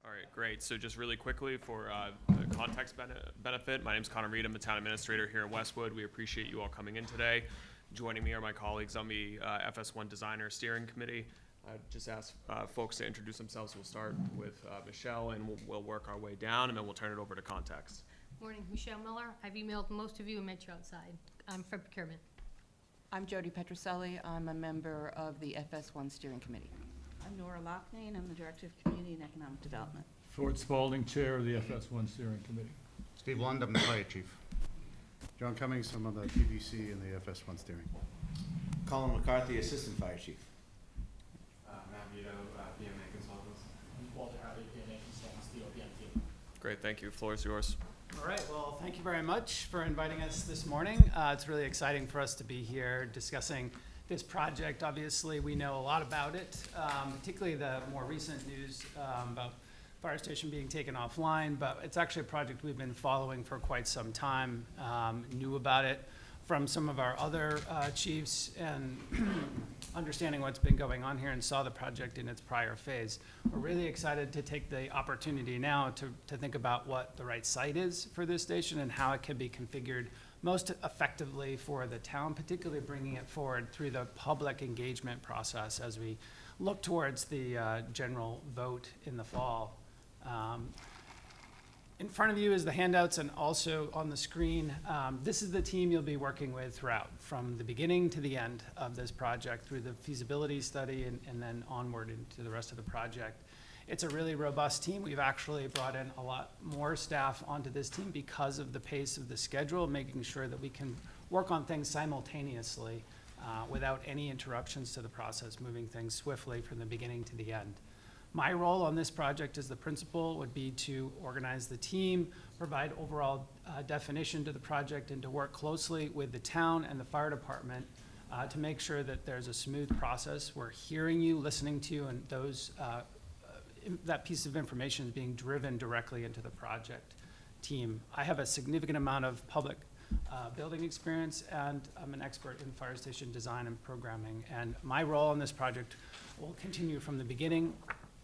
All right, great. So just really quickly for the context benefit, my name is Connor Reed. I'm the town administrator here in Westwood. We appreciate you all coming in today. Joining me are my colleagues on the FS1 Designer Steering Committee. I just ask folks to introduce themselves. We'll start with Michelle, and we'll work our way down, and then we'll turn it over to context. Morning, Michelle Miller. I've emailed most of you and met you outside. I'm from Procurement. I'm Jody Petroselli. I'm a member of the FS1 Steering Committee. I'm Nora Loughnane. I'm the Director of Community and Economic Development. Ford Spalding, Chair of the FS1 Steering Committee. Steve Lund, I'm the Fire Chief. John Cummings, I'm on the PBC and the FS1 Steering. Colin McCarthy, Assistant Fire Chief. Matt Vito, PMA Consultants. Walter Harvey, PMA Consultants, the OPM team. Great, thank you. The floor is yours. All right, well, thank you very much for inviting us this morning. It's really exciting for us to be here discussing this project. Obviously, we know a lot about it, particularly the more recent news about fire station being taken offline, but it's actually a project we've been following for quite some time, knew about it from some of our other chiefs and understanding what's been going on here and saw the project in its prior phase. We're really excited to take the opportunity now to think about what the right site is for this station and how it can be configured most effectively for the town, particularly bringing it forward through the public engagement process as we look towards the general vote in the fall. In front of you is the handouts and also on the screen. This is the team you'll be working with throughout, from the beginning to the end of this project, through the feasibility study and then onward into the rest of the project. It's a really robust team. We've actually brought in a lot more staff onto this team because of the pace of the schedule, making sure that we can work on things simultaneously without any interruptions to the process, moving things swiftly from the beginning to the end. My role on this project as the principal would be to organize the team, provide overall definition to the project, and to work closely with the town and the fire department to make sure that there's a smooth process. We're hearing you, listening to you, and those that piece of information is being driven directly into the project team. I have a significant amount of public building experience, and I'm an expert in fire station design and programming. And my role on this project will continue from the beginning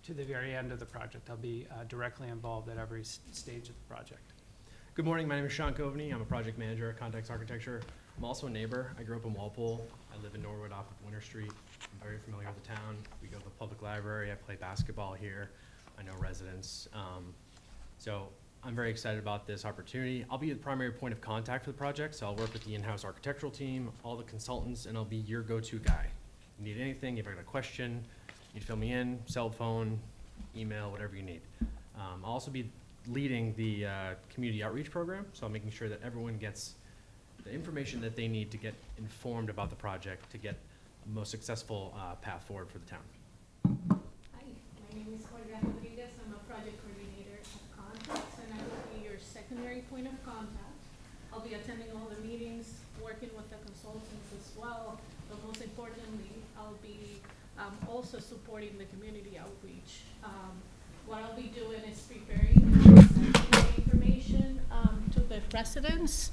to the very end of the project. I'll be directly involved at every stage of the project. Good morning, my name is Sean Coveney. I'm a project manager at Context Architecture. I'm also a neighbor. I grew up in Walpole. I live in Norwood off of Winter Street. I'm very familiar with the town. We go to the public library. I play basketball here. I know residents. So I'm very excited about this opportunity. I'll be the primary point of contact for the project, so I'll work with the in-house architectural team, all the consultants, and I'll be your go-to guy. If you need anything, if I got a question, you fill me in, cell phone, email, whatever you need. I'll also be leading the community outreach program, so I'm making sure that everyone gets the information that they need to get informed about the project to get the most successful path forward for the town. Hi, my name is Olga Rodriguez. I'm a project coordinator at Context, and I will be your secondary point of contact. I'll be attending all the meetings, working with the consultants as well, but most importantly, I'll be also supporting the community outreach. What I'll be doing is preparing information to the residents,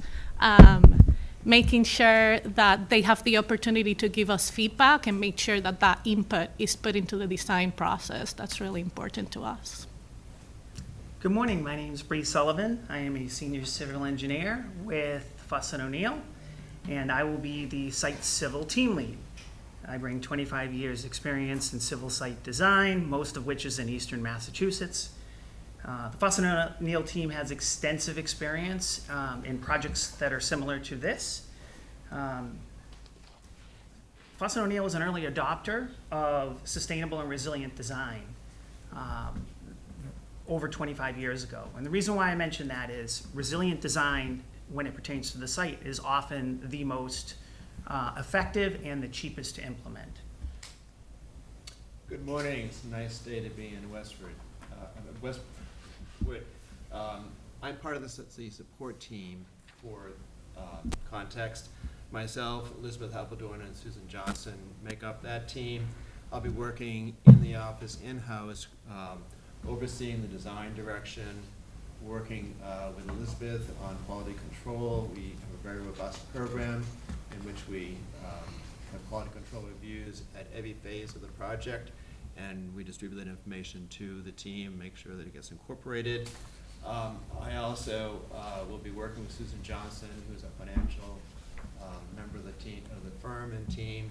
making sure that they have the opportunity to give us feedback and make sure that that input is put into the design process. That's really important to us. Good morning, my name is Bree Sullivan. I am a senior civil engineer with Fuss & O'Neill, and I will be the site civil team lead. I bring 25 years experience in civil site design, most of which is in Eastern Massachusetts. The Fuss & O'Neill team has extensive experience in projects that are similar to this. Fuss & O'Neill is an early adopter of sustainable and resilient design over 25 years ago. And the reason why I mention that is resilient design, when it pertains to the site, is often the most effective and the cheapest to implement. Good morning. It's a nice day to be in Westwood. I'm part of the support team for Context. Myself, Elizabeth Appledorn, and Susan Johnson make up that team. I'll be working in the office in-house, overseeing the design direction, working with Elizabeth on quality control. We have a very robust program in which we have quality control reviews at every phase of the project, and we distribute that information to the team, make sure that it gets incorporated. I also will be working with Susan Johnson, who's a financial member of the team, of the firm and team.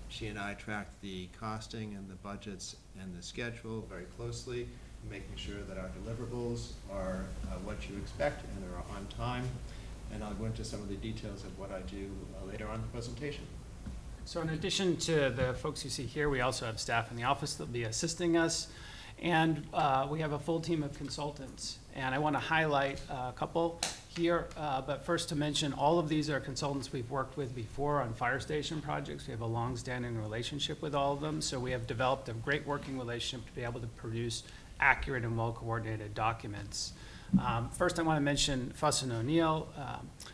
She and I track the costing and the budgets and the schedule very closely, making sure that our deliverables are what you expect and are on time. And I'll go into some of the details of what I do later on in the presentation. So in addition to the folks you see here, we also have staff in the office that'll be assisting us. And we have a full team of consultants. And I want to highlight a couple here, but first to mention, all of these are consultants we've worked with before on fire station projects. We have a long-standing relationship with all of them, so we have developed a great working relationship to be able to produce accurate and well-coordinated documents. First, I want to mention Fuss & O'Neill,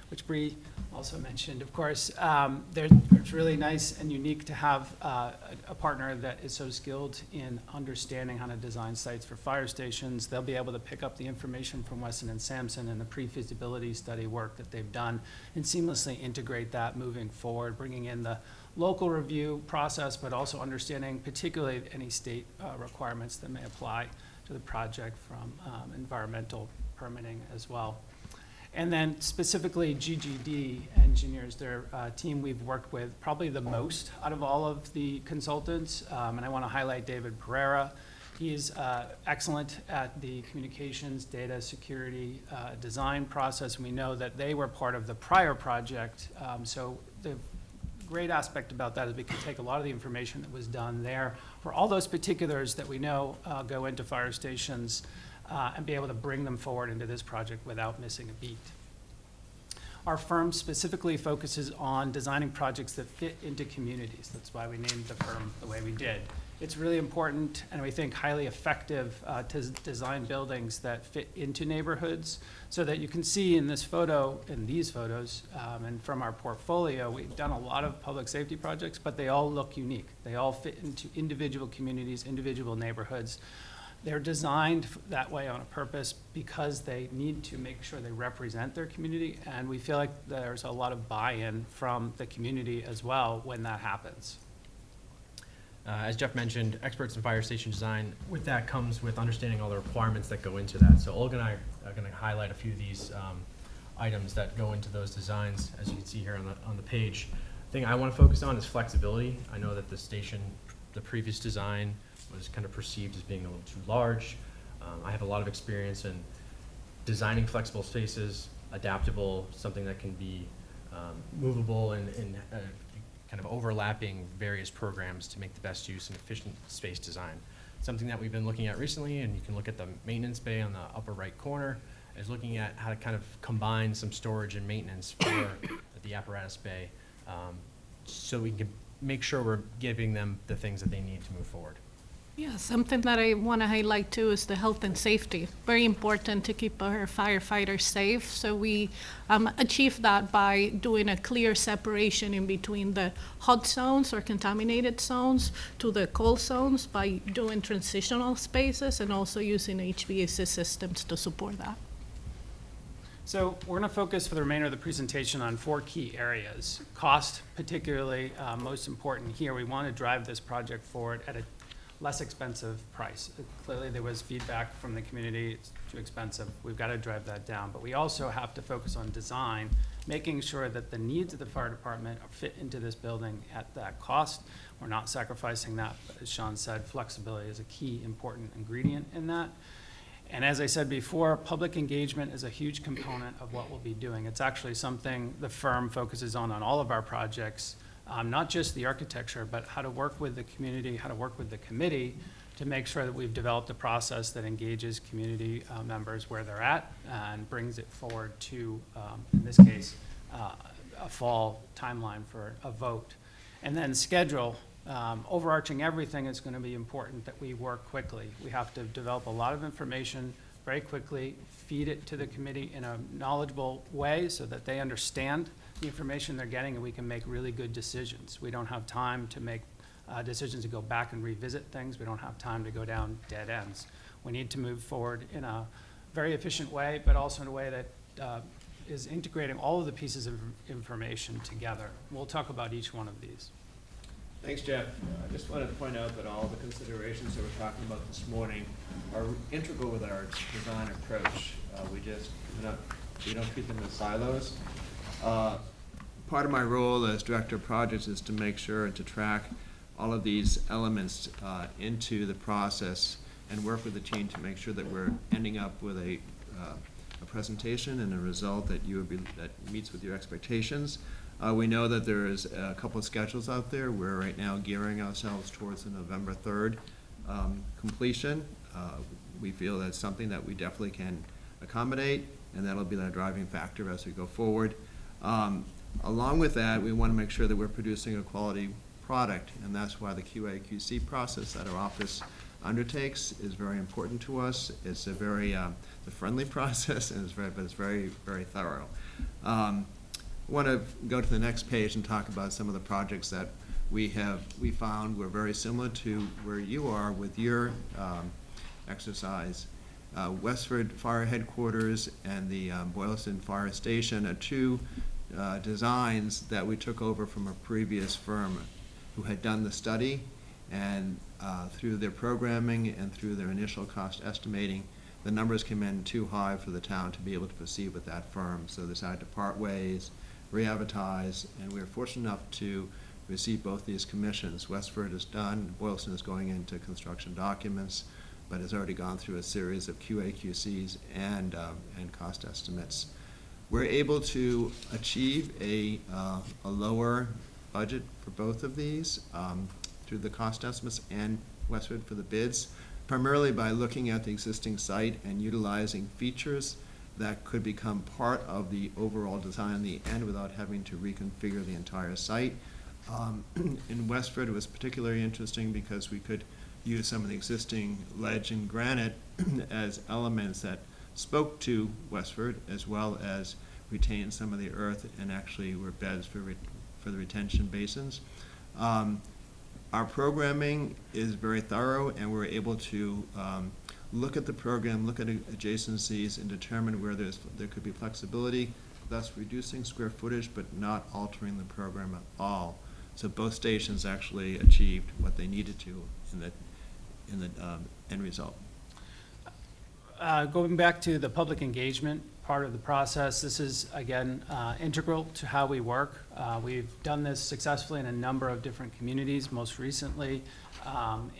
which Bree also mentioned. Of course, it's really nice and unique to have a partner that is so skilled in understanding how to design sites for fire stations. They'll be able to pick up the information from Weston and Sampson and the pre-feasibility study work that they've done and seamlessly integrate that moving forward, bringing in the local review process, but also understanding particularly any state requirements that may apply to the project from environmental permitting as well. And then specifically GGD engineers, their team we've worked with probably the most out of all of the consultants. And I want to highlight David Pereira. He's excellent at the communications, data security, design process. And we know that they were part of the prior project. So the great aspect about that is we can take a lot of the information that was done there for all those particulars that we know go into fire stations and be able to bring them forward into this project without missing a beat. Our firm specifically focuses on designing projects that fit into communities. That's why we named the firm the way we did. It's really important and we think highly effective to design buildings that fit into neighborhoods so that you can see in this photo, in these photos, and from our portfolio, we've done a lot of public safety projects, but they all look unique. They all fit into individual communities, individual neighborhoods. They're designed that way on a purpose because they need to make sure they represent their community, and we feel like there's a lot of buy-in from the community as well when that happens. As Jeff mentioned, experts in fire station design, with that comes with understanding all the requirements that go into that. So Olga and I are going to highlight a few of these items that go into those designs, as you can see here on the page. The thing I want to focus on is flexibility. I know that the station, the previous design, was kind of perceived as being a little too large. I have a lot of experience in designing flexible spaces, adaptable, something that can be movable and kind of overlapping various programs to make the best use and efficient space design. Something that we've been looking at recently, and you can look at the maintenance bay on the upper right corner, is looking at how to kind of combine some storage and maintenance for the apparatus bay so we can make sure we're giving them the things that they need to move forward. Yeah, something that I want to highlight too is the health and safety. Very important to keep our firefighters safe. So we achieve that by doing a clear separation in between the hot zones or contaminated zones to the cold zones by doing transitional spaces and also using HVAC systems to support that. So we're going to focus for the remainder of the presentation on 4 key areas. Cost, particularly most important here. We want to drive this project forward at a less expensive price. Clearly there was feedback from the community, it's too expensive, we've got to drive that down. But we also have to focus on design, making sure that the needs of the fire department fit into this building at that cost. We're not sacrificing that, but as Sean said, flexibility is a key important ingredient in that. And as I said before, public engagement is a huge component of what we'll be doing. It's actually something the firm focuses on all of our projects. Not just the architecture, but how to work with the community, how to work with the committee to make sure that we've developed a process that engages community members where they're at and brings it forward to, in this case, a fall timeline for a vote. And then schedule. Overarching everything, is going to be important that we work quickly. We have to develop a lot of information very quickly, feed it to the committee in a knowledgeable way so that they understand the information they're getting and we can make really good decisions. We don't have time to make decisions to go back and revisit things. We don't have time to go down dead ends. We need to move forward in a very efficient way, but also in a way that is integrating all of the pieces of information together. We'll talk about each one of these. Thanks, Jeff. I just wanted to point out that all the considerations that we're talking about this morning are integral with our design approach. We don't treat them as silos. Part of my role as Director of Projects is to make sure and to track all of these elements into the process and work with the team to make sure that we're ending up with a presentation and a result that that meets with your expectations. We know that there is a couple of schedules out there. We're right now gearing ourselves towards the November 3rd completion. We feel that's something that we definitely can accommodate, and that'll be the driving factor as we go forward. Along with that, we want to make sure that we're producing a quality product, and that's why the QA/QC process that our office undertakes is very important to us. It's a very friendly process, and it's very, very thorough. I want to go to the next page and talk about some of the projects that we found were very similar to where you are with your exercise. Westford Fire Headquarters and the Boylston Fire Station are two designs that we took over from a previous firm who had done the study, and through their programming and through their initial cost estimating, the numbers came in too high for the town to be able to proceed with that firm. So they decided to part ways, re-advertise, and we were fortunate enough to receive both these commissions. Westford is done, Boylston is going into construction documents, but has already gone through a series of QA/QCs and cost estimates. We're able to achieve a lower budget for both of these through the cost estimates and Westford for the bids, primarily by looking at the existing site and utilizing features that could become part of the overall design in the end without having to reconfigure the entire site. In Westford, it was particularly interesting because we could use some of the existing ledge and granite as elements that spoke to Westford, as well as retain some of the earth and actually were beds for the retention basins. Our programming is very thorough, and we're able to look at the program, look at adjacencies, and determine where there could be flexibility, thus reducing square footage but not altering the program at all. So both stations actually achieved what they needed to in the end result. Going back to the public engagement part of the process, this is, again, integral to how we work. We've done this successfully in a number of different communities, most recently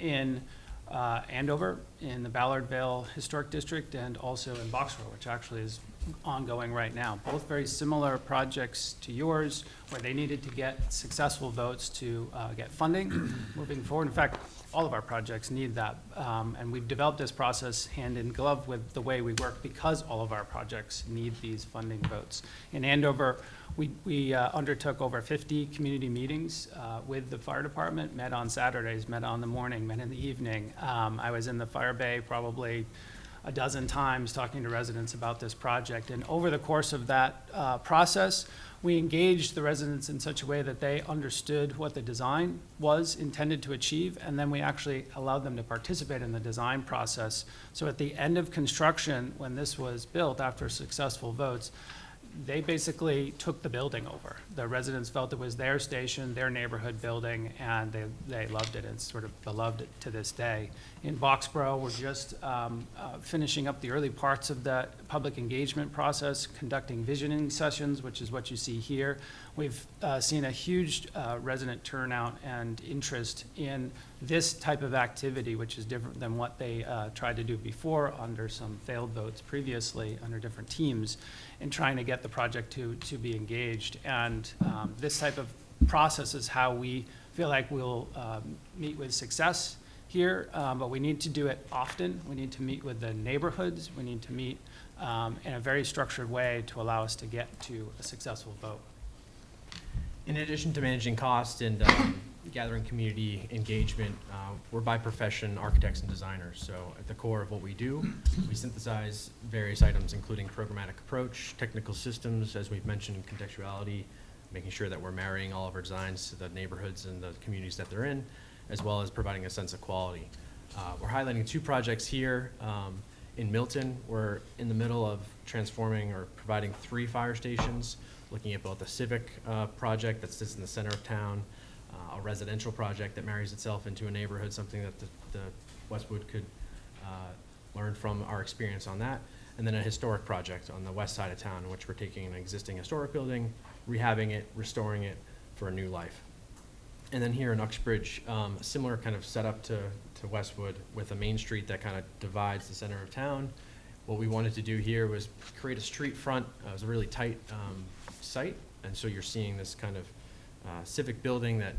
in Andover, in the Ballard Vale Historic District, and also in Boxborough, which actually is ongoing right now. Both very similar projects to yours, where they needed to get successful votes to get funding moving forward. In fact, all of our projects need that, and we've developed this process hand in glove with the way we work because all of our projects need these funding votes. In Andover, we undertook over 50 community meetings with the fire department, met on Saturdays, met on the morning, met in the evening. I was in the fire bay probably a dozen times talking to residents about this project, and over the course of that process, we engaged the residents in such a way that they understood what the design was intended to achieve, and then we actually allowed them to participate in the design process. So at the end of construction, when this was built after successful votes, they basically took the building over. The residents felt it was their station, their neighborhood building, and they loved it. It's sort of beloved to this day. In Boxborough, we're just finishing up the early parts of that public engagement process, conducting visioning sessions, which is what you see here. We've seen a huge resident turnout and interest in this type of activity, which is different than what they tried to do before under some failed votes previously under different teams, in trying to get the project to be engaged. And this type of process is how we feel like we'll meet with success here, but we need to do it often. We need to meet with the neighborhoods. We need to meet in a very structured way to allow us to get to a successful vote. In addition to managing cost and gathering community engagement, we're by profession architects and designers. So at the core of what we do, we synthesize various items, including programmatic approach, technical systems, as we've mentioned, contextuality, making sure that we're marrying all of our designs to the neighborhoods and the communities that they're in, as well as providing a sense of quality. We're highlighting two projects here. In Milton, we're in the middle of transforming or providing 3 fire stations, looking at both a civic project that sits in the center of town, a residential project that marries itself into a neighborhood, something that the Westwood could learn from our experience on that. And then a historic project on the west side of town, in which we're taking an existing historic building, rehabbing it, restoring it for a new life. And then here in Uxbridge, a similar kind of setup to Westwood, with a main street that kind of divides the center of town. What we wanted to do here was create a street front. It was a really tight site, and so you're seeing this kind of civic building that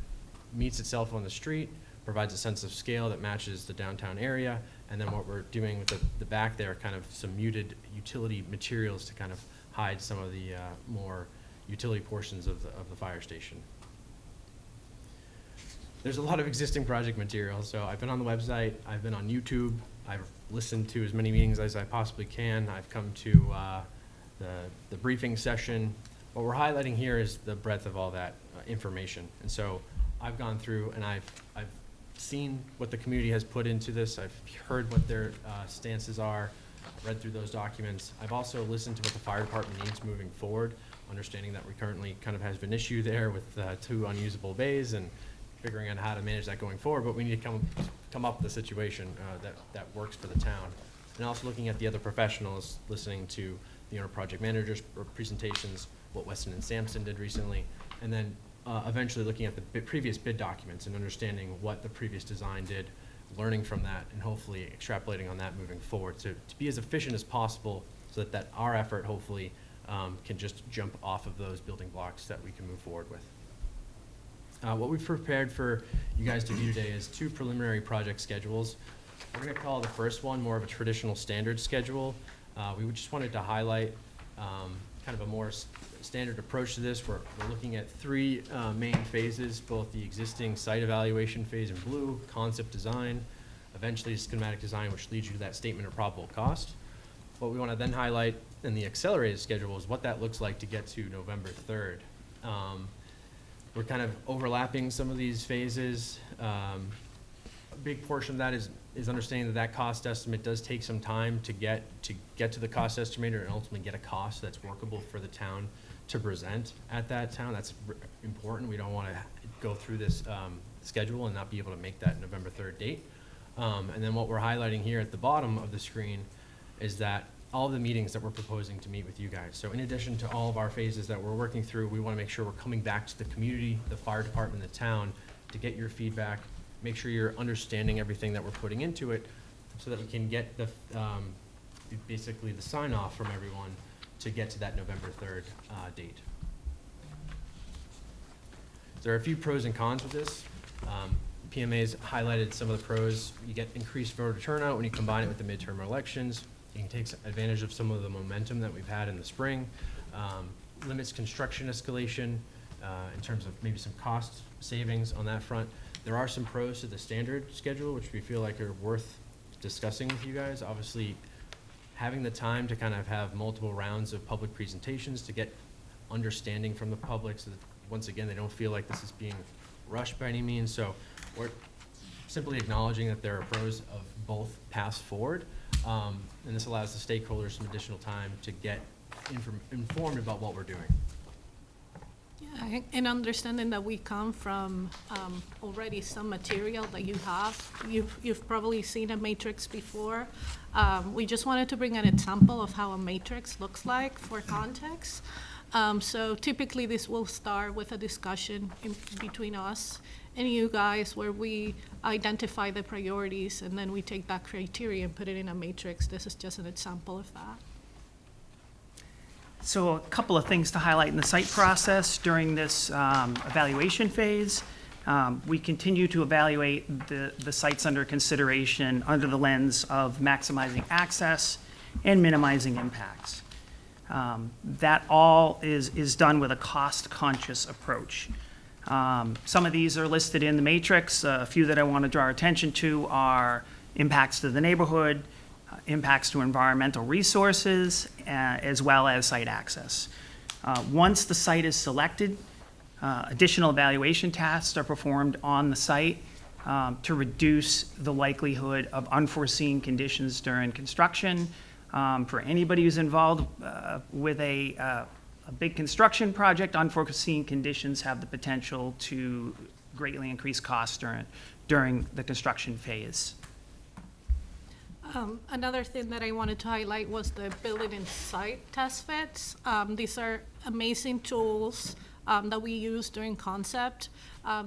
meets itself on the street, provides a sense of scale that matches the downtown area, and then what we're doing with the back there, kind of some muted utility materials to kind of hide some of the more utility portions of the fire station. There's a lot of existing project material, so I've been on the website, I've been on YouTube, I've listened to as many meetings as I possibly can, I've come to the briefing session. What we're highlighting here is the breadth of all that information. And so I've gone through and I've seen what the community has put into this, I've heard what their stances are, read through those documents. I've also listened to what the fire department needs moving forward, understanding that we currently kind of has an issue there with 2 unusable bays, and figuring out how to manage that going forward, but we need to come up with a situation that works for the town. And also looking at the other professionals, listening to the owner project managers' presentations, what Weston and Sampson did recently, and then eventually looking at the previous bid documents and understanding what the previous design did, learning from that, and hopefully extrapolating on that moving forward to be as efficient as possible, so that our effort hopefully can just jump off of those building blocks that we can move forward with. What we've prepared for you guys to view today is 2 preliminary project schedules. We're going to call the first one more of a traditional standard schedule. We just wanted to highlight kind of a more standard approach to this. We're looking at 3 main phases, both the existing site evaluation phase in blue, concept design, eventually schematic design, which leads you to that statement of probable cost. What we want to then highlight in the accelerated schedule is what that looks like to get to November 3rd. We're kind of overlapping some of these phases. A big portion of that is understanding that cost estimate does take some time to get to the cost estimator and ultimately get a cost that's workable for the town to present at that town. That's important. We don't want to go through this schedule and not be able to make that November 3rd date. And then what we're highlighting here at the bottom of the screen is that all the meetings that we're proposing to meet with you guys. So in addition to all of our phases that we're working through, we want to make sure we're coming back to the community, the fire department, the town, to get your feedback, make sure you're understanding everything that we're putting into it, so that we can get the basically the sign off from everyone to get to that November 3rd date. There are a few pros and cons with this. PMA's highlighted some of the pros. You get increased voter turnout when you combine it with the midterm elections. You can take advantage of some of the momentum that we've had in the spring. Limits construction escalation in terms of maybe some cost savings on that front. There are some pros to the standard schedule, which we feel like are worth discussing with you guys. Obviously, having the time to kind of have multiple rounds of public presentations to get understanding from the public, so that, once again, they don't feel like this is being rushed by any means. So we're simply acknowledging that there are pros of both paths forward. And this allows the stakeholders some additional time to get informed about what we're doing. Yeah, and understanding that we come from already some material that you have. You've probably seen a matrix before. We just wanted to bring an example of how a matrix looks like for context. So typically this will start with a discussion between us and you guys, where we identify the priorities, and then we take that criteria and put it in a matrix. This is just an example of that. So a couple of things to highlight in the site process during this evaluation phase. We continue to evaluate the sites under consideration under the lens of maximizing access and minimizing impacts. That all is done with a cost-conscious approach. Some of these are listed in the matrix. A few that I want to draw our attention to are impacts to the neighborhood, impacts to environmental resources, as well as site access. Once the site is selected, additional evaluation tasks are performed on the site to reduce the likelihood of unforeseen conditions during construction. For anybody who's involved with a big construction project, unforeseen conditions have the potential to greatly increase costs during the construction phase. Another thing that I wanted to highlight was the building and site test fits. These are amazing tools that we use during concept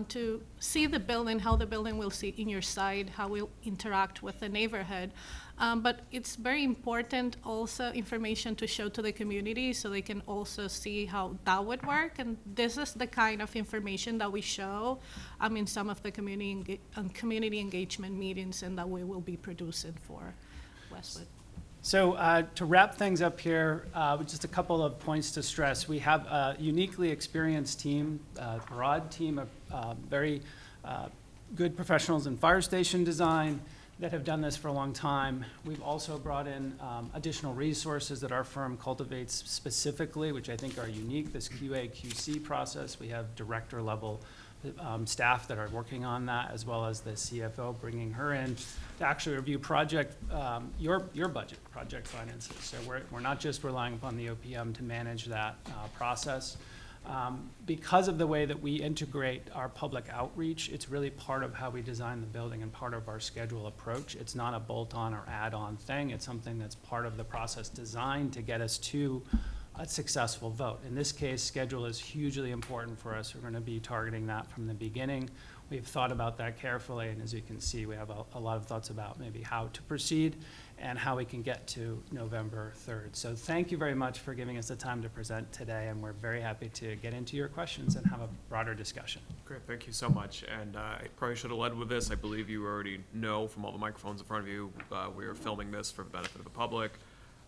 to see the building, how the building will sit in your site, how it will interact with the neighborhood. But it's very important also information to show to the community so they can also see how that would work. And this is the kind of information that we show in some of the community engagement meetings and that we will be producing for Westwood. So to wrap things up here, just a couple of points to stress. We have a uniquely experienced team, a broad team of very good professionals in fire station design that have done this for a long time. We've also brought in additional resources that our firm cultivates specifically, which I think are unique, this QA/QC process. We have director level staff that are working on that, as well as the CFO, bringing her in to actually review project, your budget, project finances. So we're not just relying upon the OPM to manage that process. Because of the way that we integrate our public outreach, it's really part of how we design the building and part of our schedule approach. It's not a bolt-on or add-on thing. It's something that's part of the process designed to get us to a successful vote. In this case, schedule is hugely important for us. We're going to be targeting that from the beginning. We've thought about that carefully, and as you can see, we have a lot of thoughts about maybe how to proceed and how we can get to November 3rd. So thank you very much for giving us the time to present today, and we're very happy to get into your questions and have a broader discussion. Great, thank you so much. And I probably should have led with this. I believe you already know from all the microphones in front of you, we are filming this for the benefit of the public.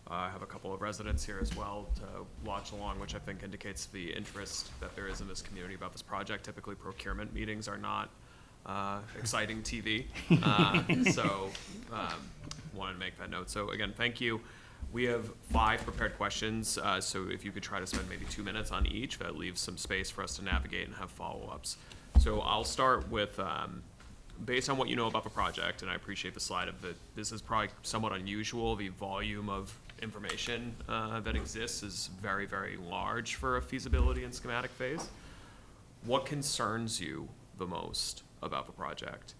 I have a couple of residents here as well to watch along, which I think indicates the interest that there is in this community about this project. Typically, procurement meetings are not exciting TV. So wanted to make that note. So again, thank you. We have 5 prepared questions, so if you could try to spend maybe 2 minutes on each, that leaves some space for us to navigate and have follow-ups. So I'll start with, based on what you know about the project, and I appreciate the slide of it, this is probably somewhat unusual. The volume of information that exists is very, very large for a feasibility and schematic phase. What concerns you the most about the project?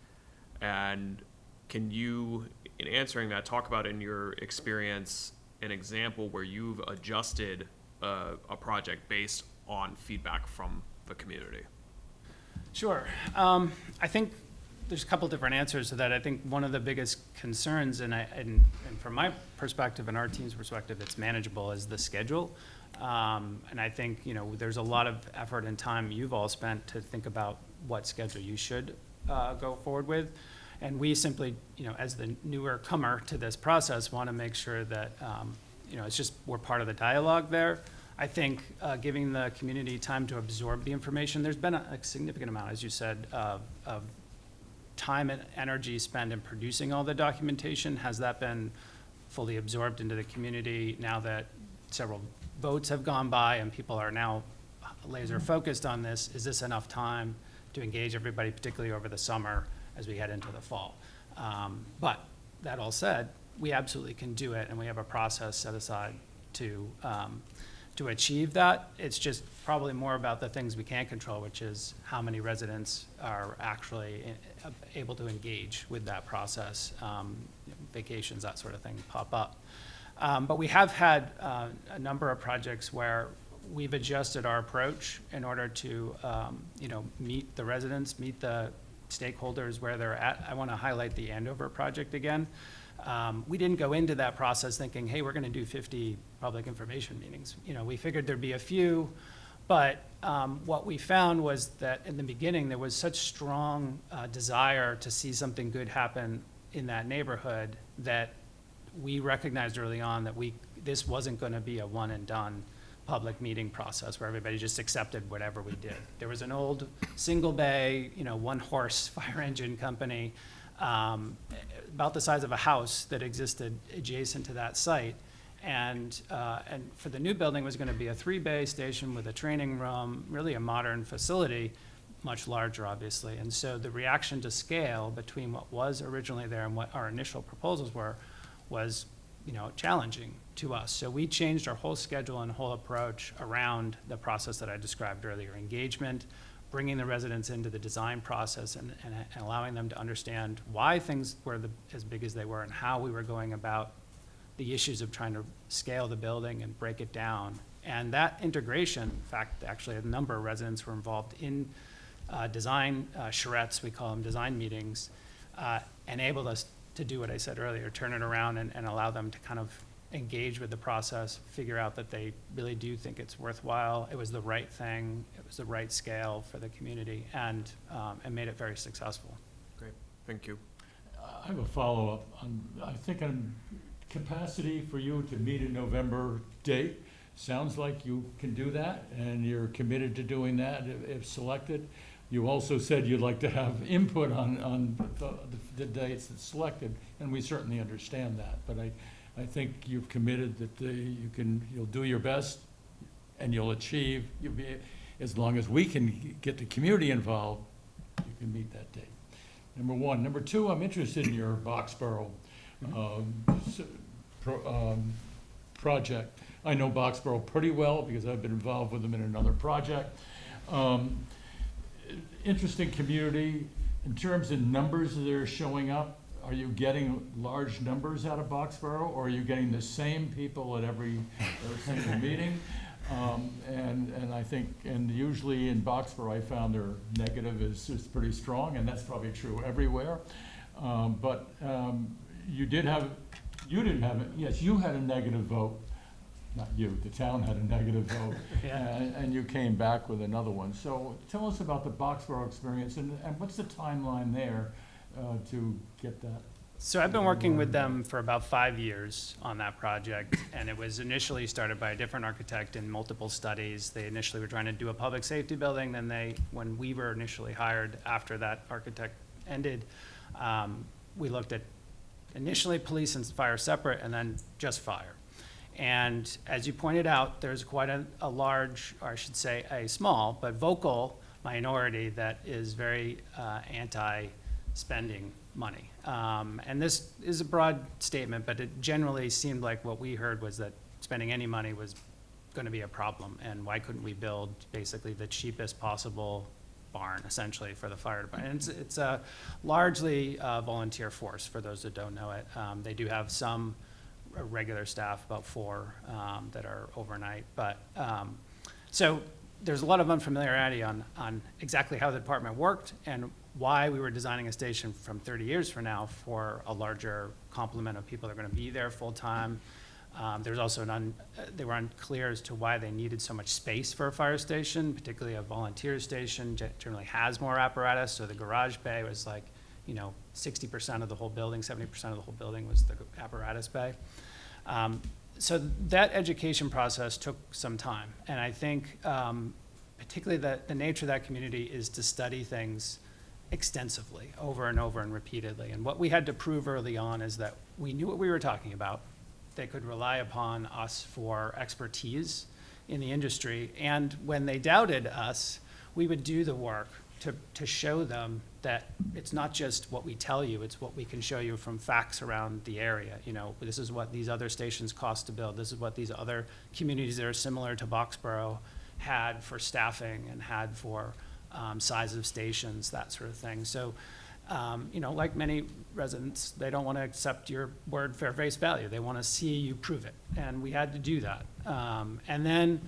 And can you, in answering that, talk about in your experience an example where you've adjusted a project based on feedback from the community? Sure. I think there's a couple different answers to that. I think one of the biggest concerns, and from my perspective and our team's perspective, it's manageable, is the schedule. And I think, there's a lot of effort and time you've all spent to think about what schedule you should go forward with. And we simply, as the newer comer to this process, want to make sure that, it's just, we're part of the dialogue there. I think giving the community time to absorb the information, there's been a significant amount, as you said, of time and energy spent in producing all the documentation. Has that been fully absorbed into the community now that several votes have gone by and people are now laser focused on this? Is this enough time to engage everybody, particularly over the summer as we head into the fall? But that all said, we absolutely can do it, and we have a process set aside to achieve that. It's just probably more about the things we can't control, which is how many residents are actually able to engage with that process. Vacations, that sort of thing pop up. But we have had a number of projects where we've adjusted our approach in order to meet the residents, meet the stakeholders where they're at. I want to highlight the Andover project again. We didn't go into that process thinking, hey, we're going to do 50 public information meetings. We figured there'd be a few, but what we found was that in the beginning there was such strong desire to see something good happen in that neighborhood that we recognized early on that this wasn't going to be a one and done public meeting process where everybody just accepted whatever we did. There was an old single bay, one horse fire engine company about the size of a house that existed adjacent to that site. And for the new building was going to be a 3-bay station with a training room, really a modern facility, much larger, obviously. And so the reaction to scale between what was originally there and what our initial proposals were was, challenging to us. So we changed our whole schedule and whole approach around the process that I described earlier: engagement, bringing the residents into the design process and allowing them to understand why things were as big as they were and how we were going about the issues of trying to scale the building and break it down. And that integration, in fact, actually a number of residents were involved in design charrettes, we call them design meetings, enabled us to do what I said earlier, turn it around and allow them to kind of engage with the process, figure out that they really do think it's worthwhile, it was the right thing, it was the right scale for the community, and made it very successful. Great, thank you. I have a follow-up on, I think on capacity for you to meet a November date. Sounds like you can do that, and you're committed to doing that if selected. You also said you'd like to have input on the dates that's selected, and we certainly understand that. But I think you've committed that you'll do your best, and you'll achieve. As long as we can get the community involved, you can meet that date. Number one. Number two, I'm interested in your Boxborough project. I know Boxborough pretty well because I've been involved with them in another project. Interesting community. In terms of numbers that are showing up, are you getting large numbers out of Boxborough, or are you getting the same people at every single meeting? And I think, and usually in Boxborough, I found their negative is pretty strong, and that's probably true everywhere. But you didn't have it. Yes, you had a negative vote. Not you, the town had a negative vote, and you came back with another one. So tell us about the Boxborough experience, and what's the timeline there to get that? So I've been working with them for about 5 years on that project, and it was initially started by a different architect in multiple studies. They initially were trying to do a public safety building, then when we were initially hired after that architect ended, we looked at initially police and fire separate, and then just fire. And as you pointed out, there's quite a large, or I should say a small, but vocal minority that is very anti-spending money. And this is a broad statement, but it generally seemed like what we heard was that spending any money was going to be a problem, and why couldn't we build basically the cheapest possible barn, essentially, for the fire department. And it's a largely volunteer force, for those that don't know it. They do have some regular staff, about 4 that are overnight. But so there's a lot of unfamiliarity on exactly how the department worked and why we were designing a station from 30 years from now for a larger complement of people that are going to be there full time. There's also they were unclear as to why they needed so much space for a fire station, particularly a volunteer station generally has more apparatus. So the garage bay was like, 60% of the whole building, 70% of the whole building was the apparatus bay. So that education process took some time. And I think particularly the nature of that community is to study things extensively over and over and repeatedly. And what we had to prove early on is that we knew what we were talking about. They could rely upon us for expertise in the industry. And when they doubted us, we would do the work to show them that it's not just what we tell you, it's what we can show you from facts around the area. This is what these other stations cost to build. This is what these other communities that are similar to Boxborough had for staffing and had for size of stations, that sort of thing. So, like many residents, they don't want to accept your word for face value. They want to see you prove it, and we had to do that. And then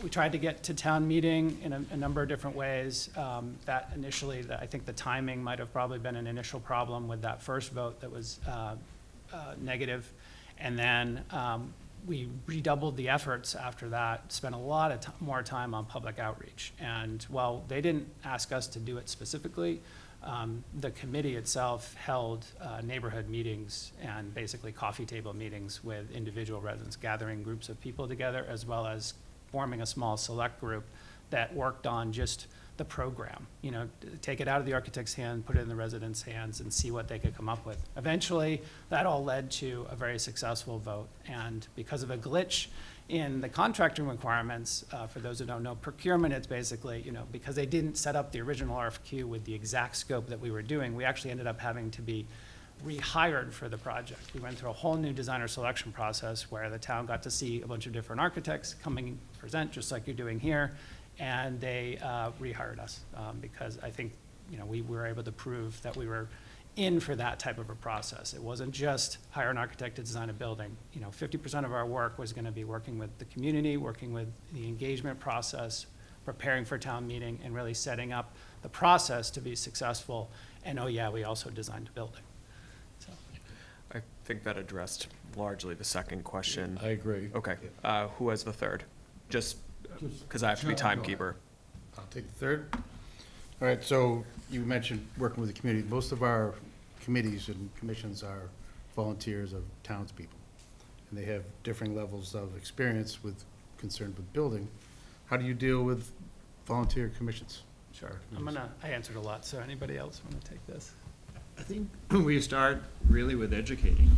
we tried to get to town meeting in a number of different ways. That initially, I think the timing might have probably been an initial problem with that first vote that was negative. And then we redoubled the efforts after that, spent a lot of more time on public outreach. And while they didn't ask us to do it specifically, the committee itself held neighborhood meetings and basically coffee table meetings with individual residents, gathering groups of people together, as well as forming a small select group that worked on just the program, take it out of the architect's hand, put it in the residents' hands, and see what they could come up with. Eventually, that all led to a very successful vote. And because of a glitch in the contracting requirements, for those who don't know, procurement, it's basically, because they didn't set up the original RFQ with the exact scope that we were doing, we actually ended up having to be rehired for the project. We went through a whole new designer selection process where the town got to see a bunch of different architects coming present, just like you're doing here, and they rehired us because I think, you know, we were able to prove that we were in for that type of a process. It wasn't just hire an architect to design a building. You know, 50% of our work was gonna be working with the community, working with the engagement process, preparing for town meeting, and really setting up the process to be successful. And oh yeah, we also designed a building. So, I think that addressed largely the second question. I agree. Okay, who has the third? Just because I have to be John, go timekeeper. I'll take the third. All right, so you mentioned working with the community. Most of our committees and commissions are volunteers of townspeople. And they have differing levels of experience with, concerned with building. How do you deal with volunteer commissions? sure. I answered a lot, so anybody else wanna take this? I think we start really with educating.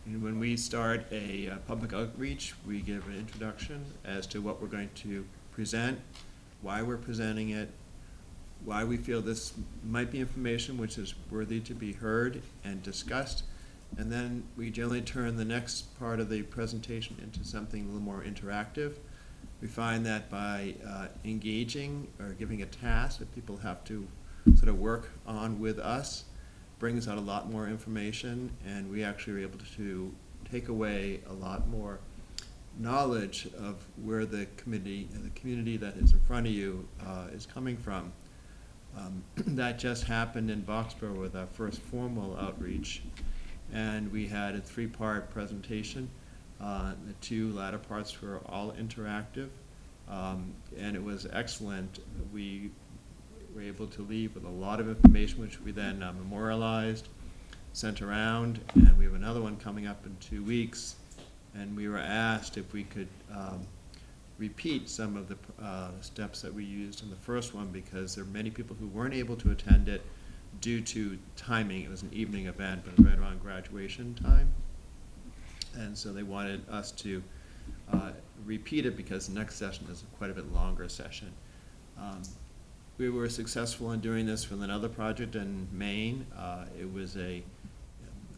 And when we start a public outreach, we give an introduction as to what we're going to present, why we're presenting it, why we feel this might be information which is worthy to be heard and discussed. And then we generally turn the next part of the presentation into something a little more interactive. We find that by engaging or giving a task that people have to sort of work on with us, brings out a lot more information, and we actually are able to take away a lot more knowledge of where the community that is in front of you is coming from. That just happened in Boxborough with our first formal outreach, and we had a 3-part presentation. The 2 latter parts were all interactive, and it was excellent. We were able to leave with a lot of information, which we then memorialized, sent around, and we have another one coming up in 2 weeks. And we were asked if we could repeat some of the steps that we used in the first one, because there are many people who weren't able to attend it due to timing. It was an evening event, but right around graduation time. And so they wanted us to repeat it because the next session is quite a bit longer session. We were successful in doing this with another project in Maine. It was a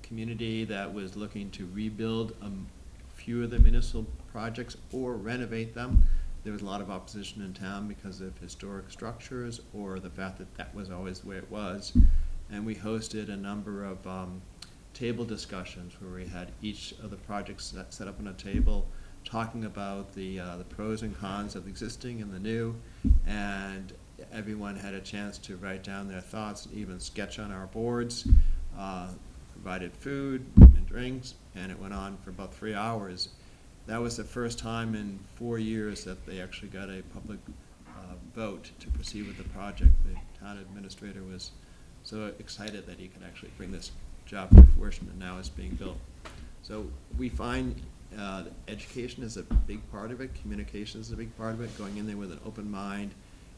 community that was looking to rebuild a few of the municipal projects or renovate them. There was a lot of opposition in town because of historic structures or the fact that that was always the way it was. And we hosted a number of table discussions where we had each of the projects set up on a table, talking about the pros and cons of the existing and the new, and everyone had a chance to write down their thoughts, even sketch on our boards, provided food and drinks, and it went on for about 3 hours. That was the first time in 4 years that they actually got a public vote to proceed with the project. The town administrator was so excited that he could actually bring this job to fruition, and now it's being built. So we find education is a big part of it, communication is a big part of it, going in there with an open mind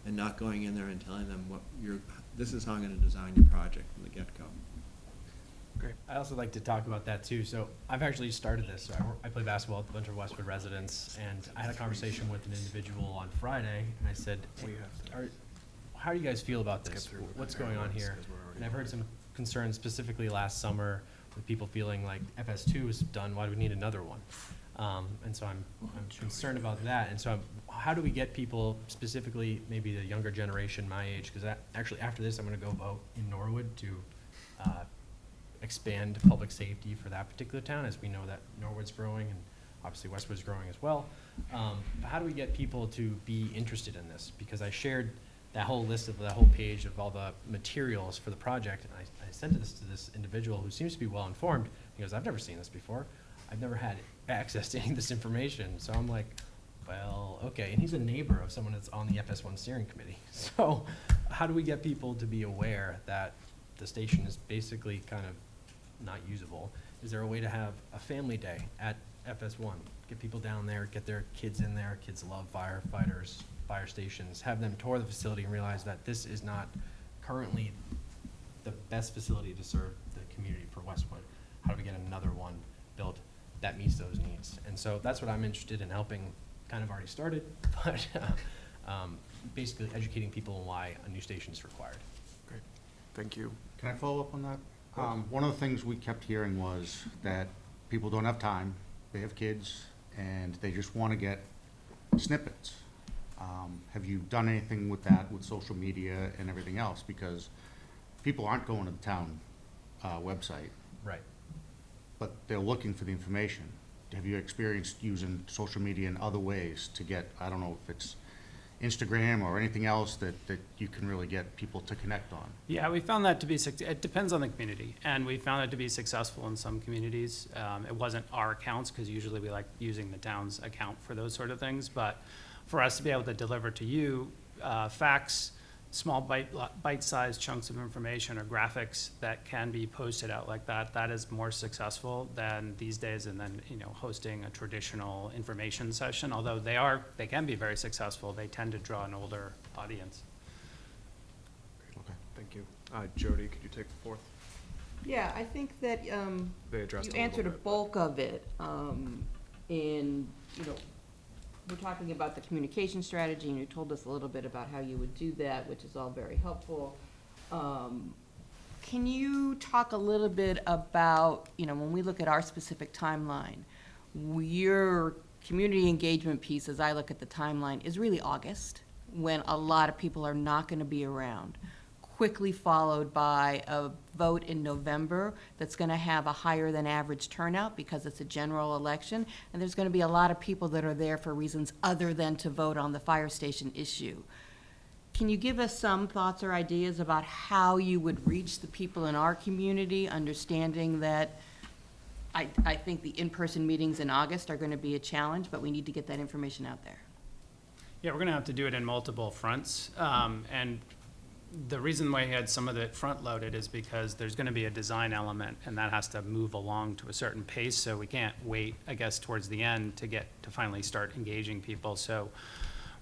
and not going in there and telling them this is how I'm gonna design your project from the get-go. Great. I also like to talk about that too. So I've actually started this. So I play basketball with a bunch of Westwood residents, and I had a conversation with an individual on Friday, and I said, how do you guys feel about this? What's going on here? And I've heard some concerns specifically last summer with people feeling like FS2 is done, why do we need another one? And so I'm concerned about that. And so how do we get people, specifically maybe the younger generation my age, because actually after this I'm going to go vote in Norwood to expand public safety for that particular town, as we know that Norwood's growing and obviously Westwood's growing as well. How do we get people to be interested in this? Because I shared that whole list of that whole page of all the materials for the project, and I sent this to this individual who seems to be well informed. He goes, I've never seen this before. I've never had access to any of this information. So I'm like, well, okay. And he's a neighbor of someone that's on the FS1 steering committee. So how do we get people to be aware that the station is basically kind of not usable? Is there a way to have a family day at FS1? Get people down there, get their kids in there. Kids love firefighters, fire stations. Have them tour the facility and realize that this is not currently the best facility to serve the community for Westwood. How do we get another one built that meets those needs? And so that's what I'm interested in helping, kind of already started, but basically educating people on why a new station is required. Great, thank you. Can I follow up on that? One of the things we kept hearing was that people don't have time, they have kids, and they just want to get snippets. Have you done anything with that, with social media and everything else? Because people aren't going to the town website, Right. but they're looking for the information. Have you experienced using social media in other ways to get, I don't know if it's Instagram or anything else that you can really get people to connect on? Yeah, we found that to be, it depends on the community, and we found it to be successful in some communities. It wasn't our accounts, because usually we like using the town's account for those sort of things, but for us to be able to deliver to you facts, small bite-sized chunks of information or graphics that can be posted out like that, that is more successful than these days, and then, hosting a traditional information session, although they can be very successful, they tend to draw an older audience. Okay. Thank you. Jody, could you take the fourth? Yeah, I think that They addressed you a little answered a bit, but- bulk of it. We're talking about the communication strategy, and you told us a little bit about how you would do that, which is all very helpful. Can you talk a little bit about, when we look at our specific timeline, your community engagement piece, as I look at the timeline, is really August, when a lot of people are not going to be around, quickly followed by a vote in November that's going to have a higher than average turnout because it's a general election, and there's going to be a lot of people that are there for reasons other than to vote on the fire station issue. Can you give us some thoughts or ideas about how you would reach the people in our community, understanding that I think the in-person meetings in August are going to be a challenge, but we need to get that information out there? Yeah, we're gonna have to do it in multiple fronts, and the reason why we had some of it front-loaded is because there's gonna be a design element, and that has to move along to a certain pace, so we can't wait, I guess, towards the end to finally start engaging people. So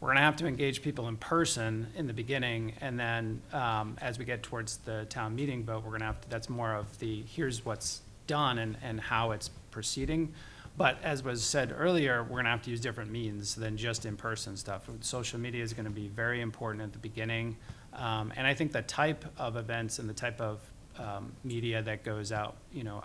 we're gonna have to engage people in person in the beginning, and then, as we get towards the town meeting vote, we're gonna have to, that's more of the, here's what's done and how it's proceeding. But as was said earlier, we're gonna have to use different means than just in-person stuff. Social media is gonna be very important at the beginning. And I think the type of events and the type of media that goes out,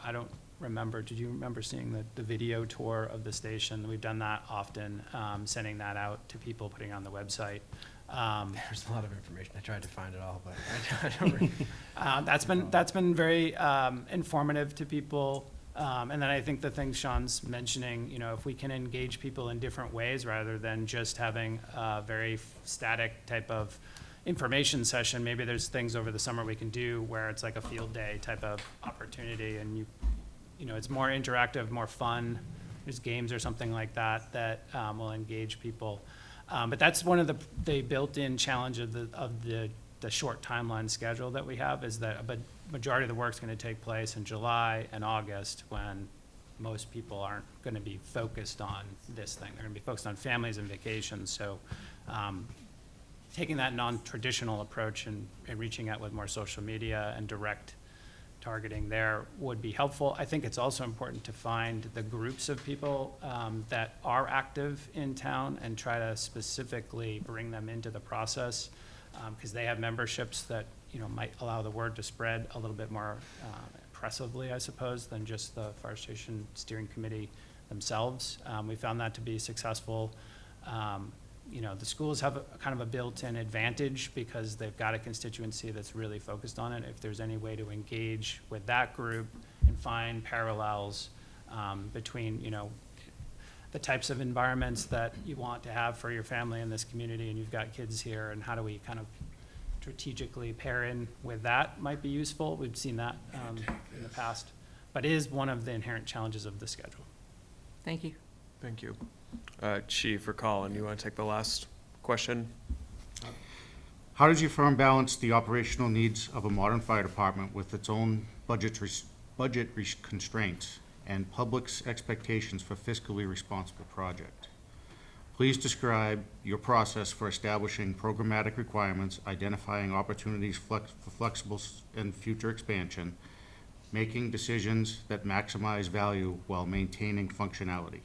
I don't remember, did you remember seeing the video tour of the station? We've done that often, sending that out to people, putting it on the website. There's a lot of information. I tried to find it all, but I don't. That's been very informative to people. And then I think the things Sean's mentioning, if we can engage people in different ways rather than just having a very static type of information session, maybe there's things over the summer we can do where it's like a field day type of opportunity, and it's more interactive, more fun. There's games or something like that that will engage people. But that's one of the built-in challenge of the short timeline schedule that we have, is that a majority of the work's gonna take place in July and August, when most people aren't gonna be focused on this thing. They're gonna be focused on families and vacations. So taking that non-traditional approach and reaching out with more social media and direct targeting there would be helpful. I think it's also important to find the groups of people that are active in town and try to specifically bring them into the process, because they have memberships that might allow the word to spread a little bit more impressively, I suppose, than just the fire station steering committee themselves. We found that to be successful. The schools have kind of a built-in advantage because they've got a constituency that's really focused on it. If there's any way to engage with that group and find parallels between, the types of environments that you want to have for your family in this community, and you've got kids here, and how do we kind of strategically pair in with that, might be useful. We've seen that in the past, but it is one of the inherent challenges of the schedule. Thank you. Thank you. Chief or Colin, you want to take the last question? How does your firm balance the operational needs of a modern fire department with its own budget constraints and public's expectations for fiscally responsible project? Please describe your process for establishing programmatic requirements, identifying opportunities for flexible and future expansion, making decisions that maximize value while maintaining functionality.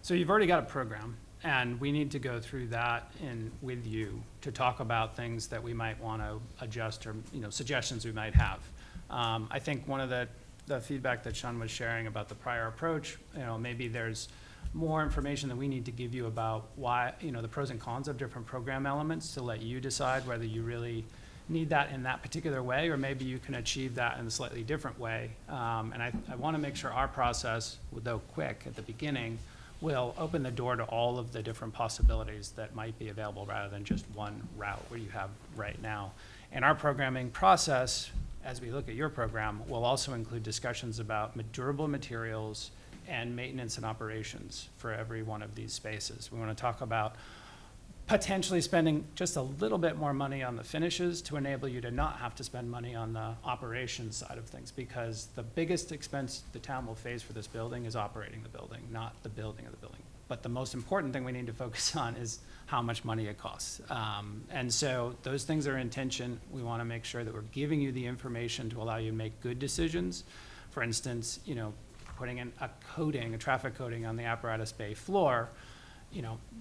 So you've already got a program, and we need to go through that with you to talk about things that we might want to adjust, or suggestions we might have. I think one of the feedback that Sean was sharing about the prior approach, maybe there's more information that we need to give you about why, the pros and cons of different program elements to let you decide whether you really need that in that particular way, or maybe you can achieve that in a slightly different way. And I want to make sure our process, though quick at the beginning, will open the door to all of the different possibilities that might be available rather than just one route where you have right now. And our programming process, as we look at your program, will also include discussions about durable materials and maintenance and operations for every one of these spaces. We want to talk about potentially spending just a little bit more money on the finishes to enable you to not have to spend money on the operations side of things, because the biggest expense the town will face for this building is operating the building, not the building of the building. But the most important thing we need to focus on is how much money it costs. And so those things are in tension. We want to make sure that we're giving you the information to allow you to make good decisions. For instance, putting in a traffic coating on the apparatus bay floor,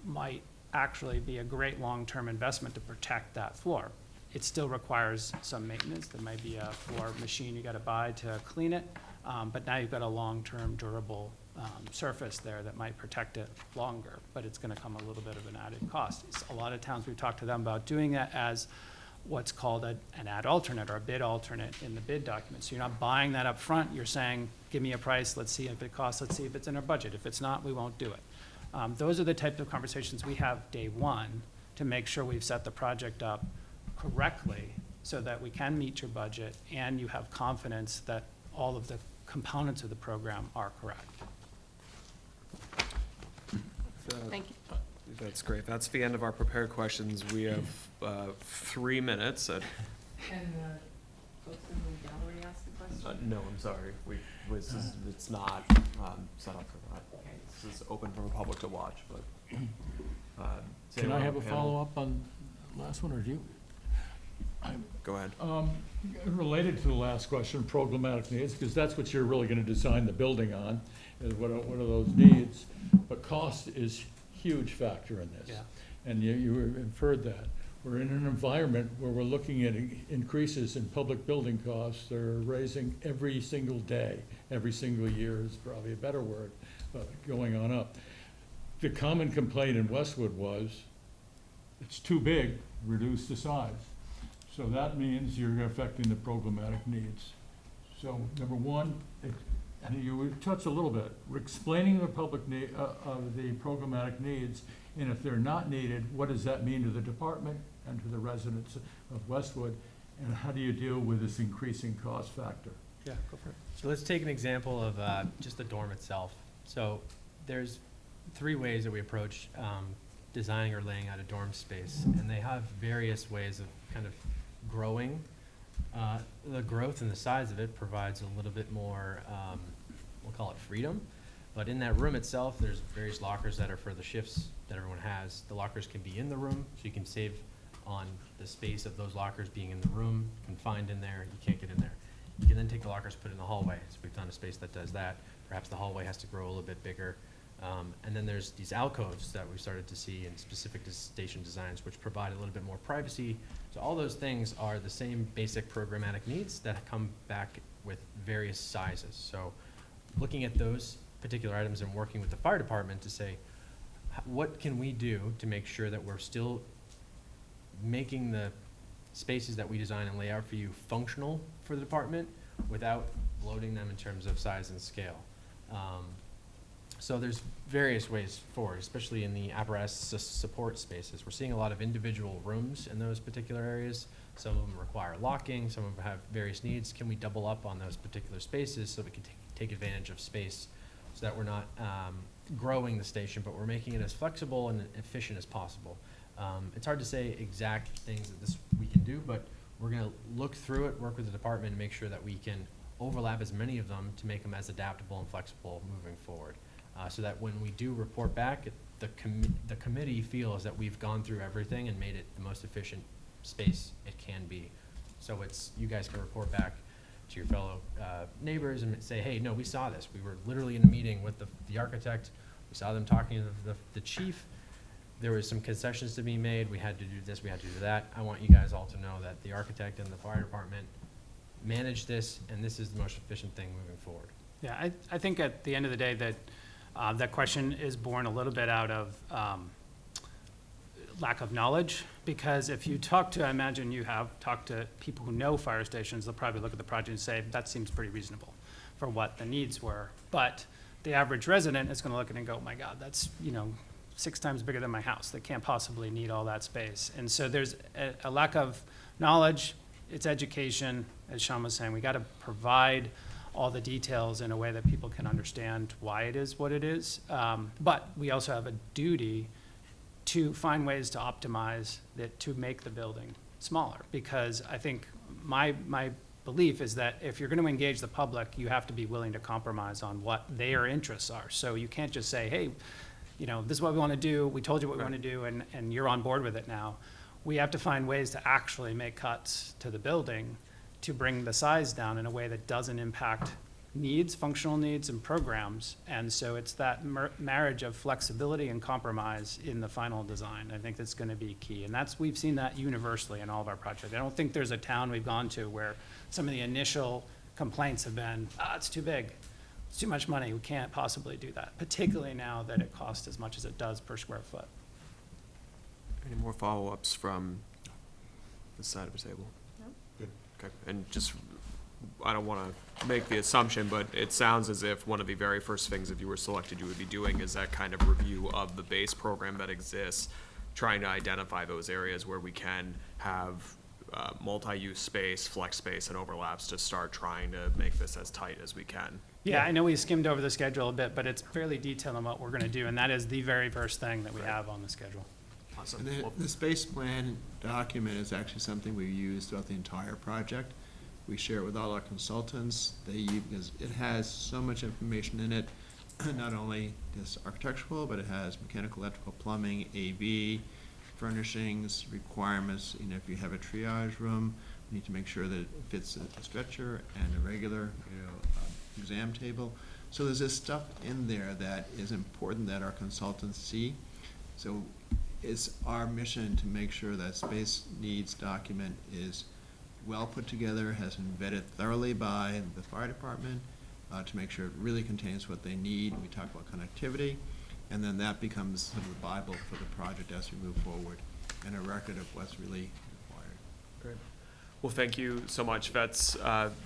might actually be a great long-term investment to protect that floor. It still requires some maintenance. There might be a floor machine you got to buy to clean it, but now you've got a long-term durable surface there that might protect it longer, but it's going to come a little bit of an added cost. A lot of towns, we've talked to them about doing that as what's called an ad alternate or a bid alternate in the bid document. So you're not buying that up front. You're saying, give me a price. Let's see if it costs. Let's see if it's in our budget. If it's not, we won't do it. Those are the types of conversations we have day one to make sure we've set the project up correctly so that we can meet your budget and you have confidence that all of the components of the program are correct. Thank you. That's great. That's the end of our prepared questions. We have 3 minutes. Can folks in the gallery ask the question? No, I'm sorry. It's not set up for that. This is open for the public to watch, but. does Can I anyone have a on the panel- follow-up on the last one, or do you? Go ahead. Related to the last question, programmatic needs, because that's what you're really gonna design the building on, is what are those needs? But cost is huge factor in this. Yeah. And you inferred that. We're in an environment where we're looking at increases in public building costs. They're raising every single day, every single year is probably a better word, going on up. The common complaint in Westwood was, it's too big, reduce the size. So that means you're affecting the programmatic needs. So number one, and you touched a little bit, we're explaining the public need, of the programmatic needs, and if they're not needed, what does that mean to the department and to the residents of Westwood? And how do you deal with this increasing cost factor? Yeah, go for it. So let's take an example of just the dorm itself. So there's 3 ways that we approach designing or laying out a dorm space, and they have various ways of kind of growing. The growth and the size of it provides a little bit more, we'll call it freedom. But in that room itself, there's various lockers that are for the shifts that everyone has. The lockers can be in the room, so you can save on the space of those lockers being in the room, confined in there, you can't get in there. You can then take the lockers, put it in the hallway. So we've done a space that does that. Perhaps the hallway has to grow a little bit bigger. And then there's these alcoves that we've started to see in specific station designs, which provide a little bit more privacy. So all those things are the same basic programmatic needs that come back with various sizes. So looking at those particular items and working with the fire department to say, what can we do to make sure that we're still making the spaces that we design and lay out for you functional for the department without bloating them in terms of size and scale. So there's various ways forward, especially in the apparatus support spaces. We're seeing a lot of individual rooms in those particular areas. Some of them require locking, some of them have various needs. Can we double up on those particular spaces so we can take advantage of space so that we're not growing the station, but we're making it as flexible and efficient as possible. It's hard to say exact things that we can do, but we're gonna look through it, work with the department, and make sure that we can overlap as many of them to make them as adaptable and flexible moving forward. So that when we do report back, the committee feels that we've gone through everything and made it the most efficient space it can be. So you guys can report back to your fellow neighbors and say, hey, no, we saw this. We were literally in a meeting with the architect. We saw them talking to the chief. There was some concessions to be made. We had to do this, we had to do that. I want you guys all to know that the architect and the fire department manage this, and this is the most efficient thing moving forward. Yeah, I think at the end of the day that That question is born a little bit out of lack of knowledge, because if you talk to, I imagine you have talked to people who know fire stations, they'll probably look at the project and say, that seems pretty reasonable for what the needs were. But the average resident is gonna look at it and go, oh my God, that's, 6 times bigger than my house. They can't possibly need all that space. And so there's a lack of knowledge, it's education, as Sean was saying, we gotta provide all the details in a way that people can understand why it is what it is. But we also have a duty to find ways to optimize that, to make the building smaller. Because I think my belief is that if you're gonna engage the public, you have to be willing to compromise on what their interests are. So you can't just say, hey, this is what we wanna do, we told you what we wanna do, and you're on board with it now. We have to find ways to actually make cuts to the building to bring the size down in a way that doesn't impact needs, functional needs, and programs. And so it's that marriage of flexibility and compromise in the final design. I think that's gonna be key. And we've seen that universally in all of our projects. I don't think there's a town we've gone to where some of the initial complaints have been, it's too big, it's too much money, we can't possibly do that. Particularly now that it costs as much as it does per square foot. Any more follow-ups from this side of the table? No. Good. Okay, and just, I don't want to make the assumption, but it sounds as if one of the very first things, if you were selected, you would be doing is that kind of review of the base program that exists, trying to identify those areas where we can have multi-use space, flex space, and overlaps to start trying to make this as tight as we can. Yeah, I know we skimmed over the schedule a bit, but it's fairly detailed on what we're gonna do, and that is the very first thing that we have on the schedule. Awesome. And Well, the space plan document is actually something we use throughout the entire project. We share it with all our consultants, because it has so much information in it, not only just architectural, but it has mechanical, electrical, plumbing, AV, furnishings, requirements. If you have a triage room, you need to make sure that it fits a stretcher and a regular, exam table. So there's this stuff in there that is important that our consultants see. So it's our mission to make sure that space needs document is well put together, has been vetted thoroughly by the fire department, to make sure it really contains what they need. We talk about connectivity, and then that becomes sort of the Bible for the project as we move forward, and a record of what's really required. Great. Well, thank you so much. That's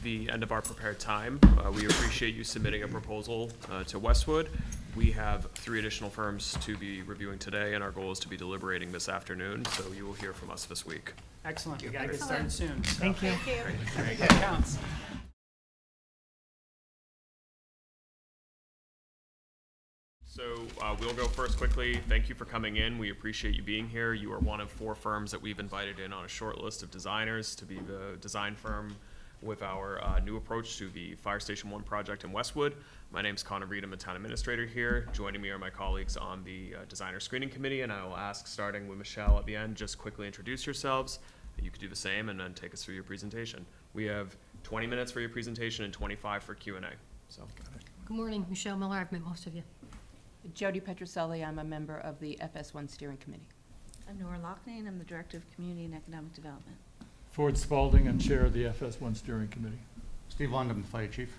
the end of our prepared time. We appreciate you submitting a proposal to Westwood. We have 3 additional firms to be reviewing today, and our goal is to be deliberating this afternoon, so you will hear from us this week. Excellent, we gotta get started soon. So. Thank you. It counts. So we'll go first quickly. Thank you for coming in. We appreciate you being here. You are one of 4 firms that we've invited in on a short list of designers to be the design firm with our new approach to the Fire Station 1 project in Westwood. My name's Connor Reed, I'm a town administrator here. Joining me are my colleagues on the designer screening committee, and I will ask, starting with Michelle at the end, just quickly introduce yourselves. You could do the same and then take us through your presentation. We have 20 minutes for your presentation and 25 for Q&A. So. Good morning, Michelle Miller, I've met most of you. Jody Petroselli, I'm a member of the FS1 steering committee. I'm Nora Lockney, and I'm the Director of Community and Economic Development. Ford Spalding, I'm Chair of the FS1 Steering Committee. Steve London, Fire Chief.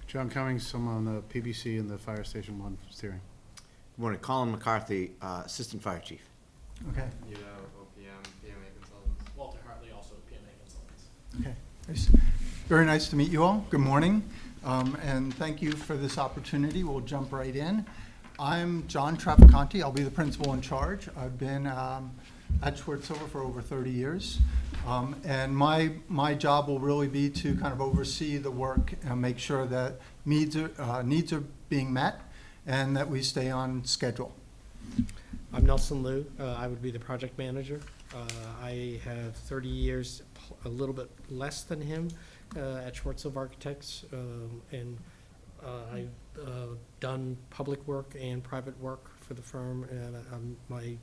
John Cummings, I'm on the PBC and the Fire Station 1 steering. Good morning, Colin McCarthy, Assistant Fire Chief. Okay. OPM, PMA Consultants. Walter Hartley, also PMA Consultants. Okay. Very nice to meet you all. Good morning. And thank you for this opportunity. We'll jump right in. I'm John Traficanti. I'll be the principal in charge. I've been at Schwartz Silver for over 30 years. And my job will really be to kind of oversee the work and make sure that needs are being met and that we stay on schedule. I'm Nelson Liu. I would be the project manager. I have 30 years, a little bit less than him, at Schwartz Silver Architects, and I've done public work and private work for the firm, and my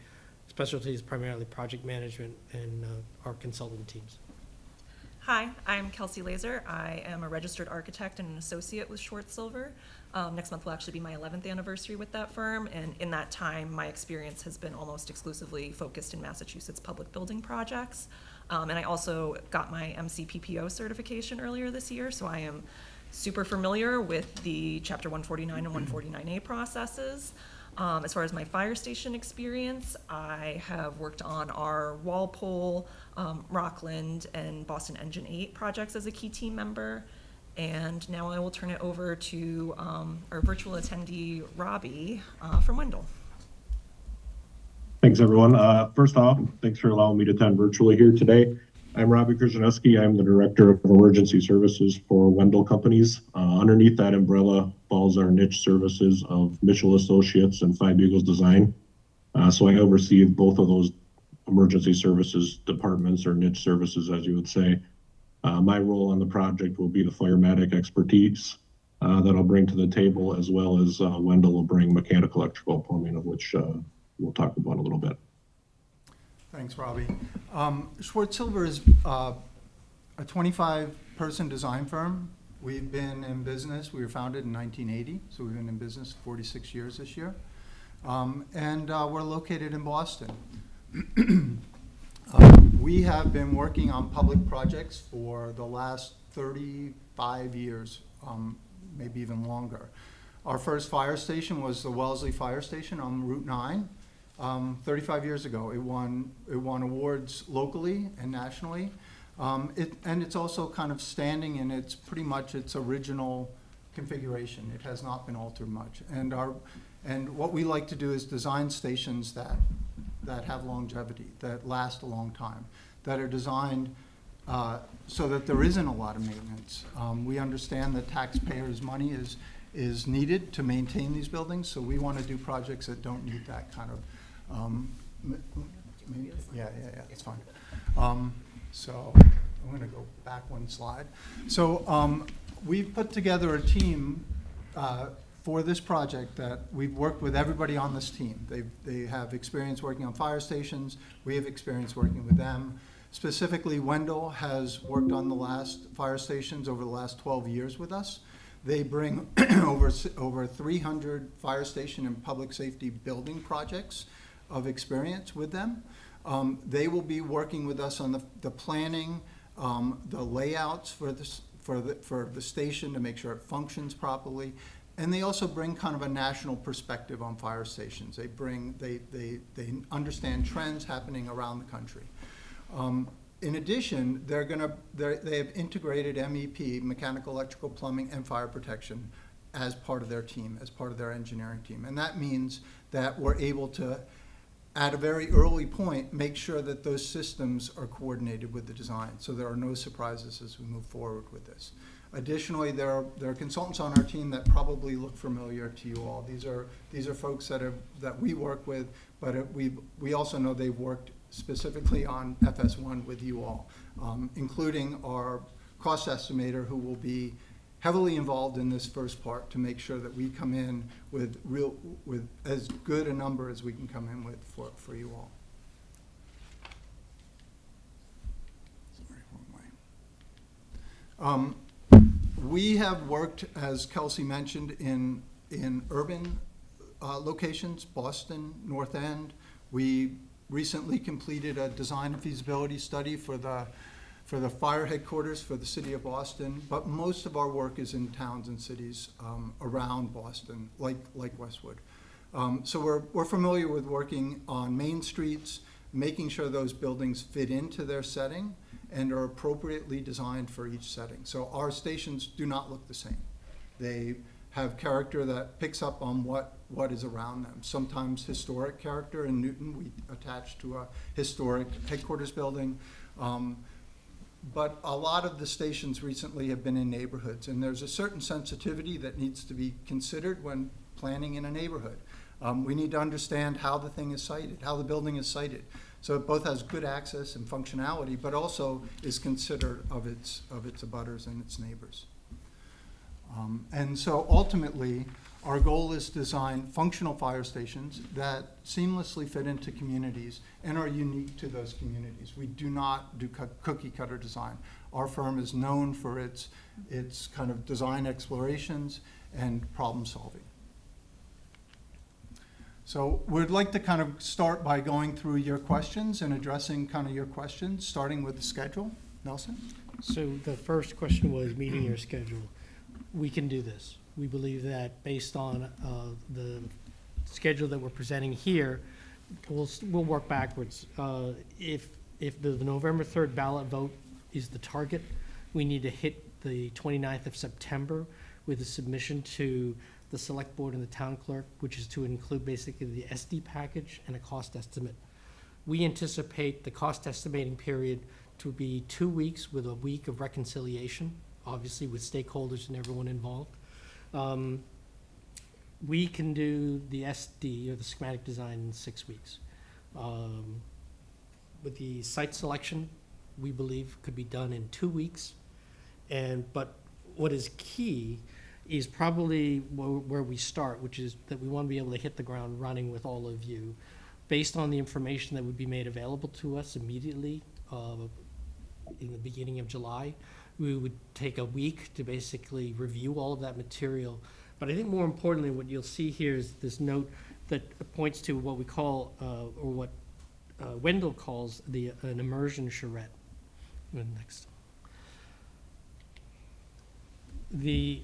specialty is primarily project management and our consultant teams. Hi, I'm Kelsey Laser. I am a registered architect and an associate with Schwartz Silver. Next month will actually be my 11th anniversary with that firm, and in that time, my experience has been almost exclusively focused in Massachusetts public building projects. And I also got my MCPPO certification earlier this year, so I am super familiar with the Chapter 149 and 149A processes. As far as my fire station experience, I have worked on our Walpole, Rockland, and Boston Engine 8 projects as a key team member. And now I will turn it over to our virtual attendee, Robbie, from Wendell. Thanks, everyone. First off, thanks for allowing me to attend virtually here today. I'm Robbie Krzyzewski. I'm the Director of Emergency Services for Wendell Companies. Underneath that umbrella falls our niche services of Mitchell Associates and Five Eagles Design. So I oversee both of those emergency services departments, or niche services, as you would say. My role on the project will be the firematic expertise that I'll bring to the table, as well as Wendell will bring mechanical, electrical, plumbing, of which we'll talk about a little bit. Thanks, Robbie. Schwartz Silver is a 25-person design firm. We've been in business, we were founded in 1980, so we've been in business 46 years this year. And we're located in Boston. We have been working on public projects for the last 35 years, maybe even longer. Our first fire station was the Wellesley Fire Station on Route 9. 35 years ago. It won awards locally and nationally. And it's also kind of standing in its pretty much its original configuration. It has not been altered much. And what we like to do is design stations that have longevity, that last a long time, that are designed so that there isn't a lot of maintenance. We understand that taxpayers' money is needed to maintain these buildings, so we want to do projects that don't need that kind of it's fine. So I'm going to go back one slide. So we've put together a team for this project that we've worked with everybody on this team. They have experience working on fire stations. We have experience working with them. Specifically, Wendell has worked on the last fire stations over the last 12 years with us. They bring over 300 fire station and public safety building projects of experience with them. They will be working with us on the planning, the layouts for the station to make sure it functions properly, and they also bring kind of a national perspective on fire stations. They understand trends happening around the country. In addition, they have integrated MEP, mechanical, electrical, plumbing, and fire protection as part of their team, as part of their engineering team, and that means that we're able to, at a very early point, make sure that those systems are coordinated with the design, so there are no surprises as we move forward with this. Additionally, there are consultants on our team that probably look familiar to you all. These are folks that we work with, but we also know they've worked specifically on FS1 with you all, including our cost estimator, who will be heavily involved in this first part to make sure that we come in with as good a number as we can come in with for you all. Sorry, wrong way. We have worked, as Kelsey mentioned, in urban locations, Boston, North End. We recently completed a design and feasibility study for the fire headquarters for the city of Boston, but most of our work is in towns and cities around Boston, like Westwood. So we're familiar with working on main streets, making sure those buildings fit into their setting and are appropriately designed for each setting. So our stations do not look the same. They have character that picks up on what is around them. Sometimes historic character. In Newton, we attach to a historic headquarters building. But a lot of the stations recently have been in neighborhoods, and there's a certain sensitivity that needs to be considered when planning in a neighborhood. We need to understand how the thing is sited, how the building is sited. So it both has good access and functionality, but also is considerate of its abutters and its neighbors. And so ultimately, our goal is to design functional fire stations that seamlessly fit into communities and are unique to those communities. We do not do cookie cutter design. Our firm is known for its kind of design explorations and problem solving. So we'd like to kind of start by going through your questions and addressing kind of your questions, starting with the schedule. Nelson? So the first question was meeting your schedule. we can do this. We believe that based on the schedule that we're presenting here, we'll work backwards. If the November 3rd ballot vote is the target, we need to hit the 29th of September with a submission to the select board and the town clerk, which is to include basically the SD package and a cost estimate. We anticipate the cost estimating period to be 2 weeks with a week of reconciliation, obviously with stakeholders and everyone involved. We can do the SD, or the schematic design, in 6 weeks. With the site selection, we believe could be done in 2 weeks. But what is key is probably where we start, which is that we want to be able to hit the ground running with all of you. Based on the information that would be made available to us immediately in the beginning of July, we would take a week to basically review all of that material. But I think more importantly, what you'll see here is this note that points to what we call, or what Wendell calls an immersion charrette. Next. The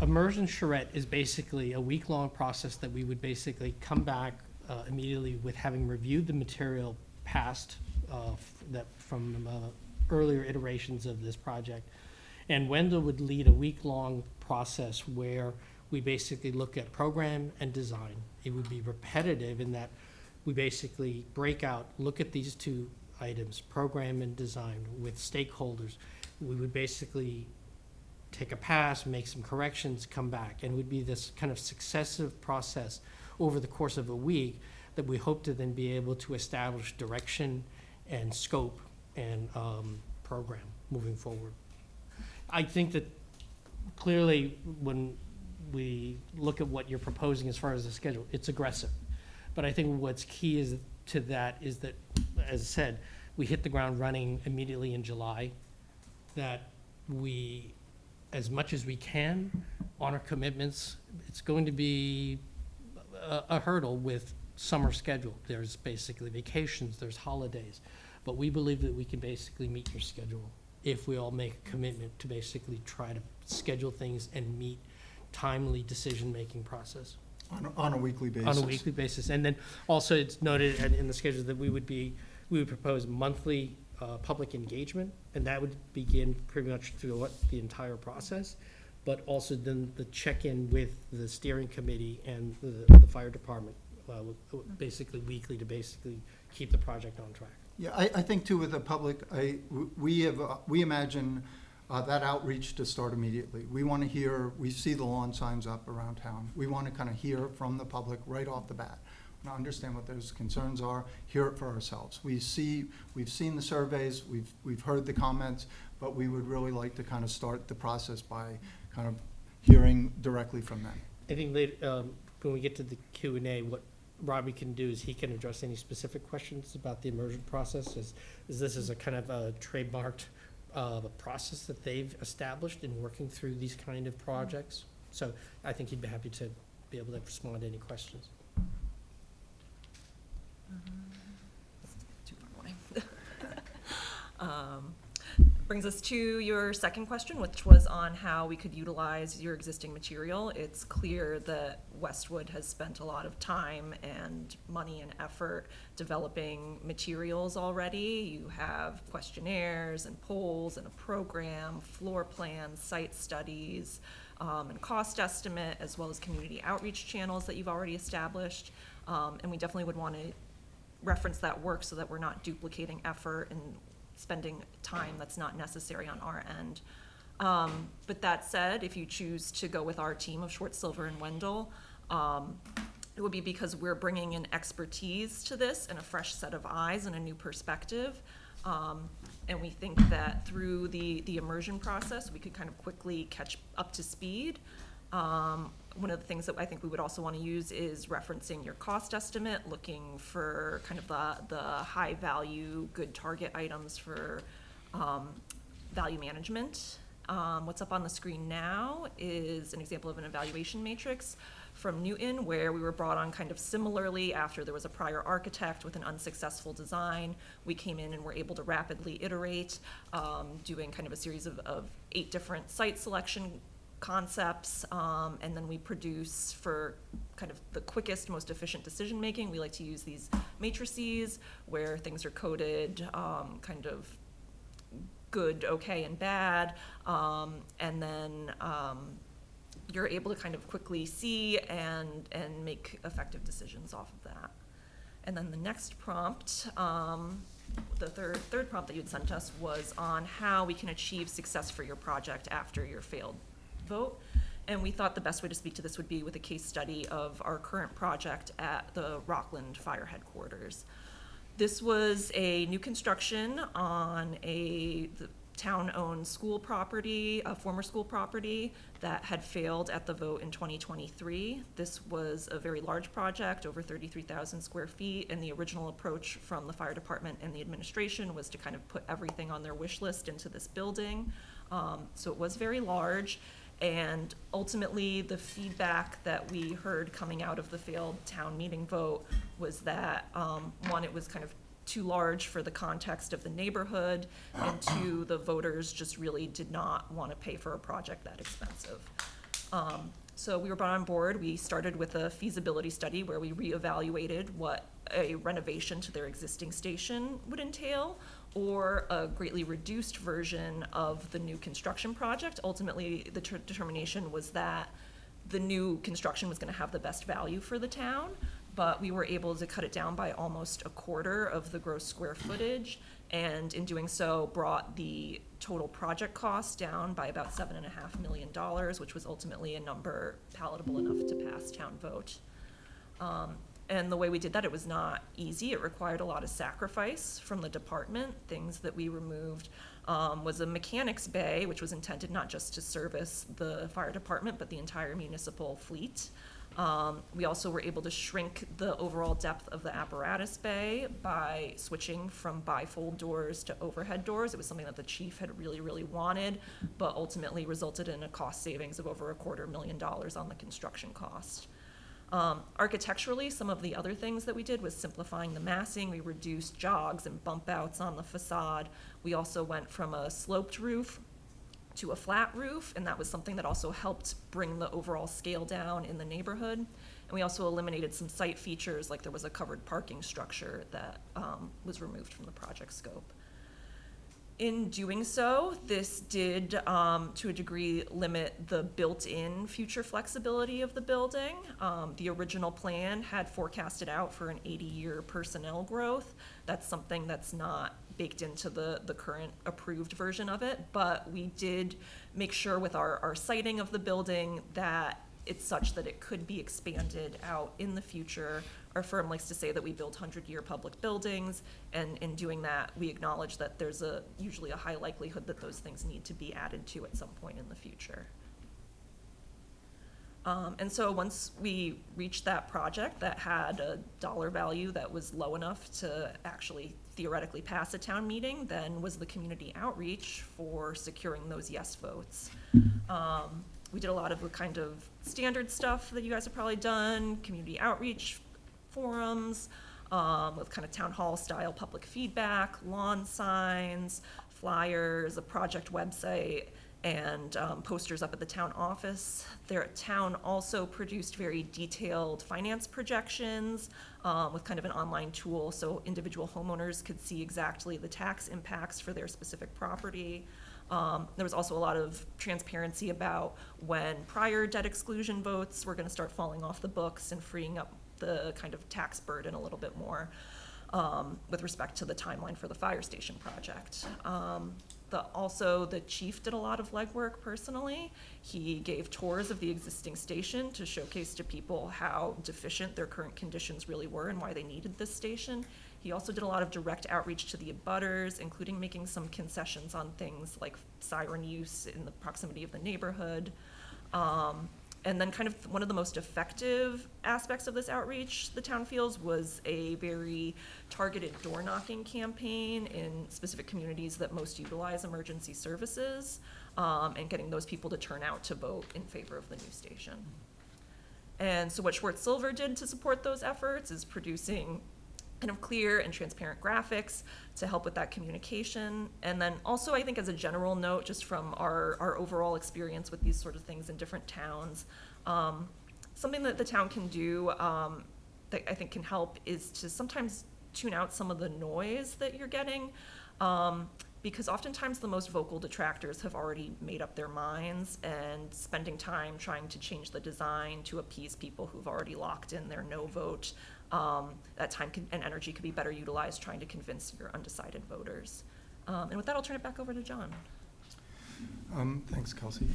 immersion charrette is basically a week-long process that we would basically come back immediately with having reviewed the material past from earlier iterations of this project. And Wendell would lead a week-long process where we basically look at program and design. It would be repetitive in that we basically break out, look at these two items, program and design, with stakeholders. We would basically take a pass, make some corrections, come back, and it would be this kind of successive process over the course of a week that we hope to then be able to establish direction and scope and program moving forward. I think that clearly when we look at what you're proposing as far as the schedule, it's aggressive. But I think what's key is to that is that, as I said, we hit the ground running immediately in July, that we, as much as we can, honor commitments. It's going to be a hurdle with summer schedule. There's basically vacations, there's holidays. But we believe that we can basically meet your schedule if we all make a commitment to basically try to schedule things and meet timely decision-making process. On a weekly basis. On a weekly basis. And then also it's noted in the schedule that we would propose monthly public engagement, and that would begin pretty much throughout the entire process, but also then the check-in with the steering committee and the fire department, basically weekly, to basically keep the project on track. Yeah, I think too with the public, we imagine that outreach to start immediately. We want to hear, we see the lawn signs up around town. We want to kind of hear from the public right off the bat. Want to understand what those concerns are, hear it for ourselves. We've seen the surveys, we've heard the comments, but we would really like to kind of start the process by kind of hearing directly from them. I think later, when we get to the Q&A, what Robbie can do is he can address any specific questions about the immersion process, as this is a kind of a trademarked a process that they've established in working through these kind of projects. So I think he'd be happy to be able to respond to any questions. Brings us to your second question, which was on how we could utilize your existing material. It's clear that Westwood has spent a lot of time and money and effort developing materials already. You have questionnaires and polls and a program, floor plans, site studies, and cost estimate, as well as community outreach channels that you've already established. And we definitely would want to reference that work so that we're not duplicating effort and spending time that's not necessary on our end. But that said, if you choose to go with our team of Schwartz, Silver, and Wendell, it would be because we're bringing in expertise to this and a fresh set of eyes and a new perspective. And we think that through the immersion process, we could kind of quickly catch up to speed. One of the things that I think we would also want to use is referencing your cost estimate, looking for kind of the high value, good target items for value management. What's up on the screen now is an example of an evaluation matrix from Newton, where we were brought on kind of similarly after there was a prior architect with an unsuccessful design. We came in and were able to rapidly iterate, doing kind of a series of 8 different site selection concepts, and then we produce for kind of the quickest, most efficient decision-making. We like to use these matrices where things are coded kind of good, okay, and bad, and then you're able to kind of quickly see and make effective decisions off of that. And then the next prompt, the third prompt that you'd sent us was on how we can achieve success for your project after your failed vote. And we thought the best way to speak to this would be with a case study of our current project at the Rockland Fire Headquarters. This was a new construction on the town-owned school property, a former school property that had failed at the vote in 2023. This was a very large project, over 33,000 square feet, and the original approach from the fire department and the administration was to kind of put everything on their wish list into this building. So it was very large, and ultimately the feedback that we heard coming out of the failed town meeting vote was that, one, it was kind of too large for the context of the neighborhood, and two, the voters just really did not want to pay for a project that expensive. So we were brought on board. We started with a feasibility study where we reevaluated what a renovation to their existing station would entail, or a greatly reduced version of the new construction project. Ultimately, the determination was that the new construction was going to have the best value for the town, but we were able to cut it down by almost a quarter of the gross square footage, and in doing so brought the total project cost down by about $7.5 million, which was ultimately a number palatable enough to pass town vote. And the way we did that, it was not easy. It required a lot of sacrifice from the department. Things that we removed was a mechanics bay, which was intended not just to service the fire department, but the entire municipal fleet. We also were able to shrink the overall depth of the apparatus bay by switching from bifold doors to overhead doors. It was something that the chief had really, really wanted, but ultimately resulted in a cost savings of over $250,000 on the construction cost. Architecturally, some of the other things that we did was simplifying the massing. We reduced jogs and bump outs on the facade. We also went from a sloped roof to a flat roof, and that was something that also helped bring the overall scale down in the neighborhood. And we also eliminated some site features, like there was a covered parking structure that was removed from the project scope. In doing so, this did, to a degree, limit the built-in future flexibility of the building. The original plan had forecasted out for an 80-year personnel growth. That's something that's not baked into the current approved version of it, but we did make sure with our siting of the building that it's such that it could be expanded out in the future. Our firm likes to say that we build 100-year public buildings, and in doing that, we acknowledge that there's usually a high likelihood that those things need to be added to at some point in the future. And so once we reached that project that had a dollar value that was low enough to actually theoretically pass a town meeting, then was the community outreach for securing those yes votes. We did a lot of the kind of standard stuff that you guys have probably done, community outreach forums, with kind of town hall style public feedback, lawn signs, flyers, a project website, and posters up at the town office. Their town also produced very detailed finance projections with kind of an online tool so individual homeowners could see exactly the tax impacts for their specific property. There was also a lot of transparency about when prior debt exclusion votes were going to start falling off the books and freeing up the kind of tax burden a little bit more with respect to the timeline for the fire station project. Also, the chief did a lot of legwork personally. He gave tours of the existing station to showcase to people how deficient their current conditions really were and why they needed this station. He also did a lot of direct outreach to the abutters, including making some concessions on things like siren use in the proximity of the neighborhood. And then kind of one of the most effective aspects of this outreach, the town feels, was a very targeted door knocking campaign in specific communities that most utilize emergency services, and getting those people to turn out to vote in favor of the new station. And so what Schwartz Silver did to support those efforts is producing kind of clear and transparent graphics to help with that communication. And then also, I think as a general note, just from our overall experience with these sort of things in different towns, something that the town can do that I think can help is to sometimes tune out some of the noise that you're getting. Because oftentimes the most vocal detractors have already made up their minds, and spending time trying to change the design to appease people who've already locked in their no vote, that time and energy could be better utilized trying to convince your undecided voters. And with that, I'll turn it back over to John. Thanks, Kelsey.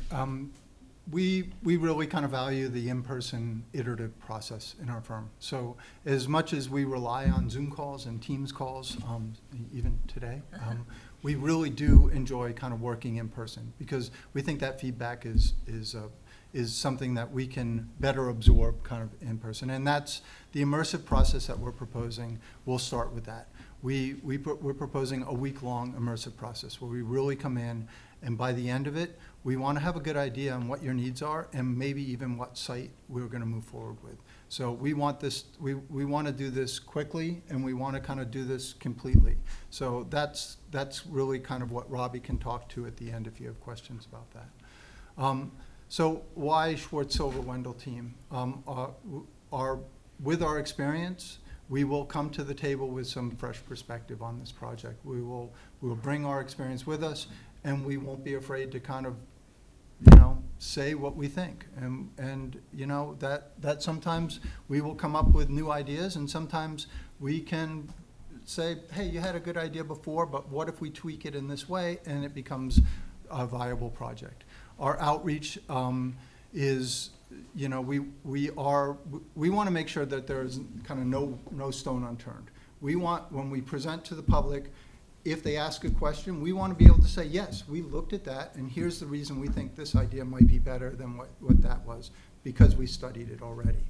We really kind of value the in-person iterative process in our firm. So as much as we rely on Zoom calls and Teams calls, even today, we really do enjoy kind of working in person, because we think that feedback is something that we can better absorb kind of in person. And that's the immersive process that we're proposing. We'll start with that. We're proposing a week-long immersive process where we really come in, and by the end of it, we want to have a good idea on what your needs are and maybe even what site we're going to move forward with. So we want this, we want to do this quickly, and we want to kind of do this completely. So that's really kind of what Robbie can talk to at the end if you have questions about that. So why Schwartz Silver Wendell team? With our experience, we will come to the table with some fresh perspective on this project. We'll bring our experience with us, and we won't be afraid to kind of, say what we think. And that sometimes we will come up with new ideas, and sometimes we can say, hey, you had a good idea before, but what if we tweak it in this way, and it becomes a viable project. Our outreach is, we want to make sure that there's kind of no stone unturned. We want, when we present to the public, if they ask a question, we want to be able to say, yes, we looked at that, and here's the reason we think this idea might be better than what that was, because we studied it already.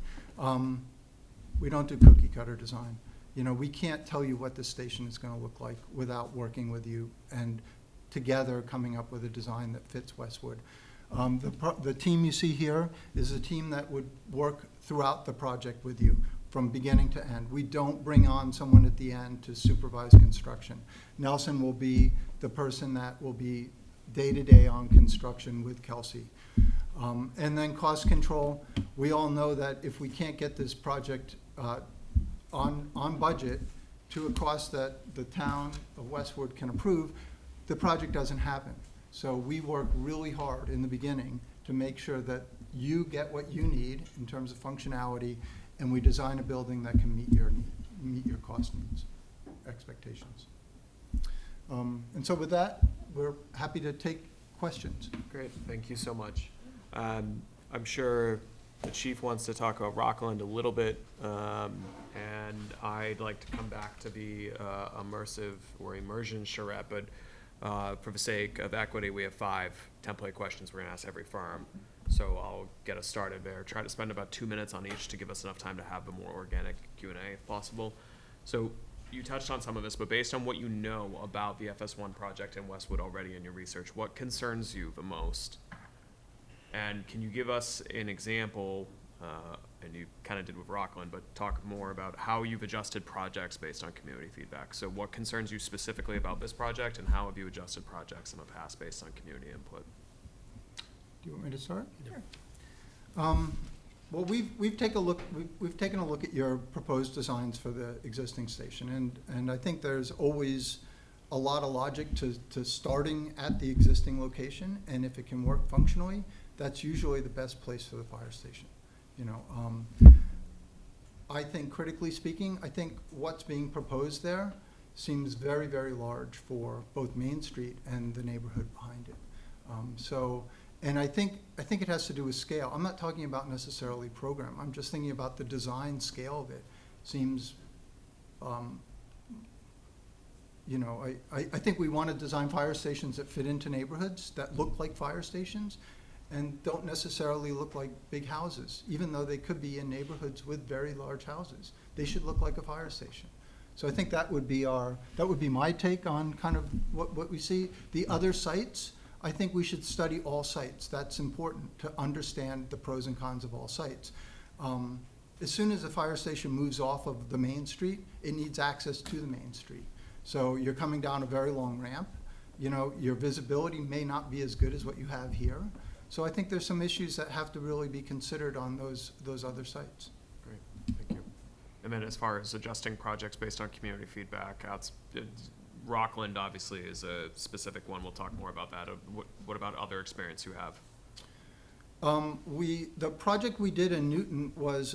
We don't do cookie cutter design. We can't tell you what this station is going to look like without working with you and together coming up with a design that fits Westwood. The team you see here is a team that would work throughout the project with you from beginning to end. We don't bring on someone at the end to supervise construction. Nelson will be the person that will be day-to-day on construction with Kelsey. And then cost control, we all know that if we can't get this project on budget to a cost that the town of Westwood can approve, the project doesn't happen. So we work really hard in the beginning to make sure that you get what you need in terms of functionality, and we design a building that can meet your cost needs, expectations. And so with that, we're happy to take questions. Great, thank you so much. I'm sure the chief wants to talk about Rockland a little bit, and I'd like to come back to the immersive or immersion charrette, but for the sake of equity, we have 5 template questions we're gonna ask every firm. So I'll get us started there. Try to spend about 2 minutes on each to give us enough time to have a more organic Q&A if possible. So you touched on some of this, but based on what you know about the FS1 project in Westwood already in your research, what concerns you the most? And can you give us an example, and you kind of did with Rockland, but talk more about how you've adjusted projects based on community feedback. So what concerns you specifically about this project, and how have you adjusted projects in the past based on community input? Do you want me to start? Sure. Well, we've taken a look at your proposed designs for the existing station, and I think there's always a lot of logic to starting at the existing location, and if it can work functionally, that's usually the best place for the fire station. I think critically speaking, I think what's being proposed there seems very, very large for both Main Street and the neighborhood behind it. And I think it has to do with scale. I'm not talking about necessarily program. I'm just thinking about the design scale of it. Seems, I think we want to design fire stations that fit into neighborhoods that look like fire stations and don't necessarily look like big houses, even though they could be in neighborhoods with very large houses. They should look like a fire station. So I think that would be my take on kind of what we see. The other sites, I think we should study all sites. That's important to understand the pros and cons of all sites. as soon as the fire station moves off of the main street, it needs access to the main street. So you're coming down a very long ramp. You know, your visibility may not be as good as what you have here. So I think there's some issues that have to really be considered on those other sites. Great, thank you. And then as far as adjusting projects based on community feedback, Rockland obviously is a specific one. We'll talk more about that. What about other experience you have? The project we did in Newton was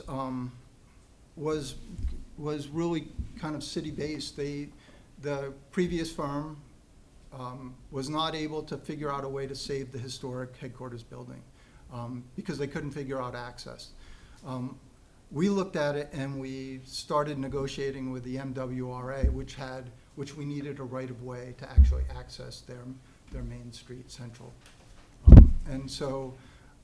really kind of city-based. The previous firm was not able to figure out a way to save the historic headquarters building because they couldn't figure out access. We looked at it and we started negotiating with the MWRA, which we needed a right-of-way to actually access their main street, Central. And so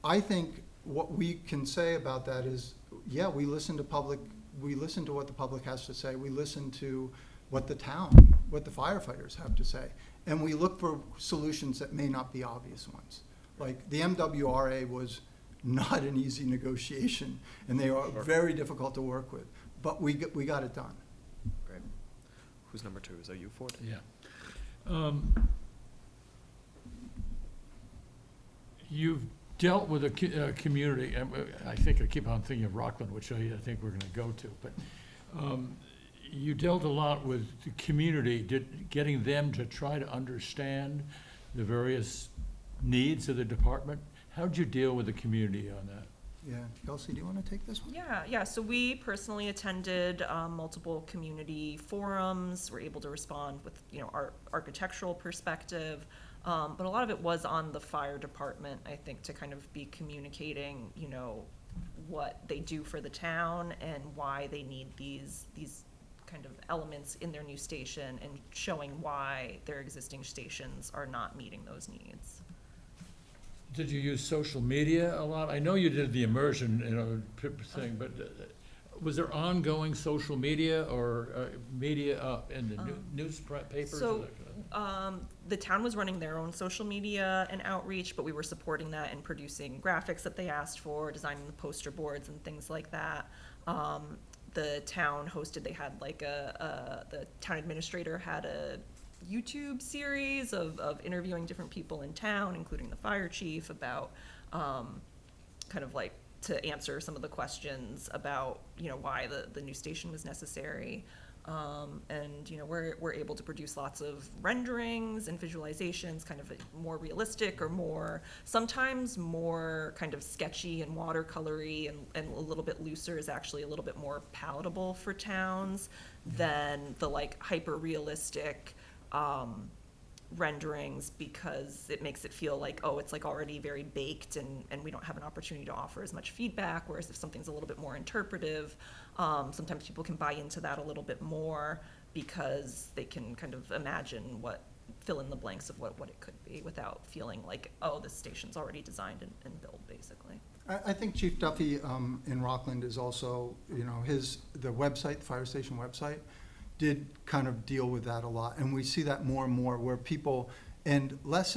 I think what we can say about that is, yeah, we listen to what the public has to say. We listen to what the firefighters have to say. And we look for solutions that may not be obvious ones. Like the MWRA was not an easy negotiation, and they are very difficult to work with. But we got it done. Great. Who's number two? Is that you, Ford? Yeah. You've dealt with a community, and I think I keep on thinking of Rockland, which I think we're gonna go to, but you dealt a lot with the community, getting them to try to understand the various needs of the department. How'd you deal with the community on that? Yeah, Kelsey, do you want to take this one? Yeah. So we personally attended multiple community forums. We're able to respond with, our architectural perspective. But a lot of it was on the fire department, I think, to kind of be communicating, what they do for the town and why they need these kind of elements in their new station and showing why their existing stations are not meeting those needs. Did you use social media a lot? I know you did the immersion, thing, but was there ongoing social media or media in the newspapers? So, the town was running their own social media and outreach, but we were supporting that and producing graphics that they asked for, designing the poster boards and things like that. The town hosted, they had like the town administrator had a YouTube series of interviewing different people in town, including the fire chief, about kind of like to answer some of the questions about, why the new station was necessary. And, we're able to produce lots of renderings and visualizations, kind of more realistic or sometimes more kind of sketchy and watercolory and a little bit looser is actually a little bit more palatable for towns than the like hyper realistic renderings, because it makes it feel like, oh, it's like already very baked and we don't have an opportunity to offer as much feedback, whereas if something's a little bit more interpretive, sometimes people can buy into that a little bit more because they can kind of imagine fill in the blanks of what it could be without feeling like, oh, this station's already designed and built, basically. I think Chief Duffy in Rockland is also, the website, the fire station website, did kind of deal with that a lot. And we see that more and more where people, and less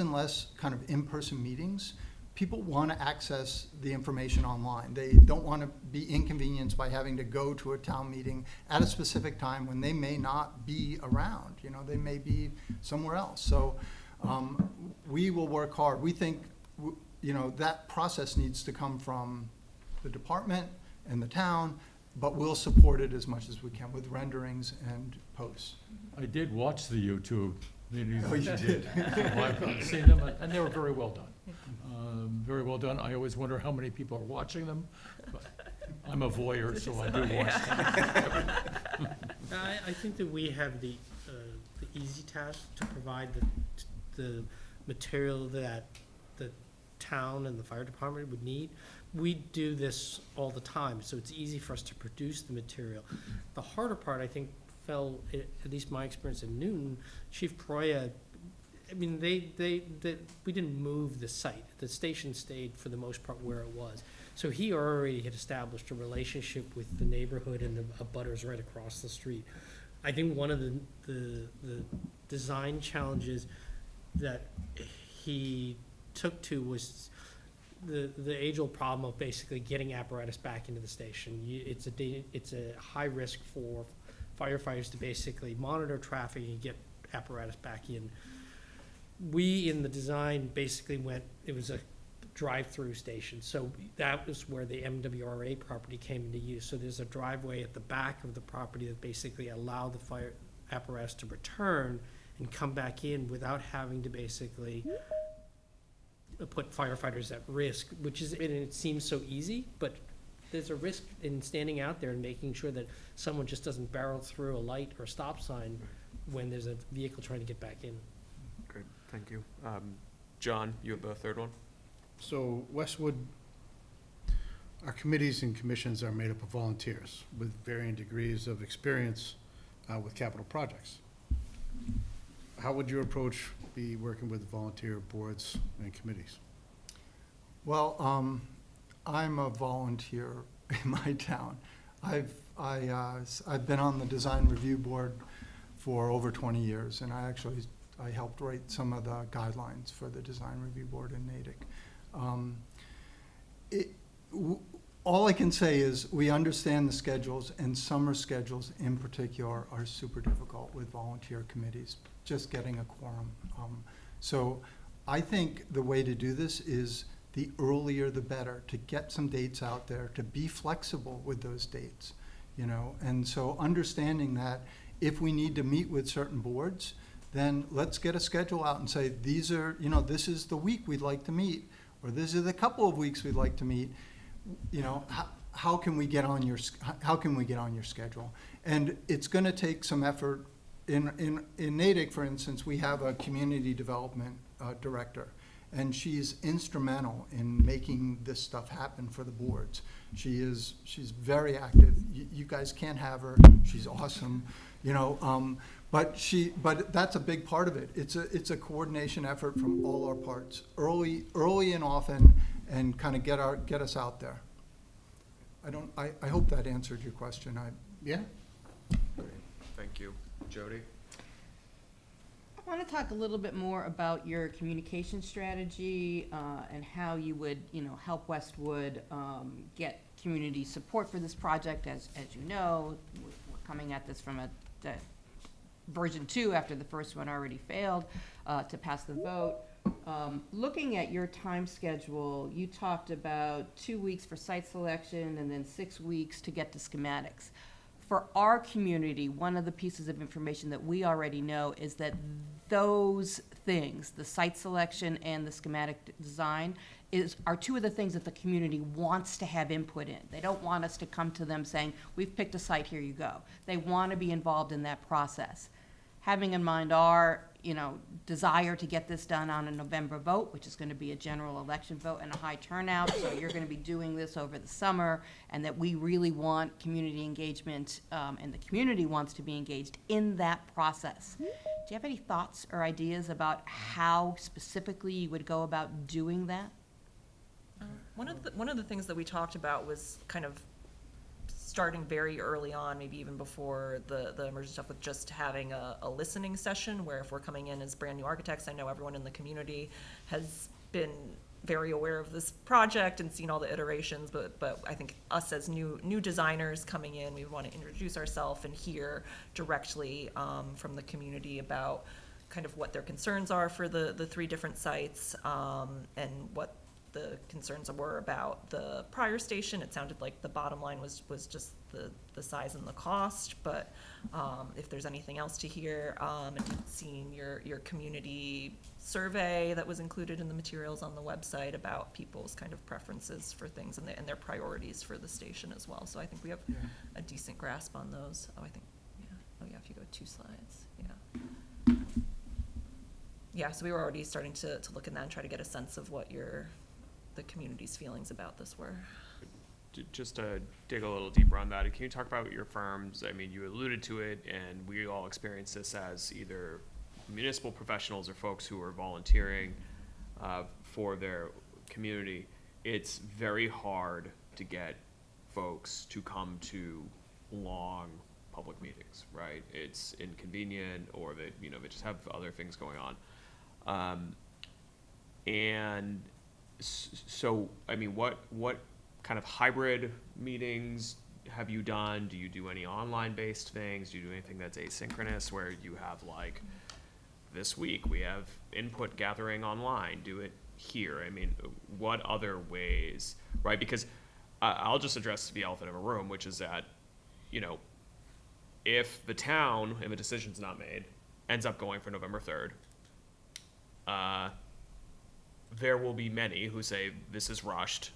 kind of in-person meetings, people want to access the information online. They don't want to be inconvenienced by having to go to a town meeting at a specific time when they may not be around. They may be somewhere else. So we will work hard. We think, that process needs to come from the department and the town, but we'll support it as much as we can with renderings and posts. I did watch the YouTube meetings. Oh, you did? I've seen them, and they were very well done. Very well done. I always wonder how many people are watching them, but I'm a voyeur, so I do watch them. I think that we have the easy task to provide the material that the town and the fire department would need. We do this all the time, so it's easy for us to produce the material. The harder part, I think, fell, at least my experience in Newton, Chief Proya, I mean, we didn't move the site. The station stayed, for the most part, where it was. So he already had established a relationship with the neighborhood and the abutters right across the street. I think one of the design challenges that he took to was the age-old problem of basically getting apparatus back into the station. It's a high risk for firefighters to basically monitor traffic and get apparatus back in. We, in the design, basically it was a drive-through station, so that was where the MWRA property came into use. So there's a driveway at the back of the property that basically allowed the fire apparatus to return and come back in without having to basically put firefighters at risk, which is, and it seems so easy, but there's a risk in standing out there and making sure that someone just doesn't barrel through a light or stop sign when there's a vehicle trying to get back in. Great, thank you. John, you have the third one? So Westwood, our committees and commissions are made up of volunteers with varying degrees of experience with capital projects. How would your approach be working with volunteer boards and committees? Well, I'm a volunteer in my town. I've been on the design review board for over 20 years, and I helped write some of the guidelines for the design review board in Natick. All I can say is we understand the schedules, and summer schedules in particular are super difficult with volunteer committees, just getting a quorum. So I think the way to do this is the earlier the better, to get some dates out there, to be flexible with those dates, you know. And so understanding that if we need to meet with certain boards, then let's get a schedule out and say, these are, you know, this is the week we'd like to meet, or this is the couple of weeks we'd like to meet. You know, how can we get on your schedule? And it's going to take some effort. In Natick, for instance, we have a community development director, and she's instrumental in making this stuff happen for the boards. She's very active. You guys can't have her. She's awesome, you know. But that's a big part of it. It's a coordination effort from all our parts, early and often, and kind of get us out there. I hope that answered your question. Yeah. Great, thank you. Jody? I want to talk a little bit more about your communication strategy and how you would, you know, help Westwood get community support for this project. As you know, we're coming at this from a version 2 after the first one already failed to pass the vote. Looking at your time schedule, you talked about 2 weeks for site selection and then 6 weeks to get to schematics. For our community, one of the pieces of information that we already know is that those things, the site selection and the schematic design, are two of the things that the community wants to have input in. They don't want us to come to them saying, we've picked a site, here you go. They want to be involved in that process. Having in mind our, you know, desire to get this done on a November vote, which is going to be a general election vote and a high turnout, so you're going to be doing this over the summer, and that we really want community engagement, and the community wants to be engaged in that process. Do you have any thoughts or ideas about how specifically you would go about doing that? One of the things that we talked about was kind of starting very early on, maybe even before the emergent stuff, with just having a listening session where if we're coming in as brand new architects, I know everyone in the community has been very aware of this project and seen all the iterations, but I think us as new designers coming in, we want to introduce ourselves and hear directly from the community about kind of what their concerns are for the 3 different sites, and what the concerns were about the prior station. It sounded like the bottom line was just the size and the cost, but if there's anything else to hear, and seeing your community survey that was included in the materials on the website about people's kind of preferences for things and their priorities for the station as well. So I think we have a decent grasp on those. Oh, I think, yeah. Oh yeah, if you go 2 slides, yeah. Yeah, so we were already starting to look at that and try to get a sense of what the community's feelings about this were. Just to dig a little deeper on that, can you talk about your firms? I mean, you alluded to it, and we all experience this as either municipal professionals or folks who are volunteering for their community. It's very hard to get folks to come to long public meetings, right? It's inconvenient, or they just have other things going on. And So, I mean, what kind of hybrid meetings have you done? Do you do any online-based things? Do you do anything that's asynchronous, where you have, like, this week we have input gathering online, do it here? I mean, what other ways, right? Because I'll just address the elephant in a room, which is that, you know, if the town, if a decision's not made, ends up going for November 3rd, there will be many who say this is rushed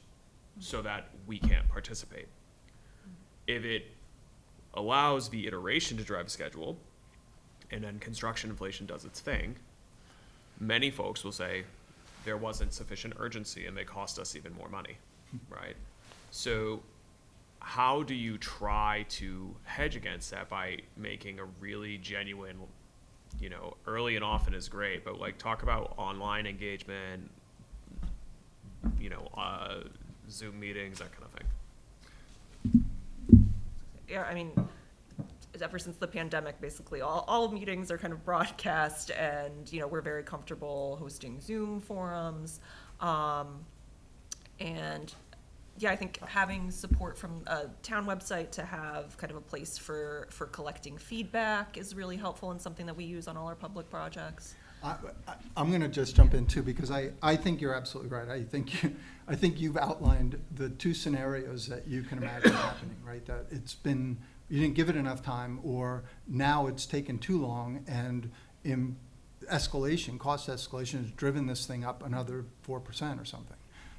so that we can't participate. If it allows the iteration to drive a schedule, and then construction inflation does its thing, many folks will say there wasn't sufficient urgency and they cost us even more money, right? So how do you try to hedge against that by making a really genuine, you know, early and often is great, but like talk about online engagement, you know, Zoom meetings, that kind of thing. Yeah, I mean, ever since the pandemic, basically all meetings are kind of broadcast, and, you know, we're very comfortable hosting Zoom forums. And yeah, I think having support from a town website to have kind of a place for collecting feedback is really helpful, and something that we use on all our public projects. I'm going to just jump in too, because I think you're absolutely right. I think you've outlined the two scenarios that you can imagine happening, right? That it's been, you didn't give it enough time, or now it's taken too long, and in cost escalation has driven this thing up another 4% or something.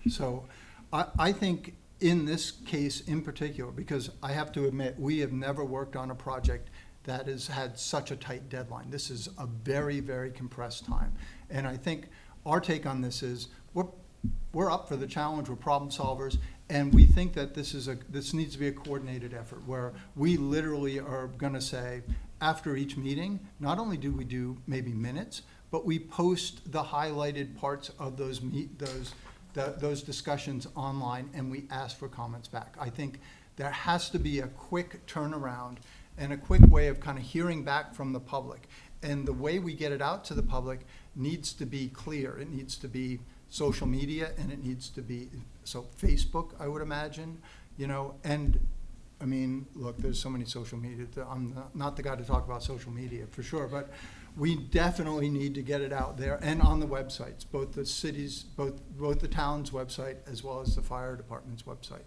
So I think in this case in particular, because I have to admit, we have never worked on a project that has had such a tight deadline. This is a very, very compressed time. And I think our take on this is we're up for the challenge, we're problem solvers, and we think that this needs to be a coordinated effort where we literally are gonna say, after each meeting, not only do we do maybe minutes, but we post the highlighted parts of those discussions online, and we ask for comments back. I think there has to be a quick turnaround and a quick way of kind of hearing back from the public. And the way we get it out to the public needs to be clear. It needs to be social media, and it needs to be, so Facebook, I would imagine, you know, and I mean, look, there's so many social media, I'm not the guy to talk about social media for sure, but we definitely need to get it out there and on the websites, both the cities, both the town's website as well as the fire department's website.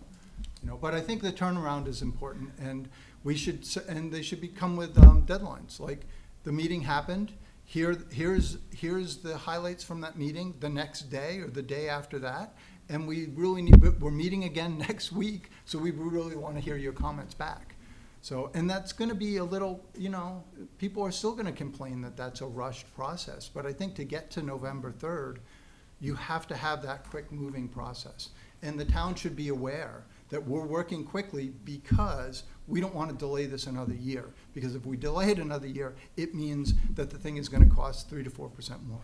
You know, but I think the turnaround is important, and they should come with deadlines. Like, the meeting happened, here's the highlights from that meeting the next day or the day after that, and we're meeting again next week, so we really want to hear your comments back. So, and that's going to be a little, you know, people are still going to complain that that's a rushed process, but I think to get to November 3rd, you have to have that quick moving process. And the town should be aware that we're working quickly because we don't want to delay this another year. Because if we delay it another year, it means that the thing is going to cost 3 to 4% more.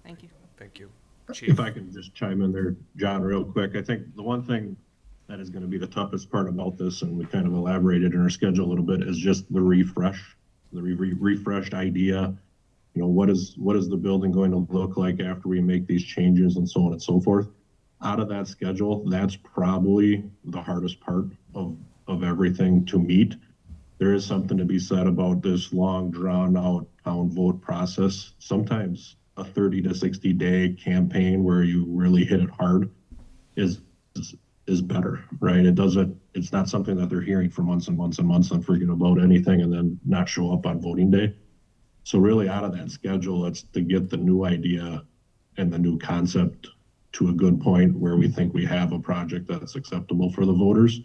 Thank you. Thank you. If I can just chime in there, John, real quick. I think the one thing that is going to be the toughest part about this, and we kind of elaborated in our schedule a little bit, is just the refresh, the refreshed idea. You know, what is the building going to look like after we make these changes, and so on and so forth. Out of that schedule, that's probably the hardest part of everything to meet. There is something to be said about this long, drawn out town vote process. Sometimes a 30 to 60 day campaign where you really hit it hard is better, right? It's not something that they're hearing for months and months and months and forget about anything and then not show up on voting day. So really out of that schedule, it's to get the new idea and the new concept to a good point where we think we have a project that's acceptable for the voters,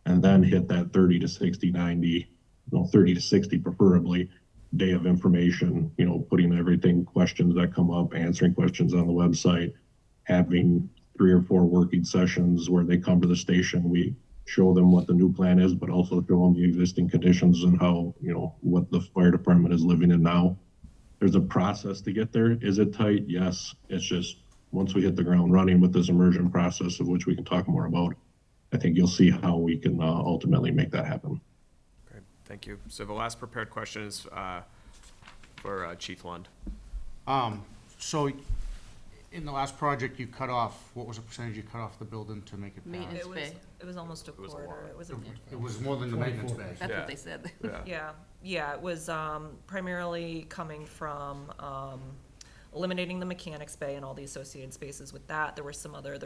and then hit that 30 to 60, 90, 30 to 60 preferably, day of information, putting everything, questions that come up, answering questions on the website, having 3 or 4 working sessions where they come to the station. We show them what the new plan is, but also show them the existing conditions and how, what the fire department is living in now. There's a process to get there. Is it tight? Yes. It's just once we hit the ground running with this immersion process, of which we can talk more about, I think you'll see how we can ultimately make that happen. Great, thank you. So the last prepared question is for Chief Lund. So In the last project, you cut off, what was the percentage you cut off the building to make it pass? Maintenance bay. It was almost a was a quarter. lot. It was a It was more than the maintenance bay. That's Yeah. what they said. Yeah, it was primarily coming from eliminating the mechanics bay and all the associated spaces with that. There were some other,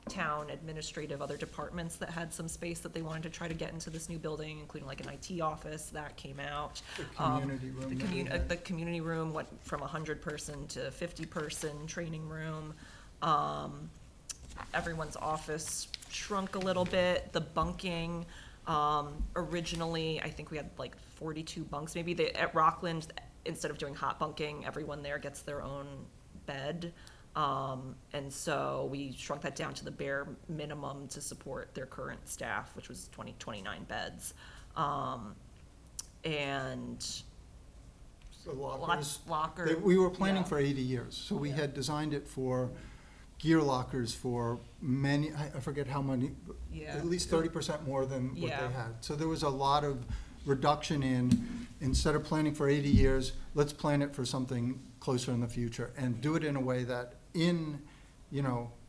town administrative other departments that had some space that they wanted to try to get into this new building, including like an IT office, that came out. The community room. that we had. The community room went from 100-person to 50-person training room. Everyone's office shrunk a little bit. The bunking, originally, I think we had like 42 bunks. Maybe at Rockland, instead of doing hot bunking, everyone there gets their own bed. And so we shrunk that down to the bare minimum to support their current staff, which was 29 beds. And The lockers. We were planning yeah. for 80 years, so we had designed it for gear lockers for many, I forget how many, Yeah. at least 30% more than what Yeah. they had. So there was a lot of reduction instead of planning for 80 years, let's plan it for something closer in the future and do it in a way that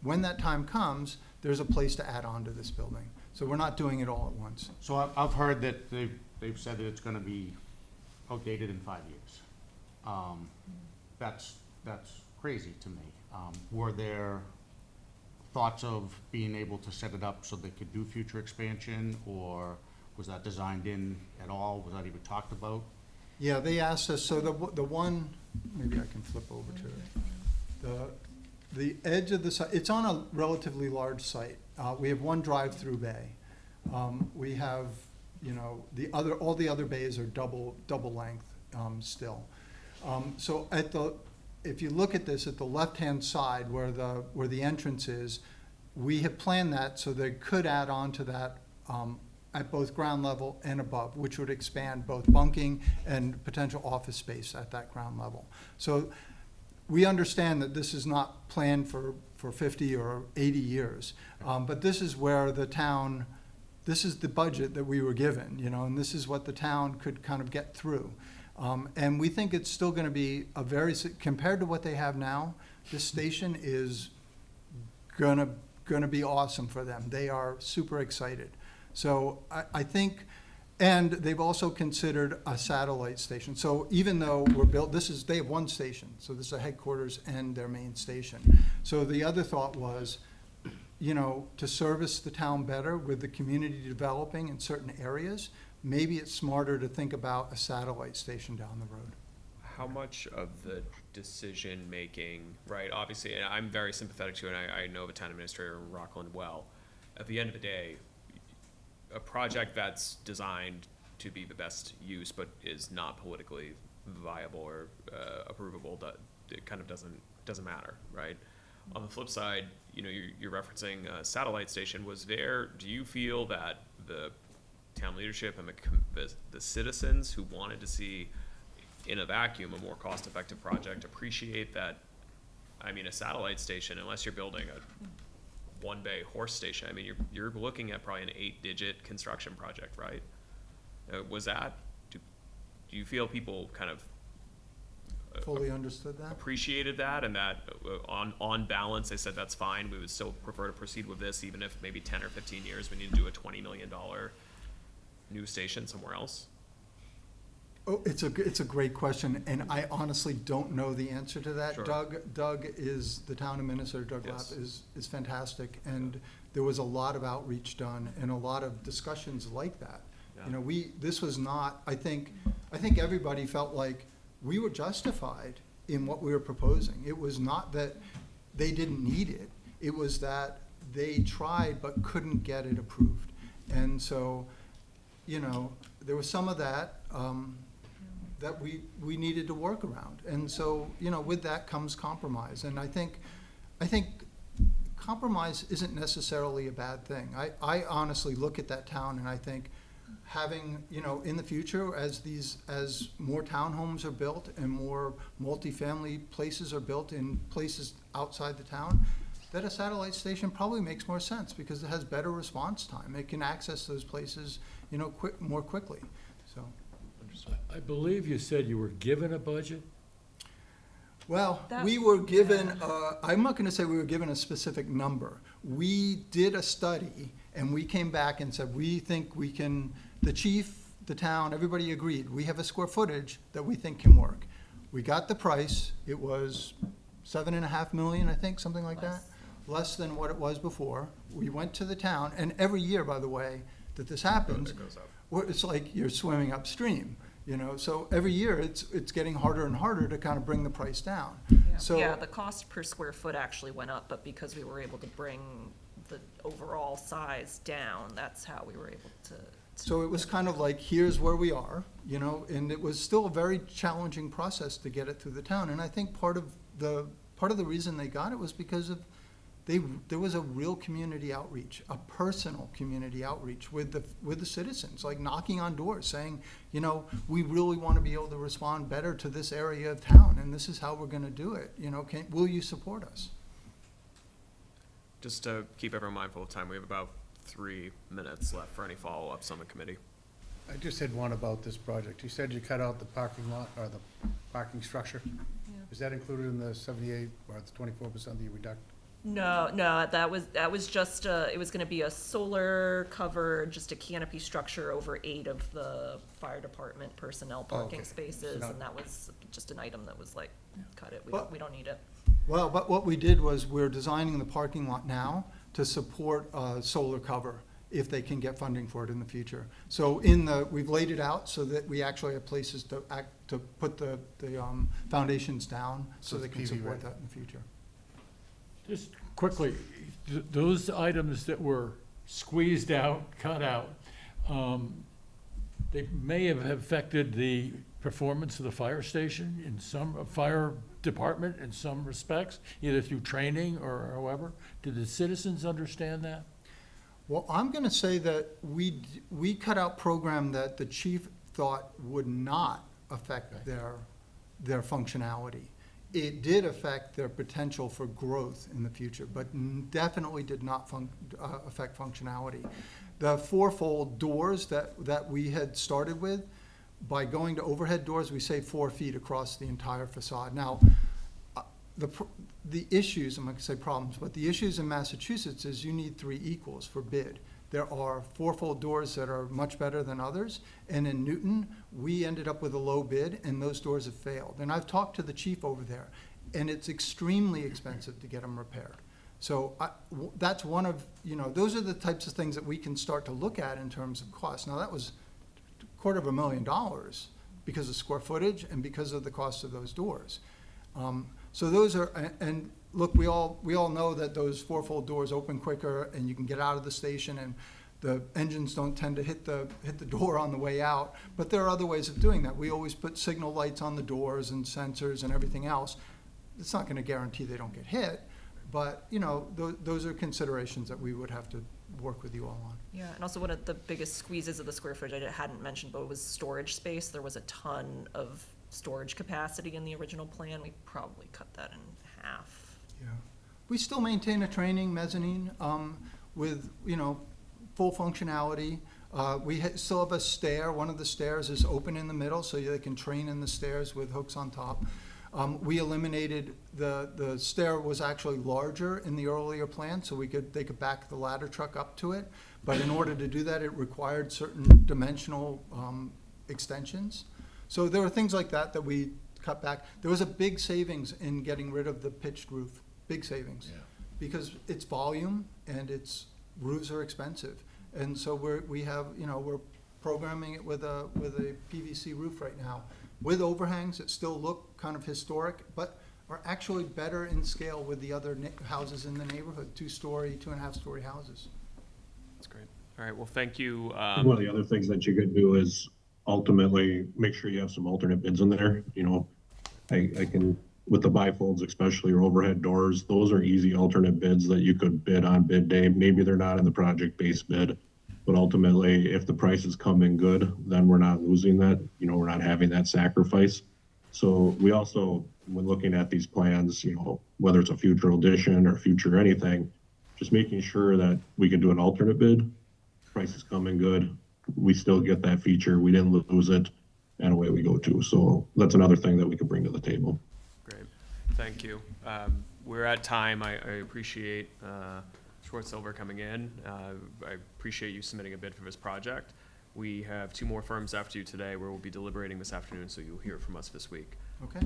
when that time comes, there's a place to add on to this building. So we're not doing it all at once. So I've heard that they've said that it's gonna be outdated in 5 years. That's crazy to me. Were there thoughts of being able to set it up so they could do future expansion, or was that designed in at all? Was that even talked about? Yeah, they asked us, so the one, maybe I can flip over to it. The edge of the site, it's on a relatively large site. We have one drive-through bay. We have, all the other bays are double length, still. So if you look at this, at the left-hand side where the entrance is, we have planned that so they could add on to that, at both ground level and above, which would expand both bunking and potential office space at that ground level. So we understand that this is not planned for 50 or 80 years, but this is where the town, this is the budget that we were given, and this is what the town could kind of get through. And we think it's still gonna be compared to what they have now, this station is gonna be awesome for them. They are super excited. So I think, and they've also considered a satellite station. So even though they have one station, so this is a headquarters and their main station. So the other thought was, to service the town better with the community developing in certain areas, maybe it's smarter to think about a satellite station down the road. How much of the decision-making, right, obviously, and I'm very sympathetic to it, and I know the town administrator in Rockland well. At the end of the day, a project that's designed to be the best use but is not politically viable or approvable, that it kind of doesn't matter, right? On the flip side, you're referencing a satellite station. Do you feel that the town leadership and the citizens who wanted to see in a vacuum a more cost-effective project appreciate that? I mean, a satellite station, unless you're building a one-bay horse station, I mean, you're looking at probably an 8-digit construction project, right? Do you feel people kind of Fully understood that? appreciated that, and that on balance, they said that's fine, we would still prefer to proceed with this, even if maybe 10 or 15 years, we need to do a $20 million new station somewhere else? Oh, it's a great question, and I honestly don't know the answer to that. Sure. Doug is, the town administrator, Doug Yes. Lapp, is fantastic, and there was a lot of outreach done and a lot of discussions like that. Yeah. This was not, I think everybody felt like we were justified in what we were proposing. It was not that they didn't need it, it was that they tried but couldn't get it approved. And so, there was some of that, that we needed to work around. And so, with that comes compromise. And I think compromise isn't necessarily a bad thing. I honestly look at that town and I think having, in the future, as more townhomes are built and more multifamily places are built in places outside the town, that a satellite station probably makes more sense because it has better response time. It can access those places, more quickly, so. I believe you said you were given a budget? Well, That- we were given, I'm not gonna say we were given a specific number. We did a study, and we came back and said, we think we can, the chief, the town, everybody agreed, we have a square footage that we think can work. We got the price, it was 7.5 million, I think, something like that. Less than what it was before. We went to the town, and every year, by the way, that this happens, it's like you're swimming upstream. You know, so every year it's getting harder and harder to kind of bring the price down. So Yeah, the cost per square foot actually went up, but because we were able to bring the overall size down, that's how we were able to. so it was kind of like, here's where we are, you know, and it was still a very challenging process to get it through the town. And I think part of the reason they got it was because of there was a real community outreach, a personal community outreach with the citizens, like knocking on doors saying, you know, we really want to be able to respond better to this area of town, and this is how we're going to do it. You know, will you support us? Just to keep everyone mindful of time, we have about 3 minutes left for any follow-ups on the committee. I just had one about this project. You said you cut out the parking lot, or the parking structure. Is that included in the 78, or the 24% that you reduct? No, that was just, it was gonna be a solar covered, just a canopy structure over 8 of the fire department personnel parking okay. spaces, So and that was just an item that was like, cut it, But- we don't need it. Well, but what we did was we're designing the parking lot now to support solar cover if they can get funding for it in the future. So we've laid it out so that we actually have places to put the foundations down so So they it's can PV support ready. that in the future. Just quickly, those items that were squeezed out, cut out, they may have affected the performance of the fire station in some, fire department in some respects, either through training or however. Did the citizens understand that? Well, I'm gonna say that we cut out program that the chief thought would not affect their functionality. It did affect their potential for growth in the future, but definitely did not affect functionality. The fourfold doors that we had started with, by going to overhead doors, we saved 4 feet across the entire facade. Now, the issues, I'm not gonna say problems, but the issues in Massachusetts is you need 3 equals for bid. There are fourfold doors that are much better than others, and in Newton, we ended up with a low bid, and those doors have failed. And I've talked to the chief over there, and it's extremely expensive to get them repaired. So that's one of, you know, those are the types of things that we can start to look at in terms of cost. Now, that was $250,000 because of square footage and because of the cost of those doors. So those are, and look, we all know that those fourfold doors open quicker and you can get out of the station and the engines don't tend to hit the door on the way out, but there are other ways of doing that. We always put signal lights on the doors and sensors and everything else. It's not gonna guarantee they don't get hit, but, you know, those are considerations that we would have to work with you all on. Yeah, and also one of the biggest squeezes of the square footage I hadn't mentioned, but it was storage space. There was a ton of storage capacity in the original plan. We probably cut that in half. Yeah. We still maintain a training mezzanine with, you know, full functionality. We still have a stair. One of the stairs is open in the middle, so they can train in the stairs with hooks on top. We eliminated, the stair was actually larger in the earlier plan, so they could back the ladder truck up to it. But in order to do that, it required certain dimensional extensions. So there were things like that that we cut back. There was a big savings in getting rid of the pitched roof, big savings. Yeah. Because it's volume and roofs are expensive. And so we're programming it with a PVC roof right now. With overhangs that still look kind of historic, but are actually better in scale with the other houses in the neighborhood, 2-story, 2.5-story houses. That's great. All right, well, thank you. One of the other things that you could do is ultimately make sure you have some alternate bids in there. You know, I can, with the bifolds especially, or overhead doors, those are easy alternate bids that you could bid on bid day. Maybe they're not in the project-based bid, but ultimately, if the prices come in good, then we're not losing that. You know, we're not having that sacrifice. So we also, when looking at these plans, you know, whether it's a future addition or future anything, just making sure that we can do an alternate bid. Prices come in good, we still get that feature, we didn't lose it, and away we go too. So that's another thing that we could bring to the table. Great. Thank you. We're at time. I appreciate Schwartz Silver coming in. I appreciate you submitting a bid for this project. We have 2 more firms after you today where we'll be deliberating this afternoon, so you'll hear from us this week. Okay.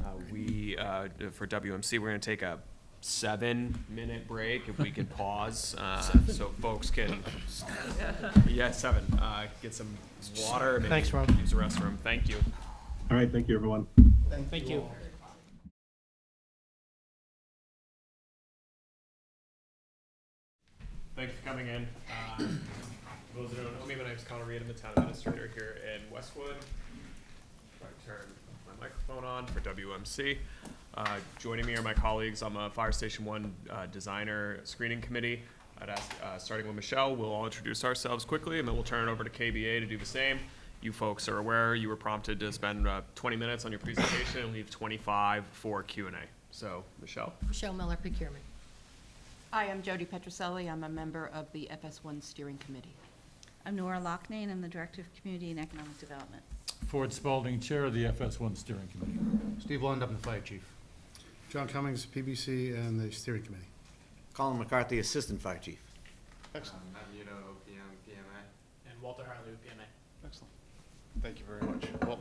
For WMC, we're going to take a 7-minute break if we could pause so folks can, 7, get some water, maybe Thanks, Rob. use the restroom. Thank you. All right, thank you, everyone. Thank you. all. Thanks for coming in. For those that don't know me, my name is Connor Reed. I'm the town administrator here in Westwood. Try to turn my microphone on for WMC. Joining me are my colleagues. I'm a Fire Station 1 designer screening committee. I'd ask, starting with Michelle, we'll all introduce ourselves quickly, and then we'll turn it over to KBA to do the same. You folks are aware you were prompted to spend 20 minutes on your presentation and leave 25 for Q&A. So, Michelle. Michelle Miller, Procurement. Hi, I'm Jody Petroselli. I'm a member of the FS1 Steering Committee. I'm Nora Lockney, and I'm the Director of Community and Economic Development. Ford Spalding, Chair of the FS1 Steering Committee. Steve Lund, I'm the fire chief. John Cummings, PBC, and the steering committee. Colin McCarthy, Assistant Fire Chief. Excellent. I'm Udo, OPM, PMA. And Walter Harley with PMA. Excellent. Thank you very much. Well,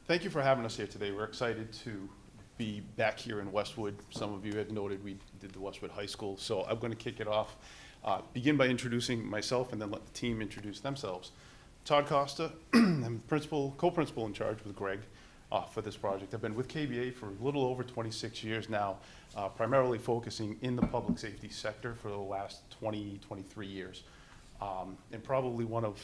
thank you for having us here today. We're excited to be back here in Westwood. Some of you had noted we did the Westwood High School, so I'm going to kick it off. Begin by introducing myself and then let the team introduce themselves. Todd Costa, I'm co-principal in charge with Greg for this project. I've been with KBA for a little over 26 years now, primarily focusing in the public safety sector for the last 23 years. And probably one of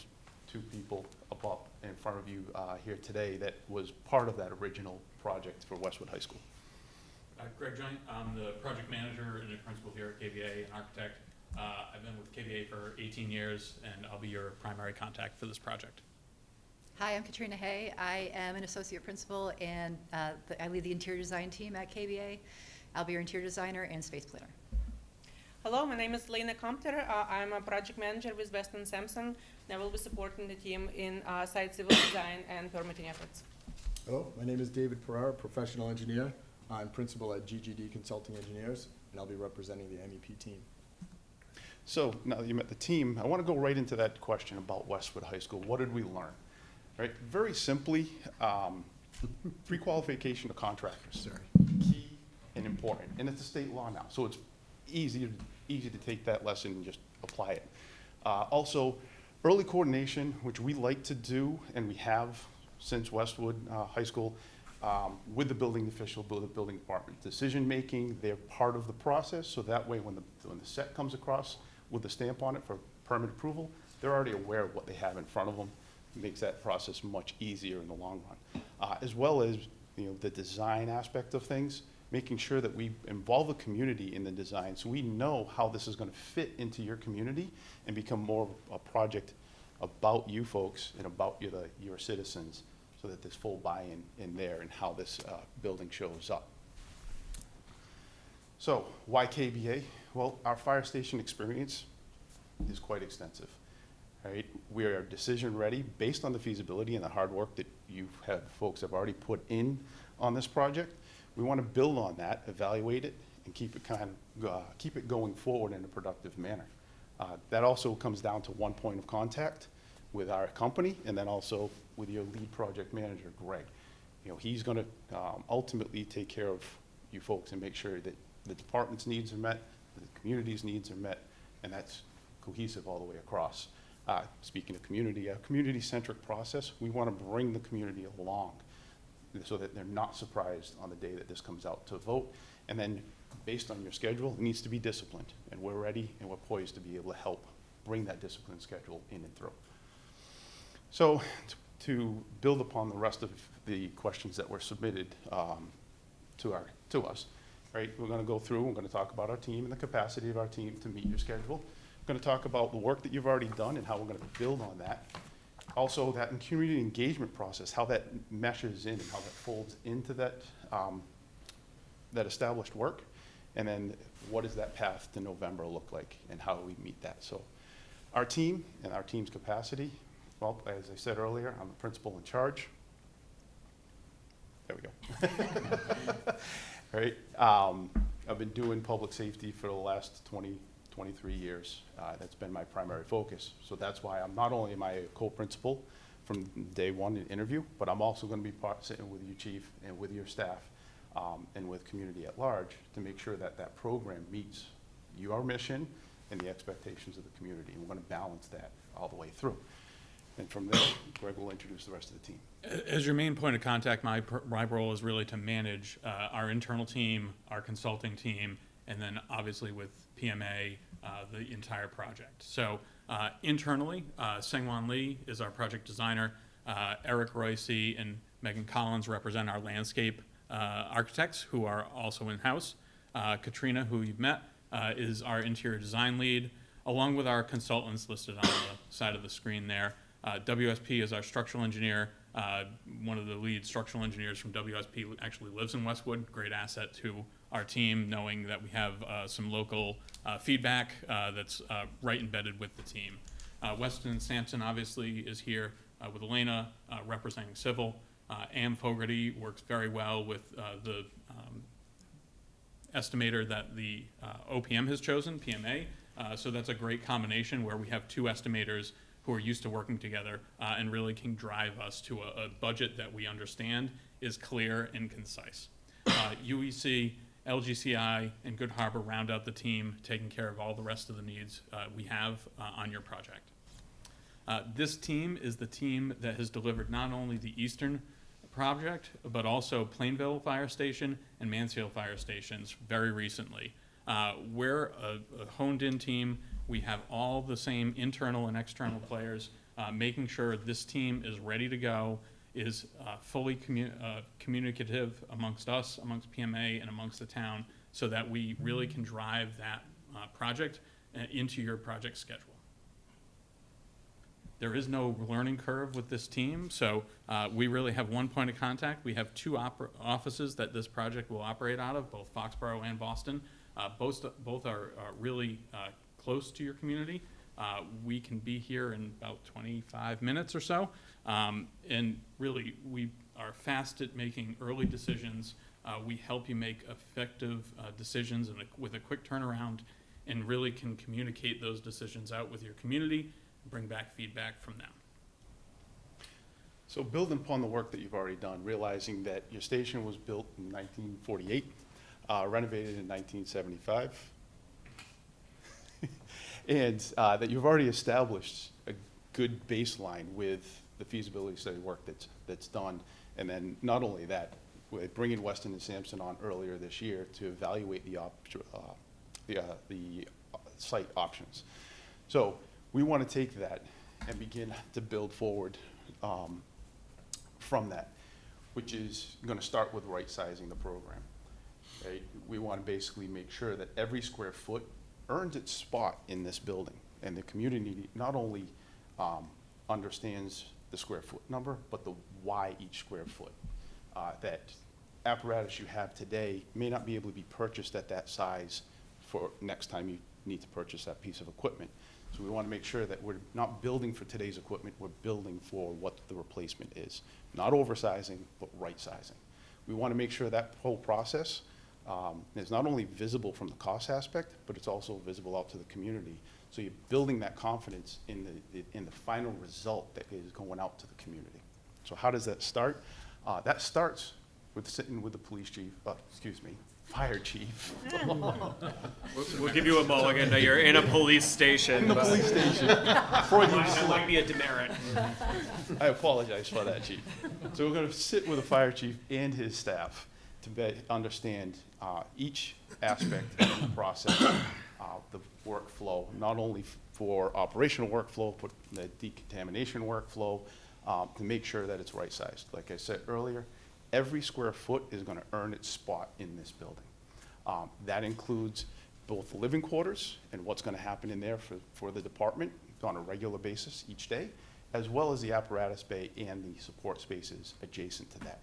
2 people up in front of you here today that was part of that original project for Westwood High School. Greg Giant, I'm the project manager and a principal here at KBA, an architect. I've been with KBA for 18 years, and I'll be your primary contact for this project. Hi, I'm Katrina Hay. I am an associate principal, and I lead the interior design team at KBA. I'll be your interior designer and space planner. Hello, my name is Lena Compter. I'm a project manager with Weston Sampson, and I will be supporting the team in site civil design and permitting efforts. Hello, my name is David Pereira, professional engineer. I'm principal at GGD Consulting Engineers, and I'll be representing the MEP team. So now that you met the team, I want to go right into that question about Westwood High School. What did we learn? Right, very simply, pre-qualification of contractors, key and important, and it's a state law now, so it's easy to take that lesson and just apply it. Also, early coordination, which we like to do, and we have since Westwood High School, with the building official, the building department. Decision-making, they're part of the process, so that way when the set comes across with the stamp on it for permit approval, they're already aware of what they have in front of them. It makes that process much easier in the long run. As well as the design aspect of things, making sure that we involve the community in the design so we know how this is going to fit into your community and become more of a project about you folks and about your citizens, so that there's full buy-in in there and how this building shows up. So why KBA? Well, our fire station experience is quite extensive. Right? We are decision ready based on the feasibility and the hard work that folks have already put in on this project. We want to build on that, evaluate it, and keep it going forward in a productive manner. That also comes down to one point of contact with our company, and then also with your lead project manager, Greg. He's going to ultimately take care of you folks and make sure that the department's needs are met, the community's needs are met, and that's cohesive all the way across. Speaking of community, a community-centric process, we want to bring the community along so that they're not surprised on the day that this comes out to vote. And then, based on your schedule, it needs to be disciplined. And we're ready and we're poised to be able to help bring that disciplined schedule in and through. So, to build upon the rest of the questions that were submitted to us, right? We're going to go through, we're going to talk about our team and the capacity of our team to meet your schedule. We're going to talk about the work that you've already done and how we're going to build on that. Also, that community engagement process, how that meshes in and how that folds into that, that established work. And then what does that path to November look like and how do we meet that? So our team and our team's capacity, well, as I said earlier, I'm the principal in charge. There we go. right? I've been doing public safety for the last 23 years. That's been my primary focus. So that's why not only am I a co-principal from day one in interview, but I'm also going to be sitting with you, Chief, and with your staff, and with community at large to make sure that that program meets your mission and the expectations of the community. And we're going to balance that all the way through. And from there, Greg will introduce the rest of the team. As your main point of contact, my role is really to manage our internal team, our consulting team, and then obviously with PMA, the entire project. So internally, Sengwan Lee is our project designer. Eric Royce and Megan Collins represent our landscape architects who are also in-house. Katrina, who you've met, is our interior design lead, along with our consultants listed on the side of the screen there. WSP is our structural engineer. One of the lead structural engineers from WSP actually lives in Westwood. Great asset to our team, knowing that we have some local feedback that's right embedded with the team. Weston Sampson obviously is here with Elena representing civil. Ann Fogarty works very well with the estimator that the OPM has chosen, PMA. So that's a great combination where we have two estimators who are used to working together and really can drive us to a budget that we understand is clear and concise. UEC, LGCI, and Good Harbor round out the team, taking care of all the rest of the needs we have on your project. This team is the team that has delivered not only the Eastern project, but also Plainville Fire Station and Mansfield Fire Stations very recently. We're a honed-in team. We have all the same internal and external players, making sure this team is ready to go, is fully communicative amongst us, amongst PMA, and amongst the town, so that we really can drive that project into your project schedule. There is no learning curve with this team, so we really have one point of contact. We have two offices that this project will operate out of, both Foxborough and Boston. Both are really close to your community. We can be here in about 25 minutes or so. And really, we are fast at making early decisions. We help you make effective decisions with a quick turnaround, and really can communicate those decisions out with your community and bring back feedback from them. So building upon the work that you've already done, realizing that your station was built in 1948, renovated in 1975, and that you've already established a good baseline with the feasibility study work that's done. And then not only that, we're bringing Weston and Sampson on earlier this year to evaluate the site options. So we want to take that and begin to build forward from that, which is going to start with right-sizing the program. Right? We want to basically make sure that every square foot earns its spot in this building, and the community not only understands the square foot number, but the why each square foot. That apparatus you have today may not be able to be purchased at that size for next time you need to purchase that piece of equipment. So we want to make sure that we're not building for today's equipment, we're building for what the replacement is. Not oversizing, but right-sizing. We want to make sure that whole process is not only visible from the cost aspect, but it's also visible out to the community. So you're building that confidence in the final result that is going out to the community. So how does that start? That starts with sitting with the police chief, fire chief. We'll give you a mulligan that you're in a police station. In the police station. That might be a demerit. I apologize for that, chief. So we're going to sit with the fire chief and his staff to understand each aspect of the process, the workflow, not only for operational workflow, but the decontamination workflow, to make sure that it's right-sized. Like I said earlier, every square foot is going to earn its spot in this building. That includes both the living quarters and what's going to happen in there for the department on a regular basis each day, as well as the apparatus bay and the support spaces adjacent to that.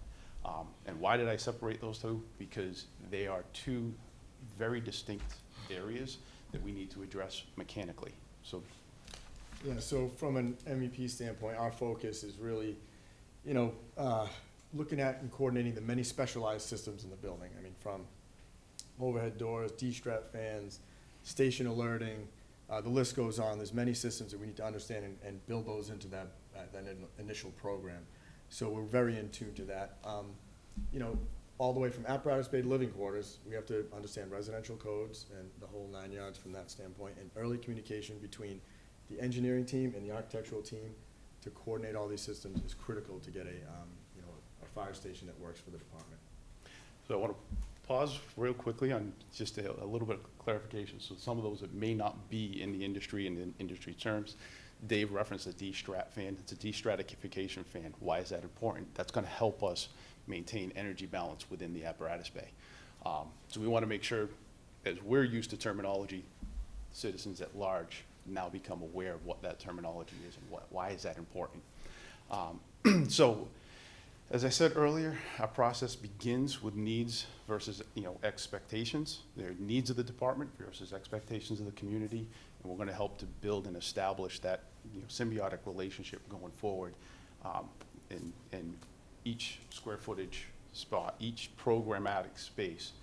And why did I separate those two? Because they are two very distinct areas that we need to address mechanically. So, yeah, so from an MEP standpoint, our focus is really, looking at and coordinating the many specialized systems in the building. I mean, from overhead doors, D-strap fans, station alerting, the list goes on. There's many systems that we need to understand and build those into that initial program. So we're very in tune to that. You know, all the way from apparatus bay to living quarters, we have to understand residential codes and the whole 9 yards from that standpoint, and early communication between the engineering team and the architectural team to coordinate all these systems is critical to get a fire station that works for the department. So I want to pause real quickly on just a little bit of clarification. So some of those that may not be in the industry and in industry terms, Dave referenced a D-strat fan. It's a destratification fan. Why is that important? That's going to help us maintain energy balance within the apparatus bay. So we want to make sure, as we're used to terminology, citizens at large now become aware of what that terminology is and why is that important. So, as I said earlier, our process begins with needs versus expectations. There are needs of the department versus expectations of the community, and we're going to help to build and establish that symbiotic relationship going forward. And each square footage spot, each programmatic space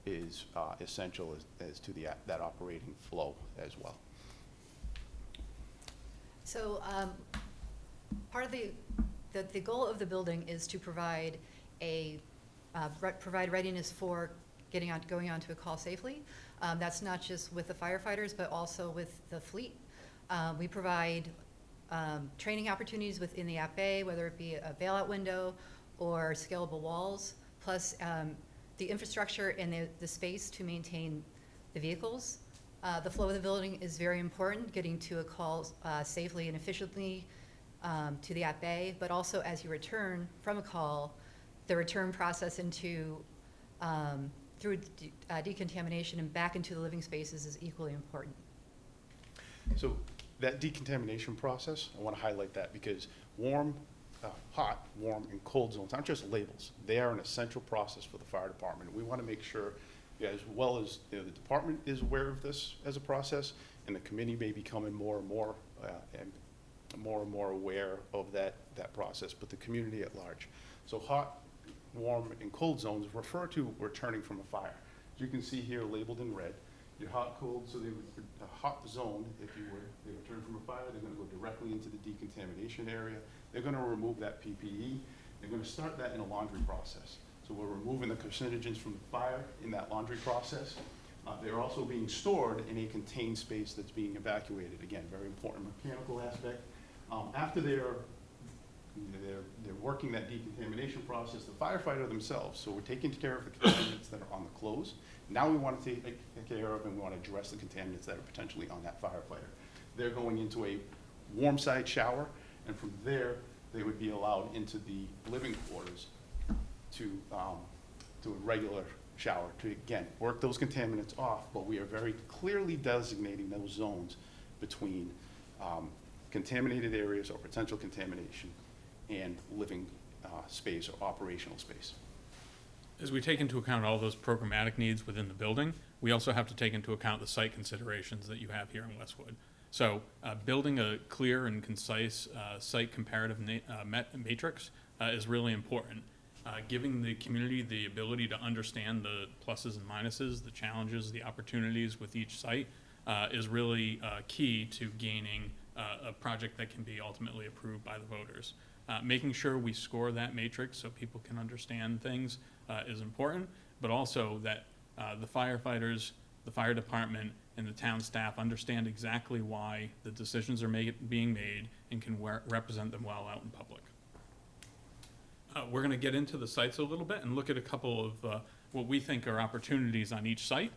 is essential as to that operating flow as well. So part of the goal of the building is to provide provide readiness for going onto a call safely. That's not just with the firefighters, but also with the fleet. We provide training opportunities within the app bay, whether it be a bailout window or scalable walls, plus the infrastructure and the space to maintain the vehicles. The flow of the building is very important, getting to a call safely and efficiently to the app bay, but also as you return from a call, the return process into through decontamination and back into the living spaces is equally important. So that decontamination process, I want to highlight that because hot, warm, and cold zones aren't just labels. They are an essential process for the fire department. We want to make sure, as well as the department is aware of this as a process, and the committee may be becoming more and more aware of that process, but the community at large. So hot, warm, and cold zones refer to returning from a fire. As you can see here labeled in red, your hot, cold, so the hot zone, if you were, they return from a fire, they're going to go directly into the decontamination area. They're going to remove that PPE. They're going to start that in a laundry process. So we're removing the carcinogens from the fire in that laundry process. They're also being stored in a contained space that's being evacuated. Again, very important mechanical aspect. After they're working that decontamination process, the firefighter themselves, so we're taking care of the contaminants that are on the clothes. Now we want to take care of and we want to address the contaminants that are potentially on that firefighter. They're going into a warm side shower, and from there, they would be allowed into the living quarters to a regular shower to, again, work those contaminants off, but we are very clearly designating those zones between contaminated areas or potential contamination and living space or operational space. As we take into account all those programmatic needs within the building, we also have to take into account the site considerations that you have here in Westwood. So building a clear and concise site comparative matrix is really important. Giving the community the ability to understand the pluses and minuses, the challenges, the opportunities with each site is really key to gaining a project that can be ultimately approved by the voters. Making sure we score that matrix so people can understand things is important, but also that the firefighters, the fire department, and the town staff understand exactly why the decisions are being made and can represent them well out in public. We're going to get into the sites a little bit and look at a couple of what we think are opportunities on each site.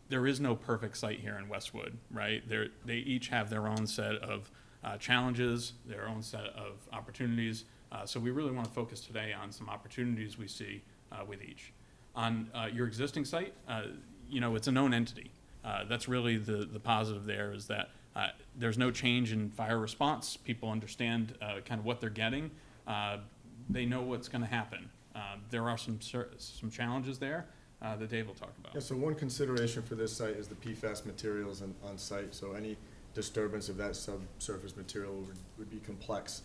There is no perfect site here in Westwood, right? They each have their own set of challenges, their own set of opportunities. So we really want to focus today on some opportunities we see with each. On your existing site, it's a known entity. That's really the positive there is that there's no change in fire response. People understand kind of what they're getting. They know what's going to happen. There are some challenges there that Dave will talk about. Yeah, so one consideration for this site is the PFAS materials on site. So any disturbance of that subsurface material would be complex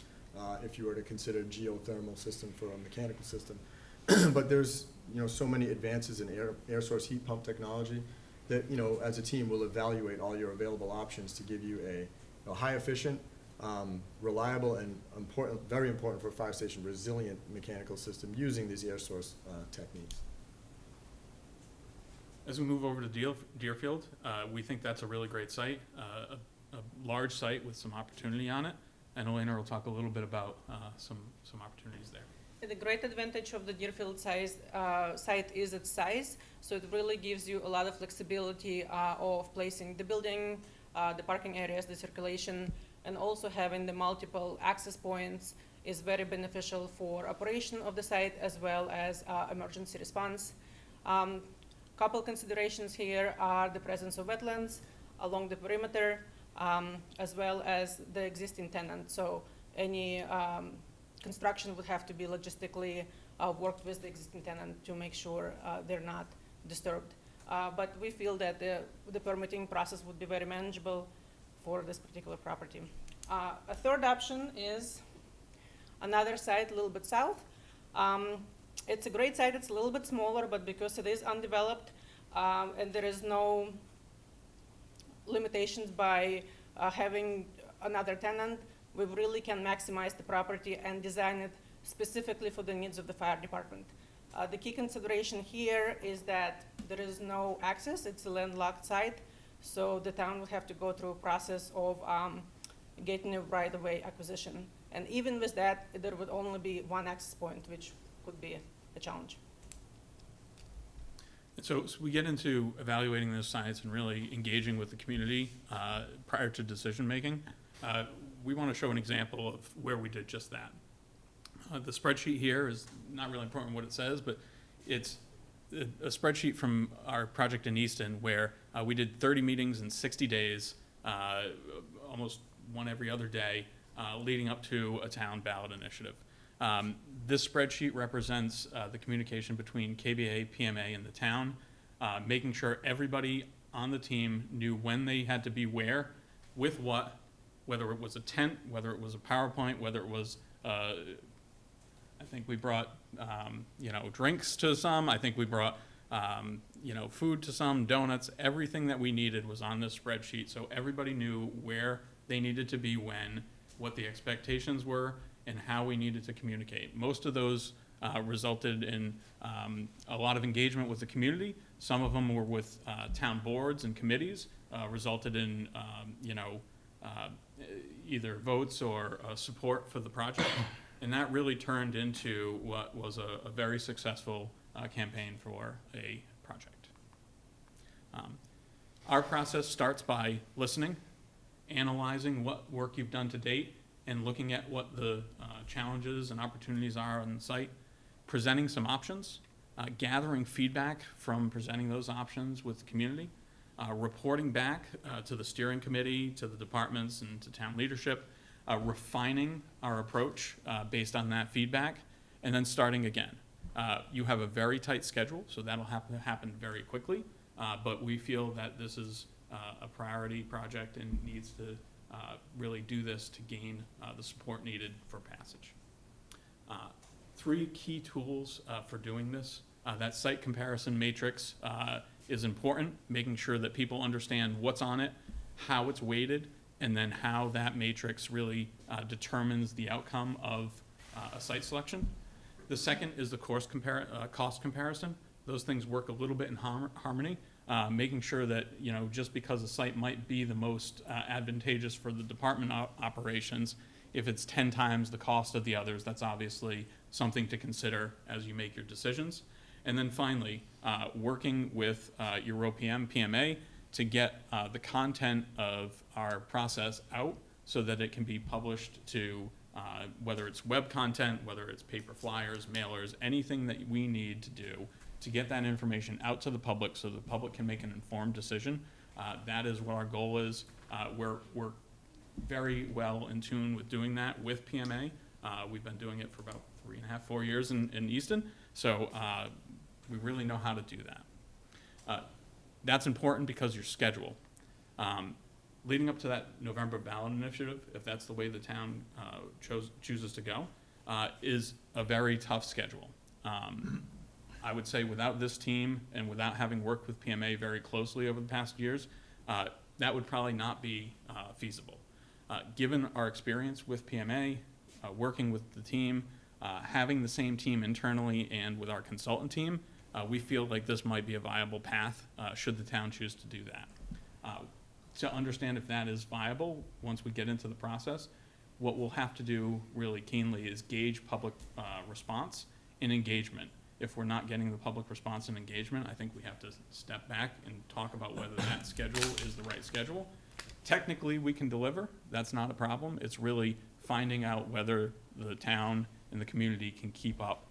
if you were to consider geothermal system for a mechanical system. But there's, so many advances in air source heat pump technology that, as a team, we'll evaluate all your available options to give you a high efficient, reliable, and very important for a fire station, resilient mechanical system using these air source techniques. As we move over to Deerfield, we think that's a really great site, a large site with some opportunity on it. And Elena will talk a little bit about some opportunities there. The great advantage of the Deerfield site is its size, so it really gives you a lot of flexibility of placing the building, the parking areas, the circulation, and also having the multiple access points is very beneficial for operation of the site as well as emergency response. Couple considerations here are the presence of wetlands along the perimeter, as well as the existing tenant. So any construction would have to be logistically worked with the existing tenant to make sure they're not disturbed. But we feel that the permitting process would be very manageable for this particular property. A third option is another site a little bit south. It's a great site. It's a little bit smaller, but because it is undeveloped and there is no limitations by having another tenant, we really can maximize the property and design it specifically for the needs of the fire department. The key consideration here is that there is no access. It's a landlocked site, so the town would have to go through a process of getting a right-of-way acquisition. And even with that, there would only be one access point, which could be a challenge. So we get into evaluating those sites and really engaging with the community prior to decision making. We want to show an example of where we did just that. The spreadsheet here is not really important what it says, but it's a spreadsheet from our project in Easton where we did 30 meetings in 60 days, almost one every other day, leading up to a town ballot initiative. This spreadsheet represents the communication between KBA, PMA, and the town, making sure everybody on the team knew when they had to be where, with what, whether it was a tent, whether it was a PowerPoint, whether it was, I think we brought, drinks to some. I think we brought, food to some, donuts. Everything that we needed was on this spreadsheet, so everybody knew where they needed to be when, what the expectations were, and how we needed to communicate. Most of those resulted in a lot of engagement with the community. Some of them were with town boards and committees, resulted in, either votes or support for the project. And that really turned into what was a very successful campaign for a project. Our process starts by listening, analyzing what work you've done to date, and looking at what the challenges and opportunities are on the site, presenting some options, gathering feedback from presenting those options with the community, reporting back to the steering committee, to the departments, and to town leadership, refining our approach based on that feedback, and then starting again. You have a very tight schedule, so that'll happen very quickly, but we feel that this is a priority project and needs to really do this to gain the support needed for passage. 3 key tools for doing this. That site comparison matrix is important, making sure that people understand what's on it, how it's weighted, and then how that matrix really determines the outcome of a site selection. The second is the cost comparison. Those things work a little bit in harmony, making sure that, just because a site might be the most advantageous for the department operations, if it's 10 times the cost of the others, that's obviously something to consider as you make your decisions. And then finally, working with your OPM, PMA, to get the content of our process out so that it can be published to whether it's web content, whether it's paper flyers, mailers, anything that we need to do to get that information out to the public so the public can make an informed decision. That is what our goal is. We're very well in tune with doing that with PMA. We've been doing it for about 3.5, 4 years in Easton, so we really know how to do that. That's important because your schedule. leading up to that November ballot initiative, if that's the way the town chooses to go, is a very tough schedule. I would say without this team and without having worked with PMA very closely over the past years, that would probably not be feasible. Given our experience with PMA, working with the team, having the same team internally and with our consultant team, we feel like this might be a viable path should the town choose to do that. To understand if that is viable, once we get into the process, what we'll have to do really keenly is gauge public response and engagement. If we're not getting the public response and engagement, I think we have to step back and talk about whether that schedule is the right schedule. Technically, we can deliver. That's not a problem. It's really finding out whether the town and the community can keep up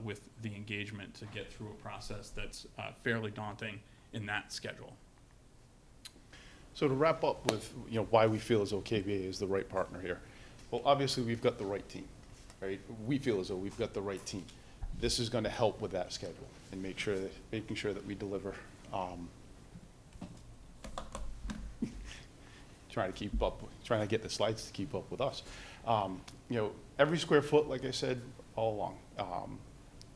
with the engagement to get through a process that's fairly daunting in that schedule. So to wrap up with, why we feel as though KBA is the right partner here. Well, obviously, we've got the right team, right? We feel as though we've got the right team. This is going to help with that schedule and making sure that we deliver. Trying to get the slides to keep up with us. Every square foot, like I said all along,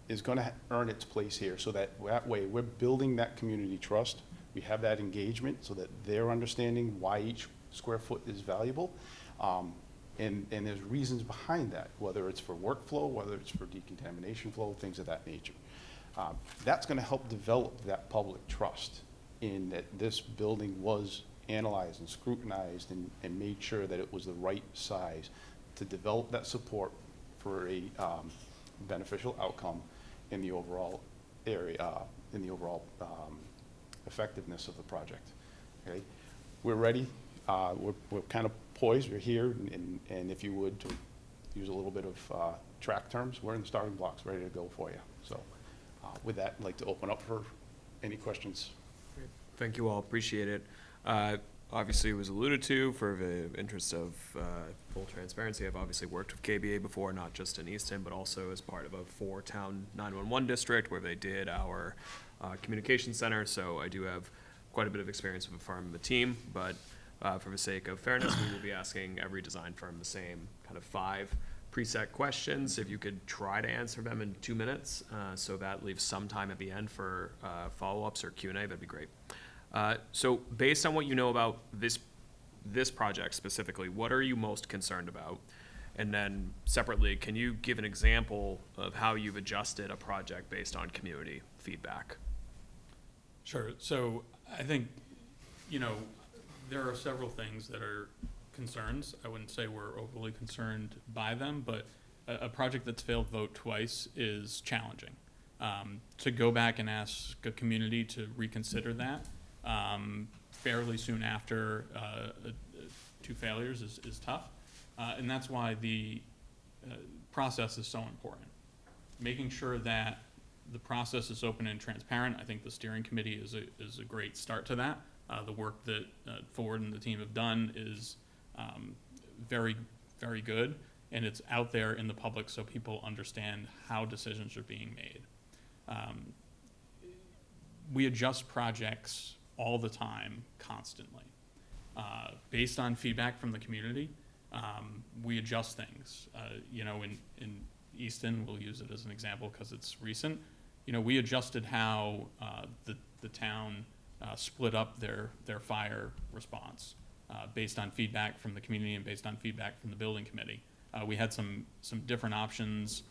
is going to earn its place here, so that way we're building that community trust. We have that engagement so that they're understanding why each square foot is valuable. And there's reasons behind that, whether it's for workflow, whether it's for decontamination flow, things of that nature. That's going to help develop that public trust in that this building was analyzed and scrutinized and made sure that it was the right size to develop that support for a beneficial outcome in the overall area, in the overall effectiveness of the project. Okay, we're ready. We're kind of poised. We're here, and if you would, to use a little bit of track terms, we're in the starting blocks, ready to go for you. So, with that, I'd like to open up for any questions. Great. Thank you all. Appreciate it. Obviously, it was alluded to for the interest of full transparency. I've obviously worked with KBA before, not just in Easton, but also as part of a 4-town 911 district where they did our communication center. So I do have quite a bit of experience with the firm and the team, but for the sake of fairness, we will be asking every design firm the same kind of 5 preset questions. If you could try to answer them in 2 minutes, so that leaves some time at the end for follow-ups or Q&A, that'd be great. So based on what you know about this project specifically, what are you most concerned about? And then separately, can you give an example of how you've adjusted a project based on community feedback? Sure. So I think, there are several things that are concerns. I wouldn't say we're overly concerned by them, but a project that's failed vote twice is challenging. To go back and ask a community to reconsider that fairly soon after 2 failures is tough. And that's why the process is so important. Making sure that the process is open and transparent. I think the steering committee is a great start to that. The work that Ford and the team have done is very, very good, and it's out there in the public so people understand how decisions are being made. We adjust projects all the time, constantly. Based on feedback from the community, we adjust things. In Easton, we'll use it as an example because it's recent. We adjusted how the town split up their fire response based on feedback from the community and based on feedback from the building committee. We had some different options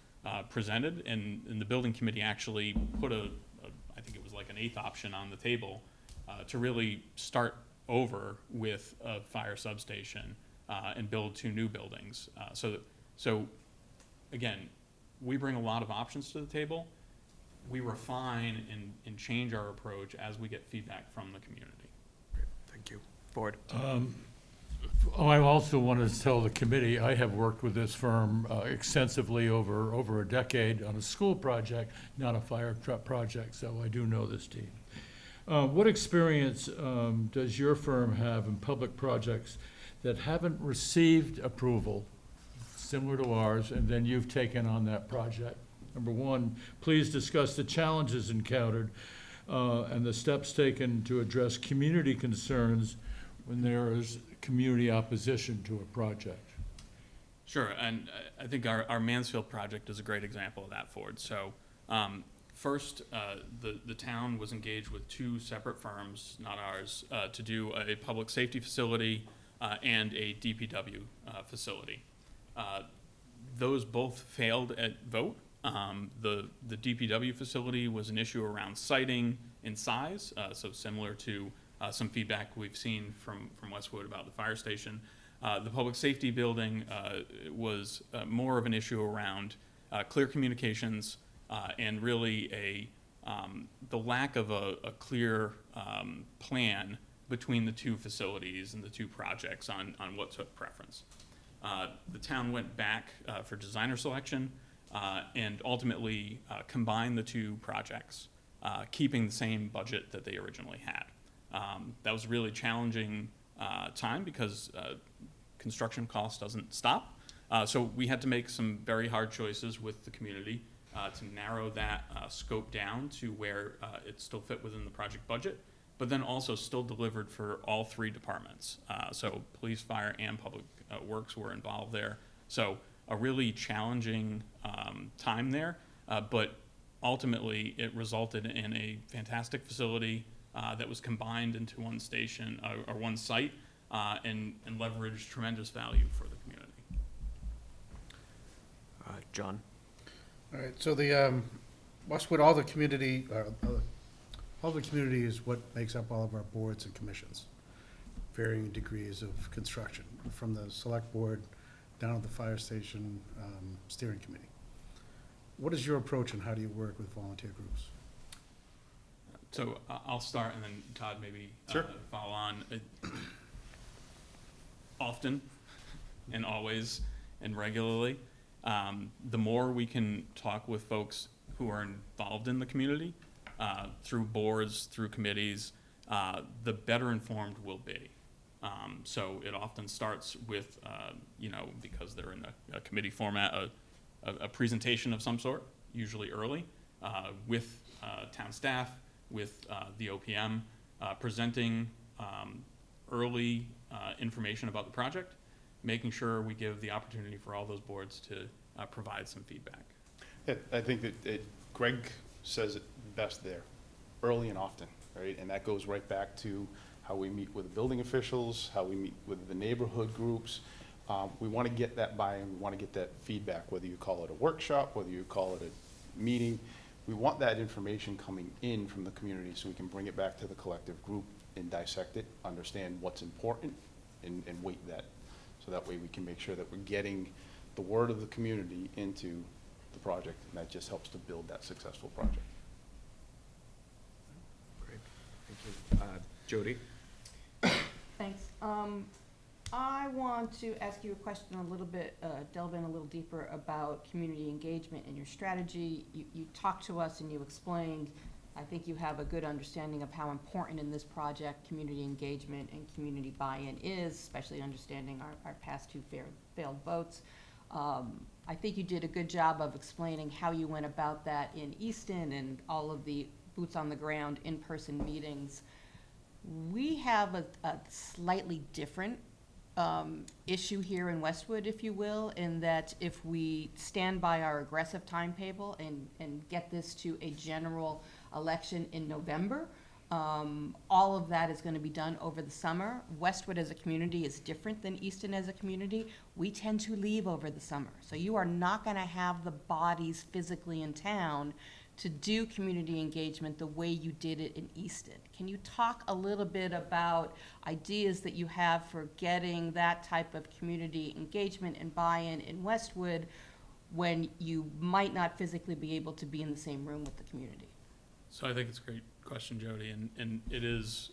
presented, and the building committee actually put I think it was like an 8th option on the table to really start over with a fire substation and build 2 new buildings. So again, we bring a lot of options to the table. We refine and change our approach as we get feedback from the community. Great. Thank you. Ford. I also want to tell the committee, I have worked with this firm extensively over a decade on a school project, not a fire truck project, so I do know this team. What experience does your firm have in public projects that haven't received approval, similar to ours, and then you've taken on that project? Number 1, please discuss the challenges encountered and the steps taken to address community concerns when there is community opposition to a project? Sure, and I think our Mansfield project is a great example of that, Ford. So, first, the town was engaged with two separate firms, not ours, to do a public safety facility and a DPW facility. Those both failed at vote. The DPW facility was an issue around siting and size, so similar to some feedback we've seen from Westwood about the fire station. The public safety building was more of an issue around clear communications and really the lack of a clear plan between the two facilities and the two projects on what took preference. The town went back for designer selection and ultimately combined the two projects, keeping the same budget that they originally had. That was a really challenging time because construction cost doesn't stop. So we had to make some very hard choices with the community to narrow that scope down to where it still fit within the project budget, but then also still delivered for all three departments. So police, fire, and public works were involved there. So a really challenging time there, but ultimately it resulted in a fantastic facility that was combined into one station or one site and leveraged tremendous value for the community. John? All right, so the Westwood, all the community is what makes up all of our boards and commissions, varying degrees of construction, from the select board down to the fire station steering committee. What is your approach and how do you work with volunteer groups? So I'll start and then Todd maybe Sure. follow on. Often and always and regularly, the more we can talk with folks who are involved in the community through boards, through committees, the better informed we'll be. So it often starts with, because they're in a committee format, a presentation of some sort, usually early, with town staff, with the OPM, presenting early information about the project, making sure we give the opportunity for all those boards to provide some feedback. Yeah, I think that Greg says it best there, early and often, right? And that goes right back to how we meet with the building officials, how we meet with the neighborhood groups. We want to get that buy-in, we want to get that feedback, whether you call it a workshop, whether you call it a meeting. We want that information coming in from the community so we can bring it back to the collective group and dissect it, understand what's important, and weight that. So that way we can make sure that we're getting the word of the community into the project, and that just helps to build that successful project. Great, thank you. Jody? Thanks. I want to ask you a question a little bit, delve in a little deeper about community engagement and your strategy. You talked to us and you explained, I think you have a good understanding of how important in this project community engagement and community buy-in is, especially understanding our past two failed votes. I think you did a good job of explaining how you went about that in Easton and all of the boots on the ground in-person meetings. We have a slightly different issue here in Westwood, if you will, in that if we stand by our aggressive timetable and get this to a general election in November, all of that is going to be done over the summer. Westwood as a community is different than Easton as a community. We tend to leave over the summer. So you are not going to have the bodies physically in town to do community engagement the way you did it in Easton. Can you talk a little bit about ideas that you have for getting that type of community engagement and buy-in in Westwood when you might not physically be able to be in the same room with the community? So I think it's a great question, Jody, and it is,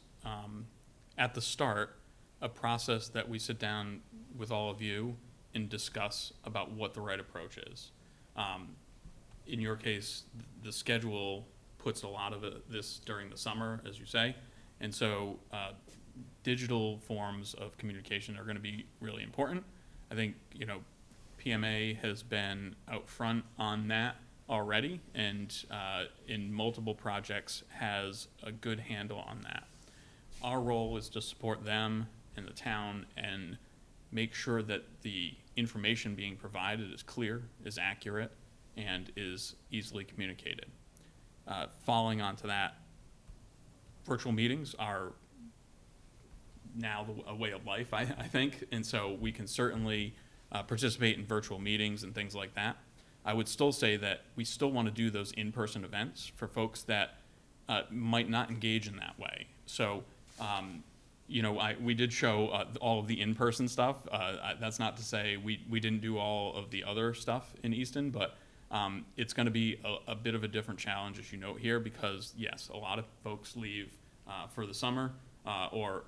at the start, a process that we sit down with all of you and discuss about what the right approach is. In your case, the schedule puts a lot of this during the summer, as you say, and so digital forms of communication are going to be really important. I think, PMA has been out front on that already, and in multiple projects has a good handle on that. Our role is to support them in the town and make sure that the information being provided is clear, is accurate, and is easily communicated. Following on to that, virtual meetings are now a way of life, I think, and so we can certainly participate in virtual meetings and things like that. I would still say that we still want to do those in-person events for folks that might not engage in that way. So, you know, we did show all of the in-person stuff. That's not to say we didn't do all of the other stuff in Easton, but it's going to be a bit of a different challenge, as you note here, because yes, a lot of folks leave for the summer or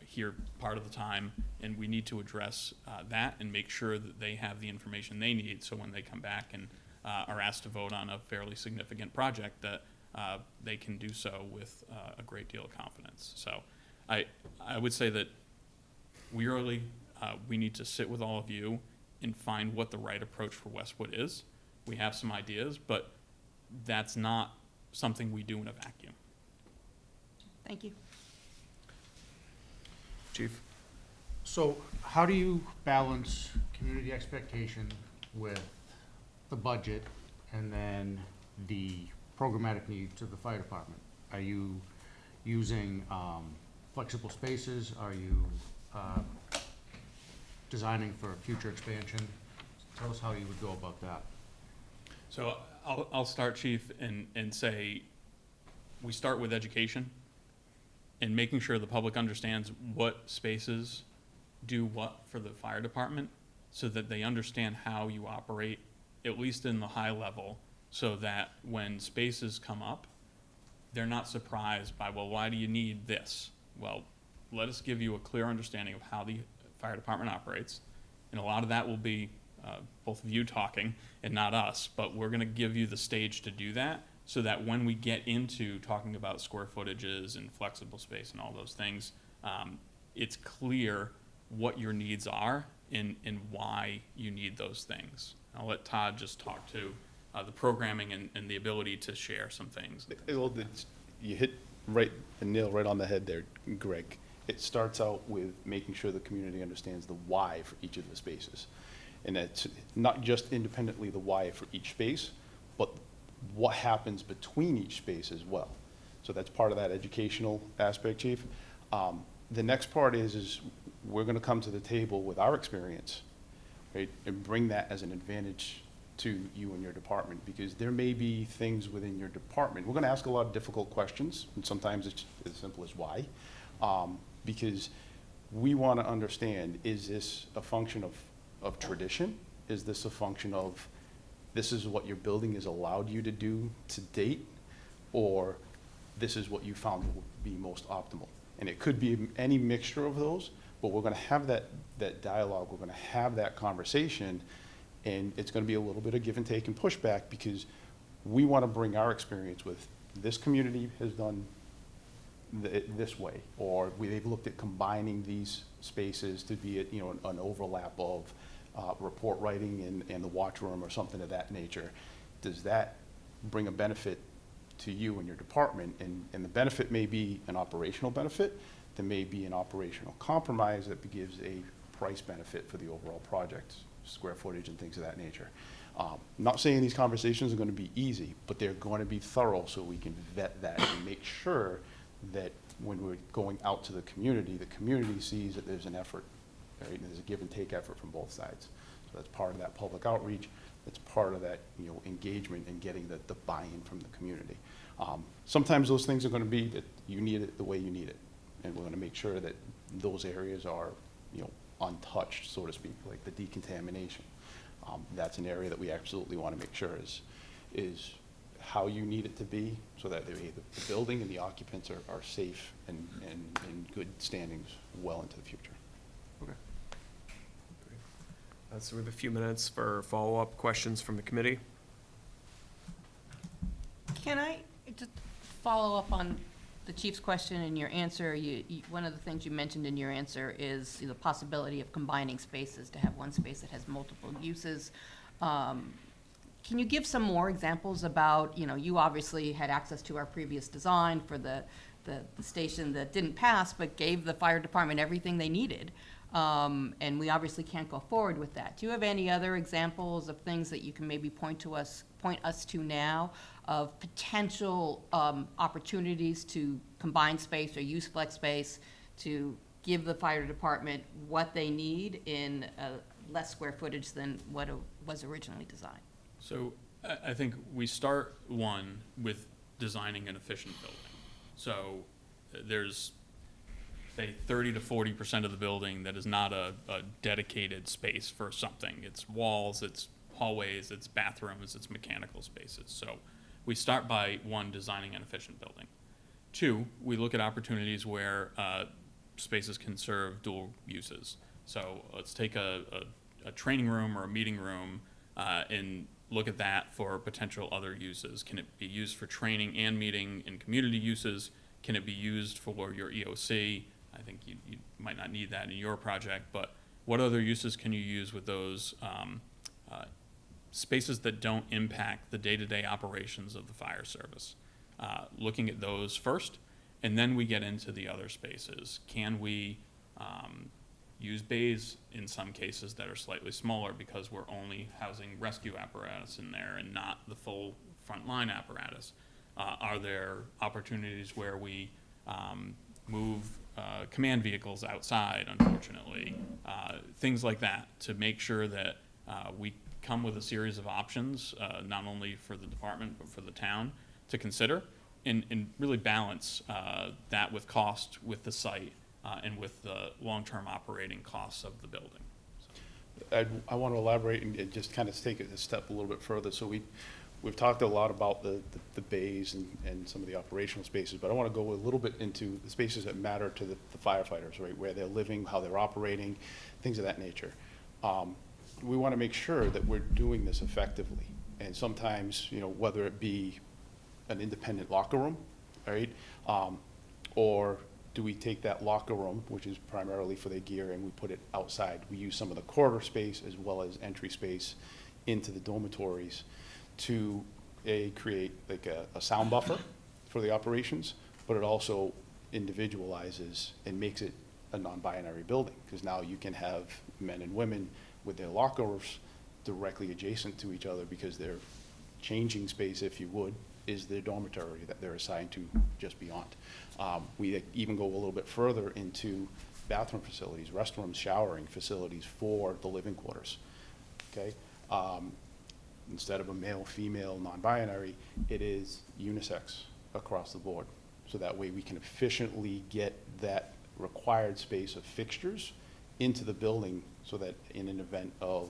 here part of the time, and we need to address that and make sure that they have the information they need, so when they come back and are asked to vote on a fairly significant project, that they can do so with a great deal of confidence. So I would say that we need to sit with all of you and find what the right approach for Westwood is. We have some ideas, but that's not something we do in a vacuum. Thank you. Chief? So how do you balance community expectation with the budget and then the programmatic needs of the fire department? Are you using flexible spaces? Are you designing for future expansion? Tell us how you would go about that. So I'll start, Chief, and say we start with education and making sure the public understands what spaces do what for the fire department, so that they understand how you operate, at least in the high level, so that when spaces come up, they're not surprised by, well, why do you need this? Well, let us give you a clear understanding of how the fire department operates, and a lot of that will be both of you talking and not us, but we're going to give you the stage to do that, so that when we get into talking about square footages and flexible space and all those things, it's clear what your needs are and why you need those things. I'll let Todd just talk to the programming and the ability to share some things. You hit the nail right on the head there, Greg. It starts out with making sure the community understands the why for each of the spaces. And it's not just independently the why for each space, but what happens between each space as well. So that's part of that educational aspect, Chief. The next part is we're going to come to the table with our experience, right, and bring that as an advantage to you and your department, because there may be things within your department. We're going to ask a lot of difficult questions, and sometimes it's as simple as why, because we want to understand, is this a function of tradition? Is this a function of this is what your building has allowed you to do to date, or this is what you found would be most optimal? And it could be any mixture of those, but we're going to have that dialogue, we're going to have that conversation, and it's going to be a little bit of give and take and pushback, because we want to bring our experience with this community has done this way, or they've looked at combining these spaces to be an overlap of report writing and the watch room or something of that nature. Does that bring a benefit to you and your department? And the benefit may be an operational benefit. There may be an operational compromise that gives a price benefit for the overall project, square footage and things of that nature. Not saying these conversations are going to be easy, but they're going to be thorough, so we can vet that and make sure that when we're going out to the community sees that there's an effort. Right? And there's a give and take effort from both sides. So that's part of that public outreach. That's part of that engagement and getting the buy-in from the community. Sometimes those things are going to be that you need it the way you need it, and we're going to make sure that those areas are untouched, so to speak, like the decontamination. That's an area that we absolutely want to make sure is how you need it to be, so that the building and the occupants are safe and in good standings well into the future. Okay. Great. So we have a few minutes for follow-up questions from the committee. Can I just follow up on the chief's question and your answer? One of the things you mentioned in your answer is the possibility of combining spaces, to have one space that has multiple uses. Can you give some more examples about, you obviously had access to our previous design for the the station that didn't pass, but gave the fire department everything they needed. And we obviously can't go forward with that. Do you have any other examples of things that you can maybe point us to now of potential opportunities to combine space or use flex space to give the fire department what they need in less square footage than what it was originally designed? So I think we start one with designing an efficient building. So there's, say, 30 to 40% of the building that is not a dedicated space for something. It's walls, it's hallways, it's bathrooms, it's mechanical spaces. So we start by, one, designing an efficient building. Two, we look at opportunities where spaces can serve dual uses. So let's take a training room or a meeting room and look at that for potential other uses. Can it be used for training and meeting and community uses? Can it be used for your EOC? I think you might not need that in your project, but what other uses can you use with those spaces that don't impact the day-to-day operations of the fire service? Looking at those first, and then we get into the other spaces. Can we use bays in some cases that are slightly smaller because we're only housing rescue apparatus in there and not the full frontline apparatus? Are there opportunities where we move command vehicles outside, unfortunately? Things like that, to make sure that we come with a series of options, not only for the department but for the town to consider, and really balance that with cost, with the site, and with the long-term operating costs of the building. I want to elaborate and just kind of take it a step a little bit further. So we've talked a lot about the bays and some of the operational spaces, but I want to go a little bit into the spaces that matter to the firefighters, right? Where they're living, how they're operating, things of that nature. We want to make sure that we're doing this effectively. And sometimes, whether it be an independent locker room, right? Or do we take that locker room, which is primarily for their gear, and we put it outside? We use some of the corridor space as well as entry space into the dormitories to create like a sound buffer for the operations, but it also individualizes and makes it a non-binary building, because now you can have men and women with their lockers directly adjacent to each other, because their changing space, if you would, is their dormitory that they're assigned to just beyond. We even go a little bit further into bathroom facilities, restrooms, showering facilities for the living quarters, okay? Instead of a male, female, non-binary, it is unisex across the board. So that way we can efficiently get that required space of fixtures into the building, so that in an event of,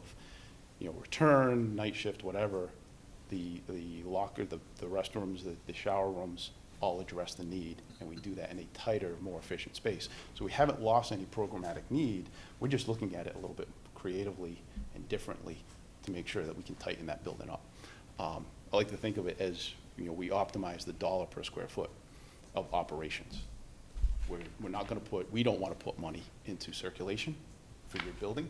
return, night shift, whatever, the locker, the restrooms, the shower rooms all address the need, and we do that in a tighter, more efficient space. So we haven't lost any programmatic need. We're just looking at it a little bit creatively and differently to make sure that we can tighten that building up. I like to think of it as, we optimize the dollar per square foot of operations. We're not going to we don't want to put money into circulation for your building.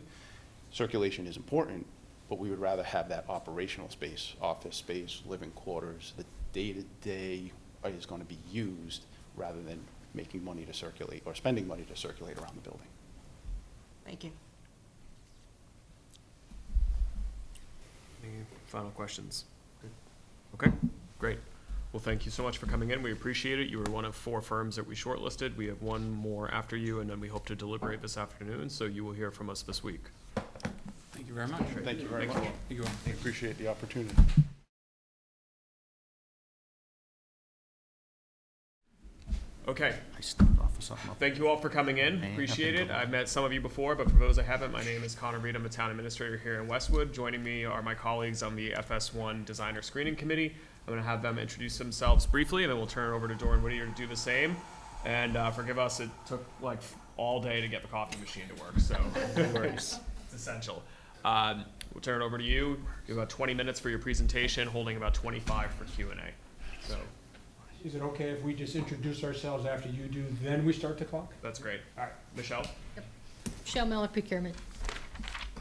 Circulation is important, but we would rather have that operational space, office space, living quarters, the day-to-day is going to be used, rather than making money to circulate or spending money to circulate around the building. Thank you. Any final questions? Okay, great. Well, thank you so much for coming in. We appreciate it. You were one of 4 firms that we shortlisted. We have one more after you, and then we hope to deliberate this afternoon, so you will hear from us this week. Thank you very much. Thank you very much. Thank you all. I appreciate the opportunity. Okay. I stepped off of something. Thank you all for coming in. Appreciate it. I've met some of you before, but for those I haven't, my name is Connor Reed. I'm a town administrator here in Westwood. Joining me are my colleagues on the FS1 Designer Screening Committee. I'm going to have them introduce themselves briefly, and then we'll turn it over to Doran Whittier to do the same. And forgive us, it took like all day to get the coffee machine to work, so no worries. It's essential. We'll turn it over to you. You have about 20 minutes for your presentation, holding about 25 for Q&A. So. Is it okay if we just introduce ourselves after you do, then we start the clock? That's great. All right, Michelle? Yep. Michelle Miller, Procurement.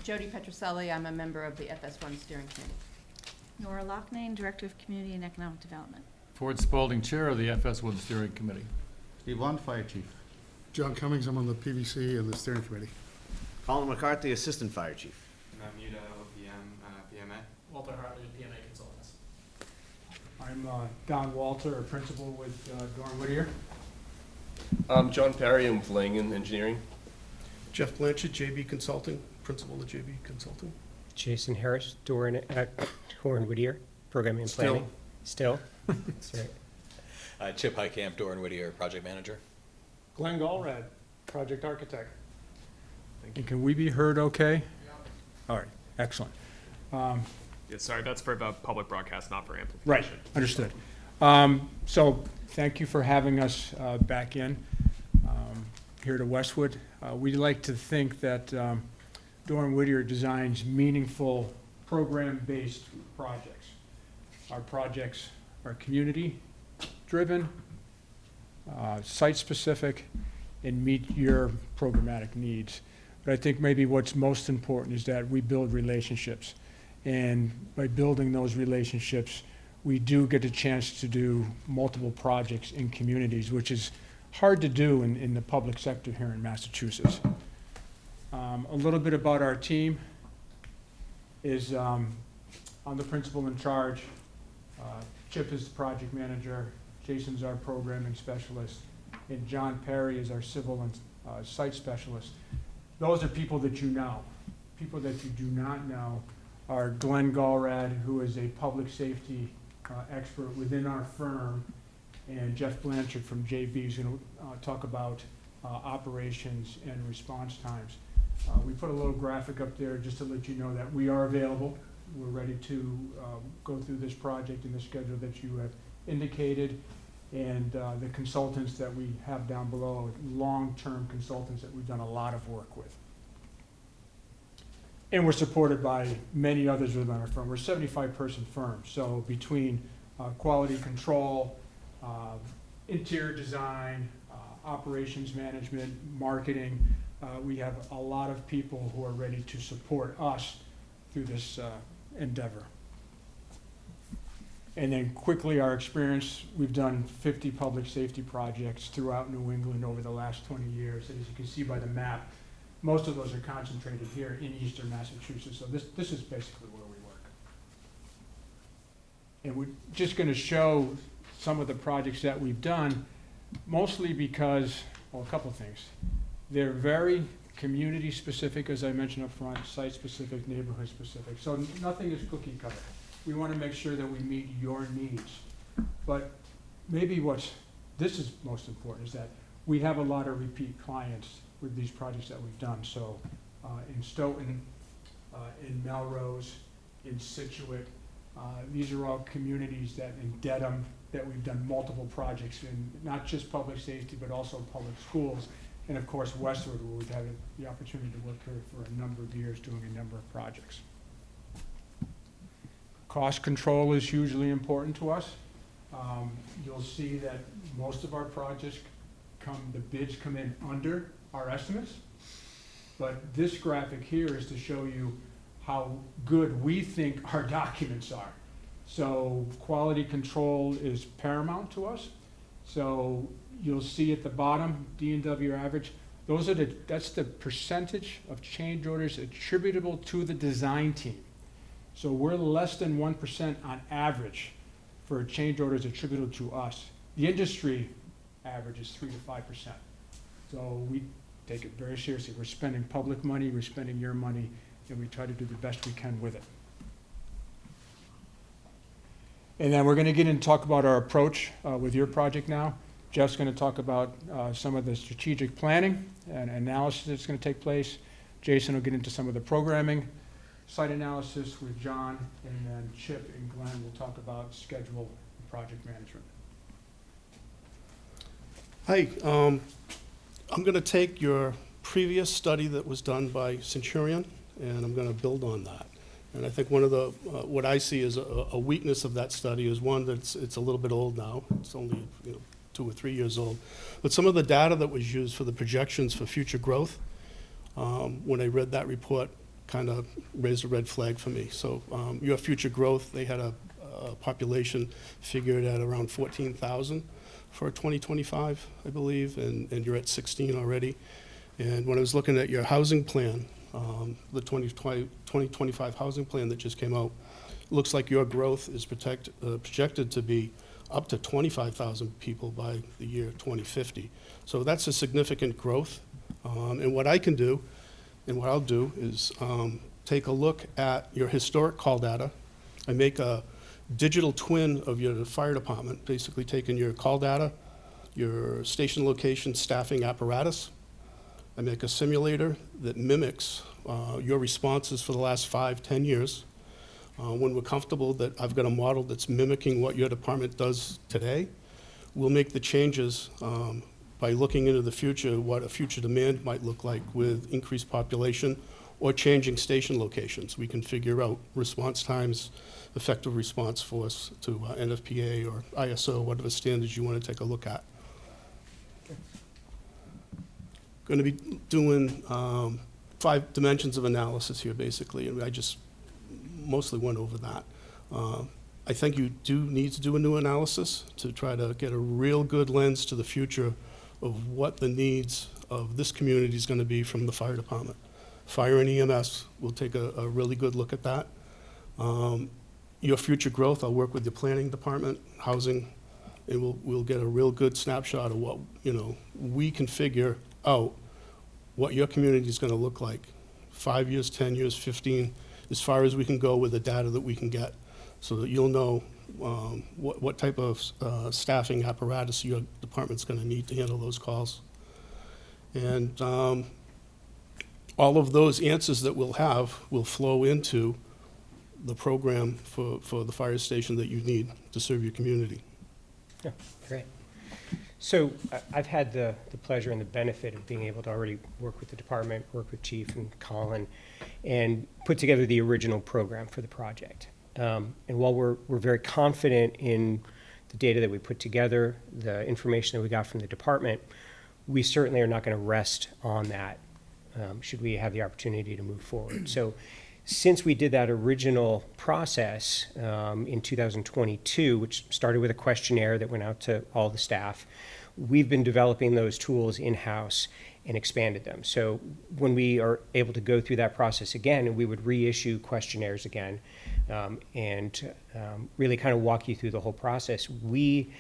Jody Petroselli, I'm a member of the FS1 Steering Committee. Nora Loughnane, Director of Community and Economic Development. Ford Spalding, Chair of the FS1 Steering Committee. Yvonne, Fire Chief. John Cummings, I'm on the PVC and the steering committee. Colin McCarthy, Assistant Fire Chief. Muda, OPM, PMA. Walter Hartley, PMA Consultants. I'm Don Walter, a principal with Dorn Whittier. I'm John Perry, I'm with Langen Engineering. Jeff Blanchett, JB Consulting, principal of JB Consulting. Jason Harris, Doran Whittier, Programming and Still. Planning. Still. That's right. Chip Highcamp, Doran Whittier, Project Manager. Glenn Gallrad, project architect. And can we be heard okay? All right, excellent. Yeah, sorry, that's for the public broadcast, not for amplification. Right, understood. So thank you for having us back in here to Westwood. We'd like to think that Dorn Whittier designs meaningful program-based projects. Our projects are community-driven, site-specific, and meet your programmatic needs. But I think maybe what's most important is that we build relationships. And by building those relationships, we do get a chance to do multiple projects in communities, which is hard to do in the public sector here in Massachusetts. A little bit about our team is I'm the principal in charge. Chip is the project manager. Jason's our programming specialist. And John Perry is our civil and site specialist. Those are people that you know. People that you do not know are Glenn Gallrad, who is a public safety expert within our firm, and Jeff Blanchard from JB is going to talk about operations and response times. We put a little graphic up there just to let you know that we are available. We're ready to go through this project in the schedule that you have indicated. And the consultants that we have down below, long-term consultants that we've done a lot of work with. And we're supported by many others within our firm. We're a 75-person firm, so between quality control, interior design, operations management, marketing, we have a lot of people who are ready to support us through this endeavor. And then quickly, our experience, we've done 50 public safety projects throughout New England over the last 20 years. And as you can see by the map, most of those are concentrated here in eastern Massachusetts. So this is basically where we work. And we're just going to show some of the projects that we've done, mostly because, well, a couple of things. They're very community specific, as I mentioned up front, site specific, neighborhood specific. So nothing is cookie cutter. We want to make sure that we meet your needs. But maybe this is most important, is that we have a lot of repeat clients with these projects that we've done. So in Stoughton, in Melrose, in Situate, these are all communities that in Dedham that we've done multiple projects in, not just public safety, but also public schools. And of course, Westwood, where we've had the opportunity to work here for a number of years doing a number of projects. Cost control is hugely important to us. You'll see that most of our projects the bids come in under our estimates. But this graphic here is to show you how good we think our documents are. So quality control is paramount to us. So you'll see at the bottom, D&W average, that's the percentage of change orders attributable to the design team. So we're less than 1% on average for change orders attributable to us. The industry average is 3 to 5%. So we take it very seriously. We're spending public money, we're spending your money, and we try to do the best we can with it. And then we're going to get in and talk about our approach with your project now. Jeff's going to talk about some of the strategic planning and analysis that's going to take place. Jason will get into some of the programming, site analysis with John, and then Chip and Glenn will talk about schedule and project management. Hi, I'm going to take your previous study that was done by Centurion, and I'm going to build on that. And I think one of the, what I see as a weakness of that study is one that's it's a little bit old now. It's only 2 or 3 years old. But some of the data that was used for the projections for future growth, when I read that report, kind of raised a red flag for me. So your future growth, they had a population figured at around 14,000 for 2025, I believe, and you're at 16 already. And when I was looking at your housing plan, the 2025 housing plan that just came out, looks like your growth is projected to be up to 25,000 people by the year 2050. So that's a significant growth. And what I can do, and what I'll do, is take a look at your historic call data. I make a digital twin of your fire department, basically taking your call data, your station location, staffing apparatus. I make a simulator that mimics your responses for the last 5-10 years. When we're comfortable that I've got a model that's mimicking what your department does today, we'll make the changes by looking into the future, what a future demand might look like with increased population or changing station locations. We can figure out response times, effective response force to NFPA or ISO, whatever standards you want to take a look at. Going to be doing 5 dimensions of analysis here, basically, and I just mostly went over that. I think you do need to do a new analysis to try to get a real good lens to the future of what the needs of this community is going to be from the fire department. Fire and EMS, we'll take a really good look at that. Your future growth, I'll work with the planning department, housing, and we'll get a real good snapshot of what, we can figure out what your community is going to look like 5 years, 10 years, 15, as far as we can go with the data that we can get, so that you'll know what type of staffing apparatus your department's going to need to handle those calls. And all of those answers that we'll have will flow into the program for the fire station that you need to serve your community. Yeah, great. So I've had the pleasure and the benefit of being able to already work with the department, work with Chief and Colin, and put together the original program for the project. And while we're very confident in the data that we put together, the information that we got from the department, we certainly are not going to rest on that should we have the opportunity to move forward. So since we did that original process in 2022, which started with a questionnaire that went out to all the staff, we've been developing those tools in-house and expanded them. So when we are able to go through that process again, and we would reissue questionnaires again, and really kind of walk you through the whole process, we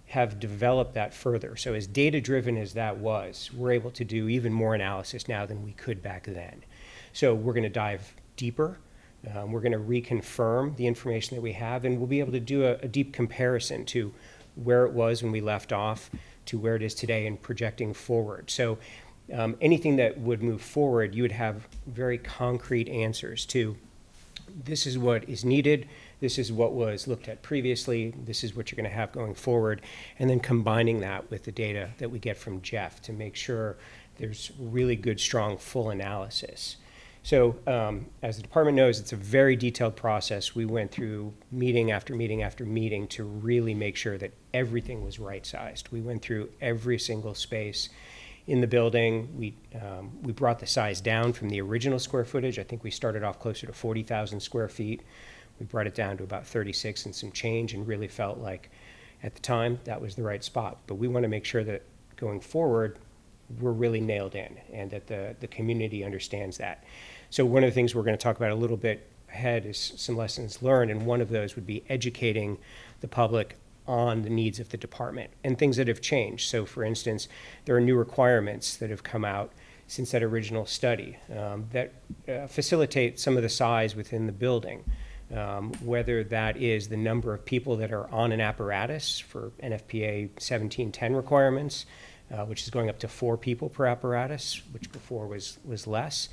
have developed that further. So as data-driven as that was, we're able to do even more analysis now than we could back then. So we're going to dive deeper. We're going to reconfirm the information that we have, and we'll be able to do a deep comparison to where it was when we left off to where it is today and projecting forward. So anything that would move forward, you would have very concrete answers to this is what is needed, this is what was looked at previously, this is what you're going to have going forward, and then combining that with the data that we get from Jeff to make sure there's really good, strong, full analysis. So as the department knows, it's a very detailed process. We went through meeting after meeting after meeting to really make sure that everything was right-sized. We went through every single space in the building. We brought the size down from the original square footage. I think we started off closer to 40,000 square feet. We brought it down to about 36 and some change, and really felt like at the time that was the right spot. But we want to make sure that going forward, we're really nailed in and that the community understands that. So one of the things we're going to talk about a little bit ahead is some lessons learned, and one of those would be educating the public on the needs of the department and things that have changed. So for instance, there are new requirements that have come out since that original study that facilitate some of the size within the building, whether that is the number of people that are on an apparatus for NFPA 1710 requirements, which is going up to 4 people per apparatus, which before was less.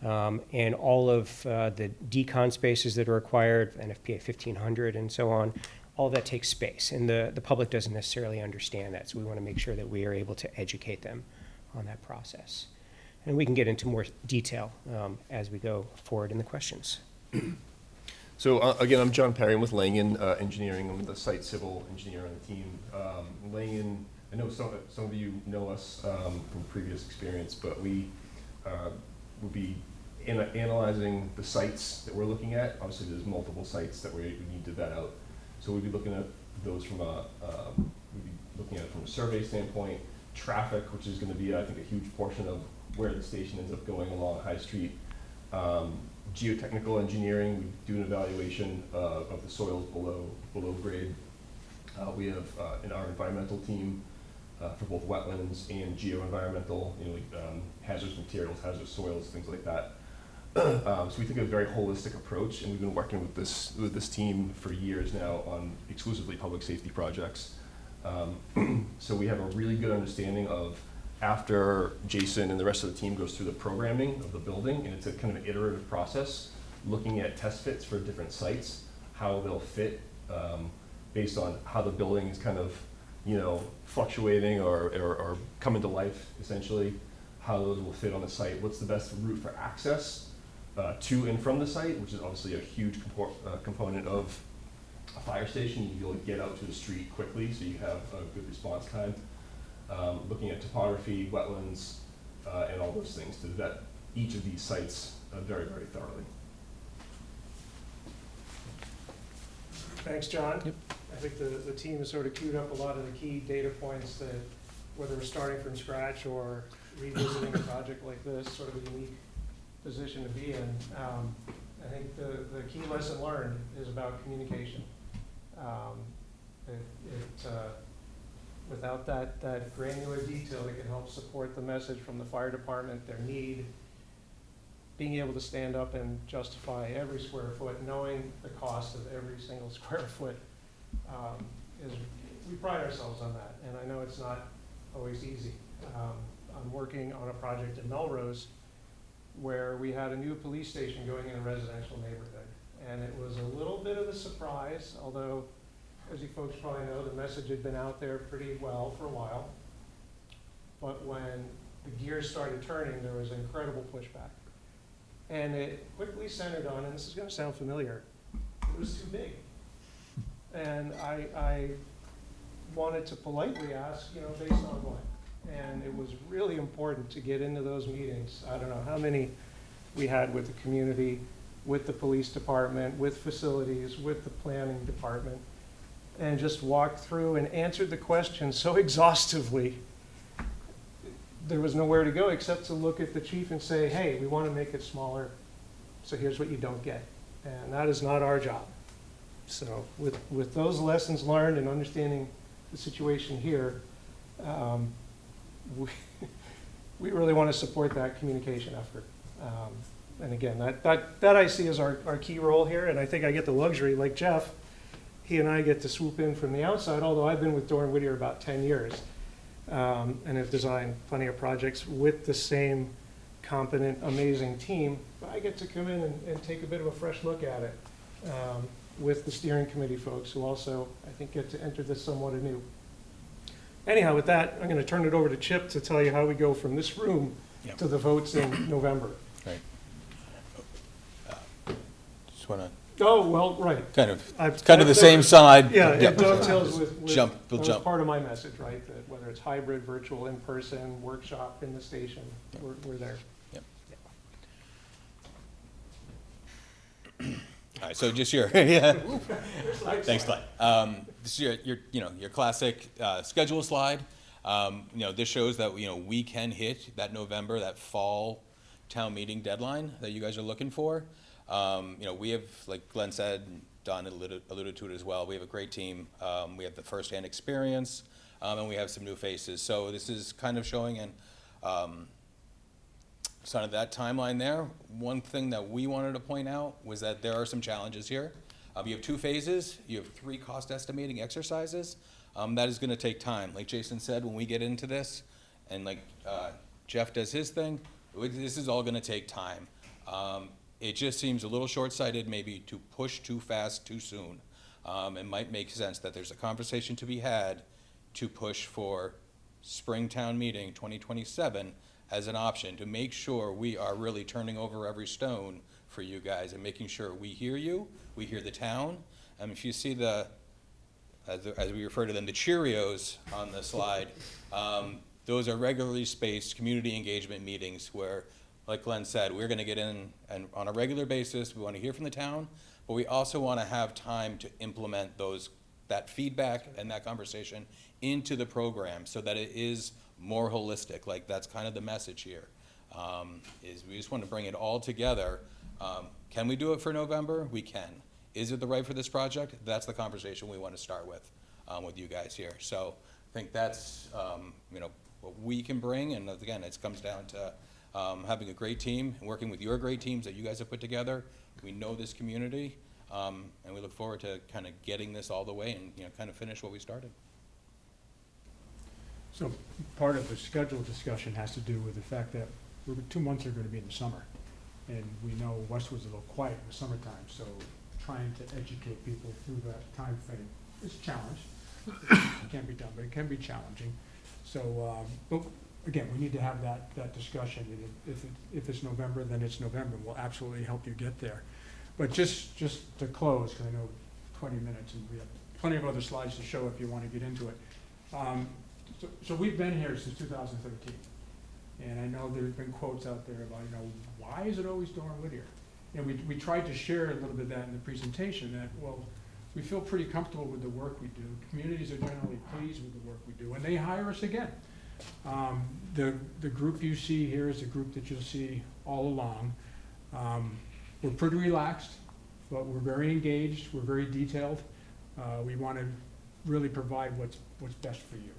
And all of the decon spaces that are required, NFPA 1500 and so on, all that takes space. And the public doesn't necessarily understand that, so we want to make sure that we are able to educate them on that process. And we can get into more detail as we go forward in the questions. So again, I'm John Perry. I'm with Langen Engineering. I'm the site civil engineer on the team. Langen, I know some of you know us from previous experience, but we will be analyzing the sites that we're looking at. Obviously, there's multiple sites that we need to vet out. So we'll be looking at those from a we'd be looking at it from a survey standpoint, traffic, which is gonna be, I think, a huge portion of where the station ends up going along High Street. Geotechnical engineering, we do an evaluation of the soils below grade. We have in our environmental team for both wetlands and geo-environmental, hazardous materials, hazardous soils, things like that. So we take a very holistic approach, and we've been working with this team for years now on exclusively public safety projects. So we have a really good understanding of, after Jason and the rest of the team goes through the programming of the building, and it's a kind of an iterative process, looking at test fits for different sites, how they'll fit based on how the building is kind of, fluctuating or coming to life, essentially, how those will fit on the site, what's the best route for access to and from the site, which is obviously a huge component of a fire station. You will get out to the street quickly, so you have a good response time. Looking at topography, wetlands, and all those things to vet each of these sites very, very thoroughly. Thanks, John. Yep. I think the team has sort of queued up a lot of the key data points that, whether we're starting from scratch or revisiting a project like this, sort of a unique position to be in. I think the key lesson learned is about communication. Without that granular detail that can help support the message from the fire department, their need, being able to stand up and justify every square foot, knowing the cost of every single square foot, we pride ourselves on that. And I know it's not always easy. I'm working on a project in Melrose where we had a new police station going in a residential neighborhood. And it was a little bit of a surprise, although, as you folks probably know, the message had been out there pretty well for a while. But when the gears started turning, there was incredible pushback. And it quickly centered on, and this is going to sound familiar, it was too big. And I wanted to politely ask, based on what? And it was really important to get into those meetings. I don't know how many we had with the community, with the police department, with facilities, with the planning department, and just walked through and answered the question so exhaustively. There was nowhere to go except to look at the chief and say, hey, we want to make it smaller, so here's what you don't get. And that is not our job. So with those lessons learned and understanding the situation here, we really want to support that communication effort. And again, that I see as our key role here, and I think I get the luxury, like Jeff, he and I get to swoop in from the outside, although I've been with Doran Whittier about 10 years and have designed plenty of projects with the same competent, amazing team. But I get to come in and take a bit of a fresh look at it with the steering committee folks who also, I think, get to enter this somewhat anew. Anyhow, with that, I'm going to turn it over to Chip to tell you how we go from this room to the votes in November. Right. Just want to. Oh, well, right. Kind of the same side. Yeah, it dovetails with we'll that jump. was part of my message, right? That whether it's hybrid, virtual, in-person, workshop in the station, we're there. Yep. All right, so just your thanks, Clyde. This is your classic schedule slide. This shows that we can hit that November, that fall town meeting deadline that you guys are looking for. We have, like Glenn said, Don alluded to it as well. We have a great team. We have the firsthand experience, and we have some new faces. So this is kind of showing and sort of that timeline there. One thing that we wanted to point out was that there are some challenges here. You have 2 phases. You have 3 cost estimating exercises. That is going to take time. Like Jason said, when we get into this, and like Jeff does his thing, this is all going to take time. It just seems a little short-sighted maybe to push too fast too soon. It might make sense that there's a conversation to be had to push for spring town meeting 2027 as an option to make sure we are really turning over every stone for you guys and making sure we hear you, we hear the town. If you see as we refer to them, the Cheerios on the slide, those are regularly spaced community engagement meetings where, like Glenn said, we're going to get in and on a regular basis. We want to hear from the town, but we also want to have time to implement those that feedback and that conversation into the program so that it is more holistic. Like, that's kind of the message here, is we just want to bring it all together. Can we do it for November? We can. Is it the right for this project? That's the conversation we want to start with you guys here. So I think that's, what we can bring, and again, it comes down to having a great team and working with your great teams that you guys have put together. We know this community, and we look forward to kind of getting this all the way and, kind of finish what we started. So part of the schedule discussion has to do with the fact that 2 months are going to be in the summer. And we know Westwood's a little quiet in the summertime, so trying to educate people through that time frame is a challenge. It can't be done, but it can be challenging. So, but again, we need to have that discussion. And if it's November, then it's November. We'll absolutely help you get there. But just to close, because I know 20 minutes and we have plenty of other slides to show if you want to get into it. So we've been here since 2013. And I know there's been quotes out there about, why is it always Dore and Whittier? And we tried to share a little bit of that in the presentation, that, well, we feel pretty comfortable with the work we do. Communities are generally pleased with the work we do, and they hire us again. The group you see here is a group that you'll see all along. We're pretty relaxed, but we're very engaged, we're very detailed. We want to really provide what's best for you.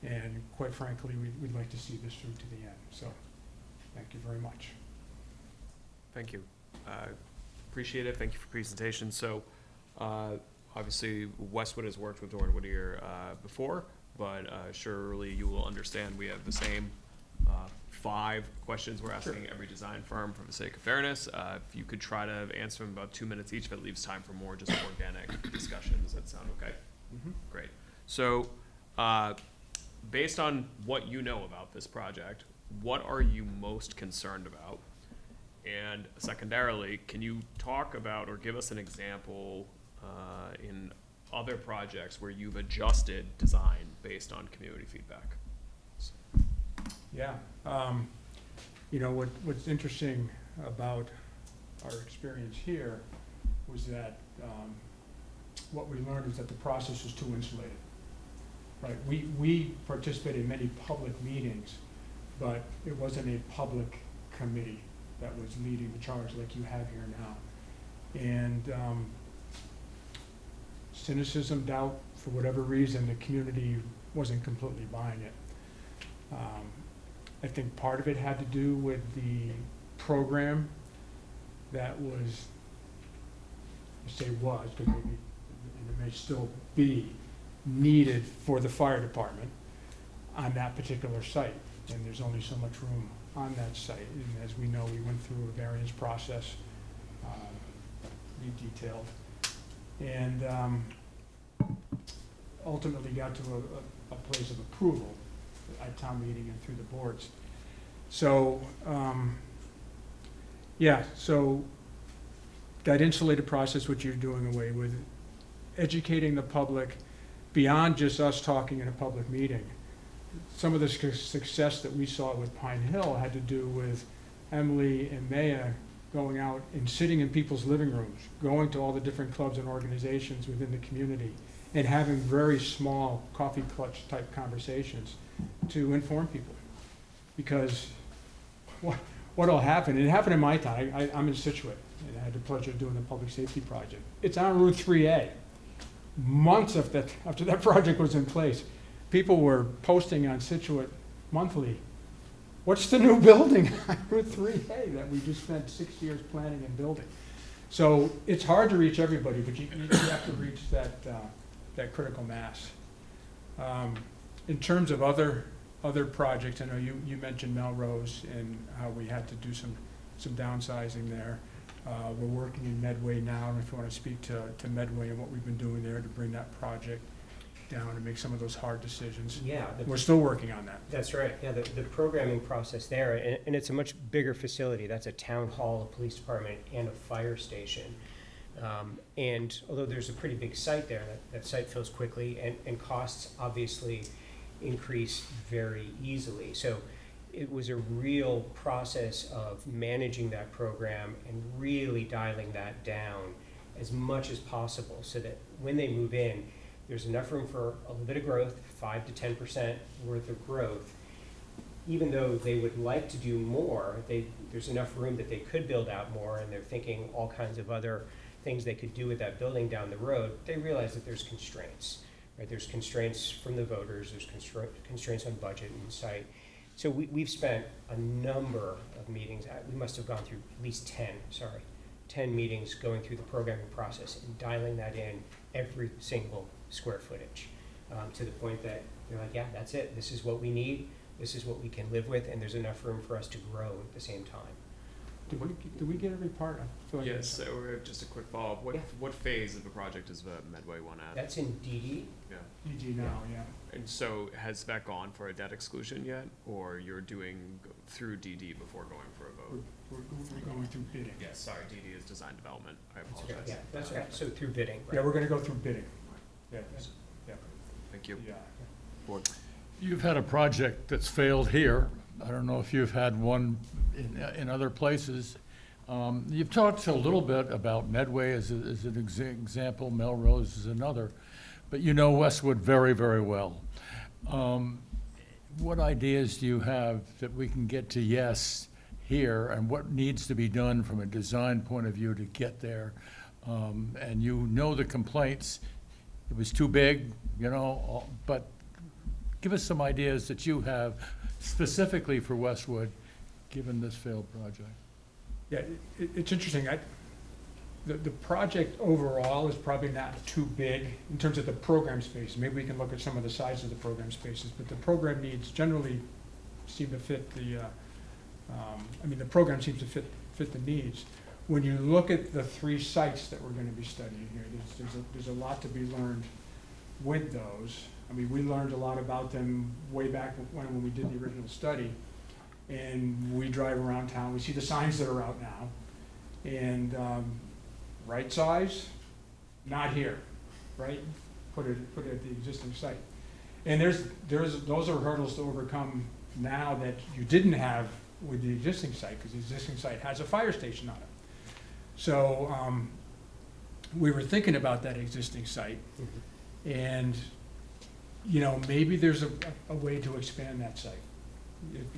And quite frankly, we'd like to see this through to the end. So, thank you very much. Thank you. Appreciate it. Thank you for presentation. So, obviously, Westwood has worked with Dore and Whittier before, but surely you will understand we have the same 5 questions we're asking every design firm for the sake of fairness. If you could try to answer them about 2 minutes each, but leaves time for more just organic discussion. Does that sound okay? Mm-hmm. Great. So, based on what you know about this project, what are you most concerned about? And secondarily, can you talk about or give us an example in other projects where you've adjusted design based on community feedback? Yeah. What's interesting about our experience here was that what we learned is that the process was too insulated. Right, we participated in many public meetings, but it wasn't a public committee that was leading the charge like you have here now. And cynicism, doubt, for whatever reason, the community wasn't completely buying it. I think part of it had to do with the program that was, I say was, because maybe it may still be needed for the fire department on that particular site. And there's only so much room on that site. And as we know, we went through a variance process, pretty detailed, and ultimately got to a place of approval at town meeting and through the boards. So, so that insulated process, which you're doing away with, educating the public beyond just us talking in a public meeting. Some of the success that we saw with Pine Hill had to do with Emily and Maya going out and sitting in people's living rooms, going to all the different clubs and organizations within the community, and having very small coffee clutch type conversations to inform people. Because what'll happen, and it happened in my town, I'm in Situate, and I had the pleasure of doing the public safety project. It's on Route 3A. Months after that project was in place, people were posting on Situate Monthly, what's the new building on Route 3A that we just spent 6 years planning and building? So it's hard to reach everybody, but you have to reach that critical mass. In terms of other projects, I know you mentioned Melrose and how we had to do some downsizing there. We're working in Medway now, and if you want to speak to Medway and what we've been doing there to bring that project down and make some of those hard decisions. Yeah. We're still working on that. That's right. Yeah, the programming process there, and it's a much bigger facility. That's a town hall, a police department, and a fire station. And although there's a pretty big site there, that site fills quickly, and costs obviously increase very easily. So it was a real process of managing that program and really dialing that down as much as possible so that when they move in, there's enough room for a little bit of growth, 5 to 10% worth of growth. Even though they would like to do more, there's enough room that they could build out more, and they're thinking all kinds of other things they could do with that building down the road. They realize that there's constraints, right? There's constraints from the voters, there's constraints on budget and site. So we've spent a number of meetings, we must have gone through at least 10 meetings going through the programming process and dialing that in every single square footage, to the point that they're like, yeah, that's it, this is what we need, this is what we can live with, and there's enough room for us to grow at the same time. Did we get every part? I feel like Yes, so just a quick follow-up. What phase of the project is the Medway one at? That's in DD. Yeah. DG now, yeah. And so has that gone for a debt exclusion yet, or you're doing through DD before going for a vote? We're going through bidding. Yes, sorry, DD is design development. I That's apologize. right, yeah, that's right, so through bidding, right? Yeah, we're gonna go through bidding. Yeah, yeah. Thank you. Yeah. Board. You've had a project that's failed here. I don't know if you've had one in other places. You've talked a little bit about Medway as an example, Melrose is another, but you know Westwood very, very well. What ideas do you have that we can get to yes here, and what needs to be done from a design point of view to get there? And you know the complaints, it was too big, you know, but give us some ideas that you have specifically for Westwood, given this failed project. Yeah, it's interesting. The project overall is probably not too big in terms of the program space. Maybe we can look at some of the size of the program spaces, but the program needs generally seem to fit the, the program seems to fit the needs. When you look at the 3 sites that we're gonna be studying here, there's a lot to be learned with those. I mean, we learned a lot about them way back when we did the original study. And we drive around town, we see the signs that are out now. And right size, not here, right? Put it at the existing site. And those are hurdles to overcome now that you didn't have with the existing site, because the existing site has a fire station on it. So we were thinking about that existing site, and you know, maybe there's a way to expand that site.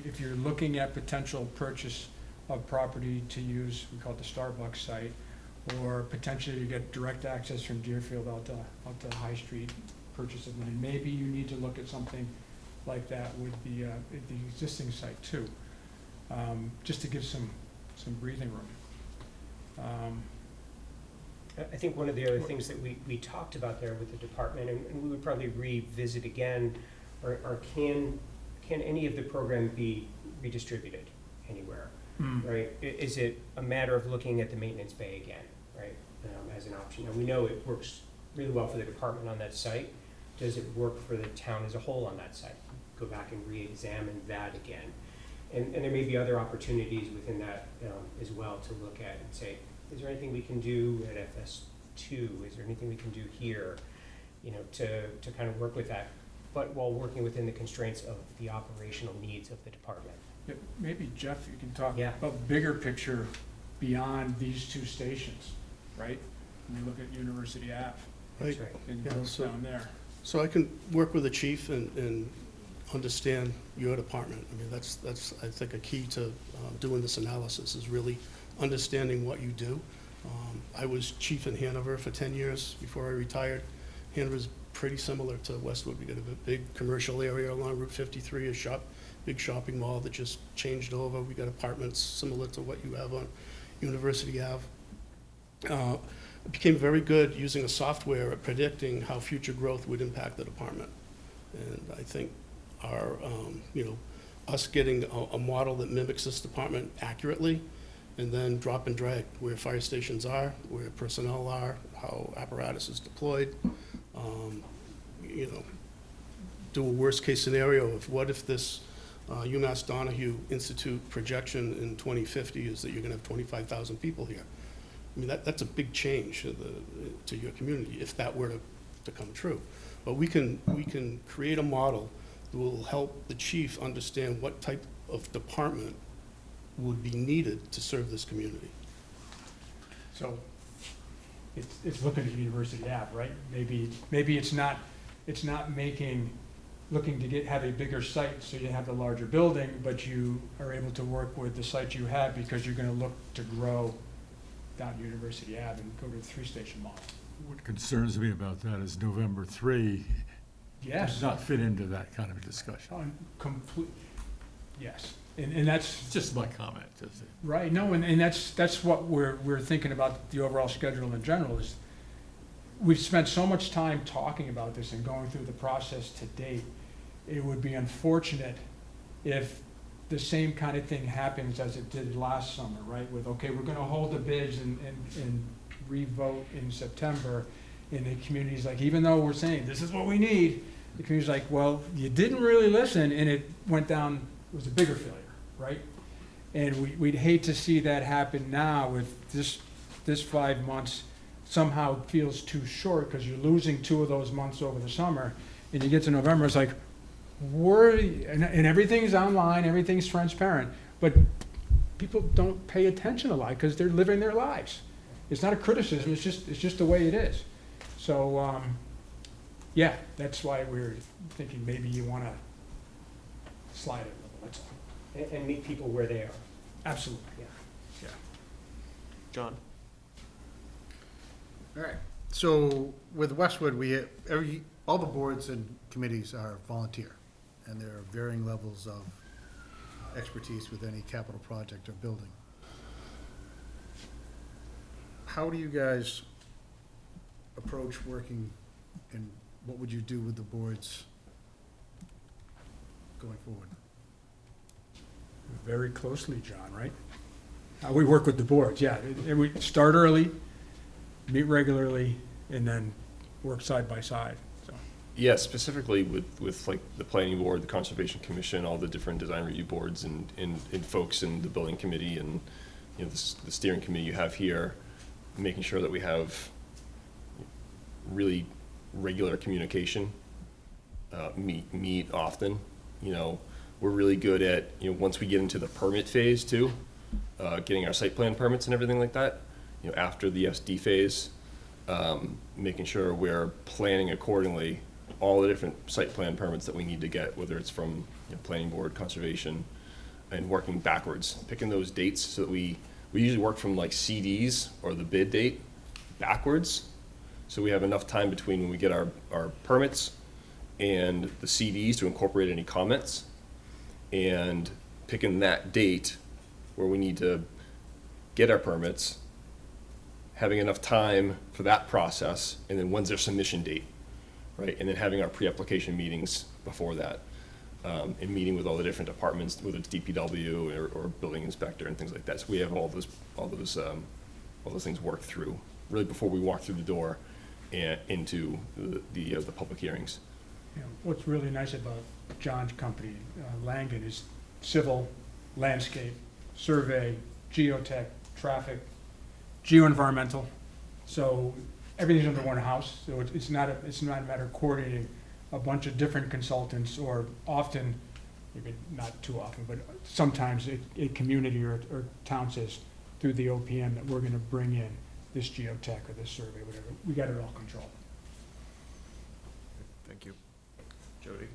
If you're looking at potential purchase of property to use, we call it the Starbucks site, or potentially to get direct access from Deerfield out to High Street, purchase of land, maybe you need to look at something like that with the existing site too, just to give some breathing room. I think one of the other things that we talked about there with the department, and we would probably revisit again, are can any of the program be redistributed anywhere, right? Is it a matter of looking at the maintenance bay again, right, as an option? And we know it works really well for the department on that site. Does it work for the town as a whole on that site? Go back and re-examine that again. And there may be other opportunities within that as well to look at and say, is there anything we can do at FS2? Is there anything we can do here, you know, to kind of work with that, but while working within the constraints of the operational needs of the department? Yeah, maybe Jeff, you can talk Yeah. about bigger picture beyond these 2 stations, right? When you look at University Ave, That's right. and Yeah, growth so- down there. So I can work with the chief and understand your department. I mean, that's I think, a key to doing this analysis, is really understanding what you do. I was chief in Hanover for 10 years before I retired. Hanover's pretty similar to Westwood. We got a big commercial area along Route 53, big shopping mall that just changed over. We got apartments similar to what you have on University Ave. I became very good using a software at predicting how future growth would impact the department. And I think our, us getting a model that mimics this department accurately, and then drop and drag where fire stations are, where personnel are, how apparatus is deployed. Do a worst-case scenario of what if this UMass Donahue Institute projection in 2050 is that you're gonna have 25,000 people here. I mean, that's a big change to your community if that were to come true. But we can create a model that will help the chief understand what type of department would be needed to serve this community. So it's looking at University Ave, right? Maybe it's not looking to have a bigger site, so you have the larger building, but you are able to work with the site you have because you're gonna look to grow down University Ave and go to the 3-station model. What concerns me about that is November 3 Yes. does not fit into that kind of discussion. Yes, and that's. It's just my comment, just it. Right, no, and that's what we're thinking about the overall schedule in general is, we've spent so much time talking about this and going through the process to date. It would be unfortunate if the same kind of thing happens as it did last summer, right? With, okay, we're gonna hold the bids and re-vote in September, and the community's like, even though we're saying this is what we need, the community's like, well, you didn't really listen, and it went down, it was a bigger failure, right? And we'd hate to see that happen now with this 5 months somehow feels too short because you're losing 2 of those months over the summer, and you get to November, it's like, and everything's online, everything's transparent, but people don't pay attention a lot because they're living their lives. It's not a criticism, it's just the way it is. So, yeah, that's why we're thinking maybe you want to slide it a little, that's all. And meet people where they are. Absolutely, Yeah. John? All right, so with Westwood, all the boards and committees are volunteer, and there are varying levels of expertise with any capital project or building. How do you guys approach working, and what would you do with the boards going forward? Very closely, John, right? We work with the boards, yeah. We start early, meet regularly, and then work side by side, so. Yeah, specifically with like the planning board, the conservation commission, all the different design review boards and folks in the building committee and, you know, the steering committee you have here, making sure that we have really regular communication, meet often. You know, we're really good at, you know, once we get into the permit phase too, getting our site plan permits and everything like that, you know, after the SD phase, making sure we're planning accordingly all the different site plan permits that we need to get, whether it's from, you know, planning board, conservation, and working backwards, picking those dates so that we usually work from like CDs or the bid date backwards. So we have enough time between when we get our permits and the CDs to incorporate any comments, and picking that date where we need to get our permits, having enough time for that process, and then when's their submission date, right? And then having our pre-application meetings before that, and meeting with all the different departments, whether it's DPW or building inspector and things like that. So we have all those things worked through really before we walk through the door and into the public hearings. You know, what's really nice about John's company, Langen, is civil, landscape, survey, geotech, traffic, geoenvironmental. So everything's under one house. So it's not a matter of coordinating a bunch of different consultants, or often, maybe not too often, but sometimes a community or town says through the OPM that we're going to bring in this geotech or this survey, whatever. We got it all controlled. Thank you. Jody?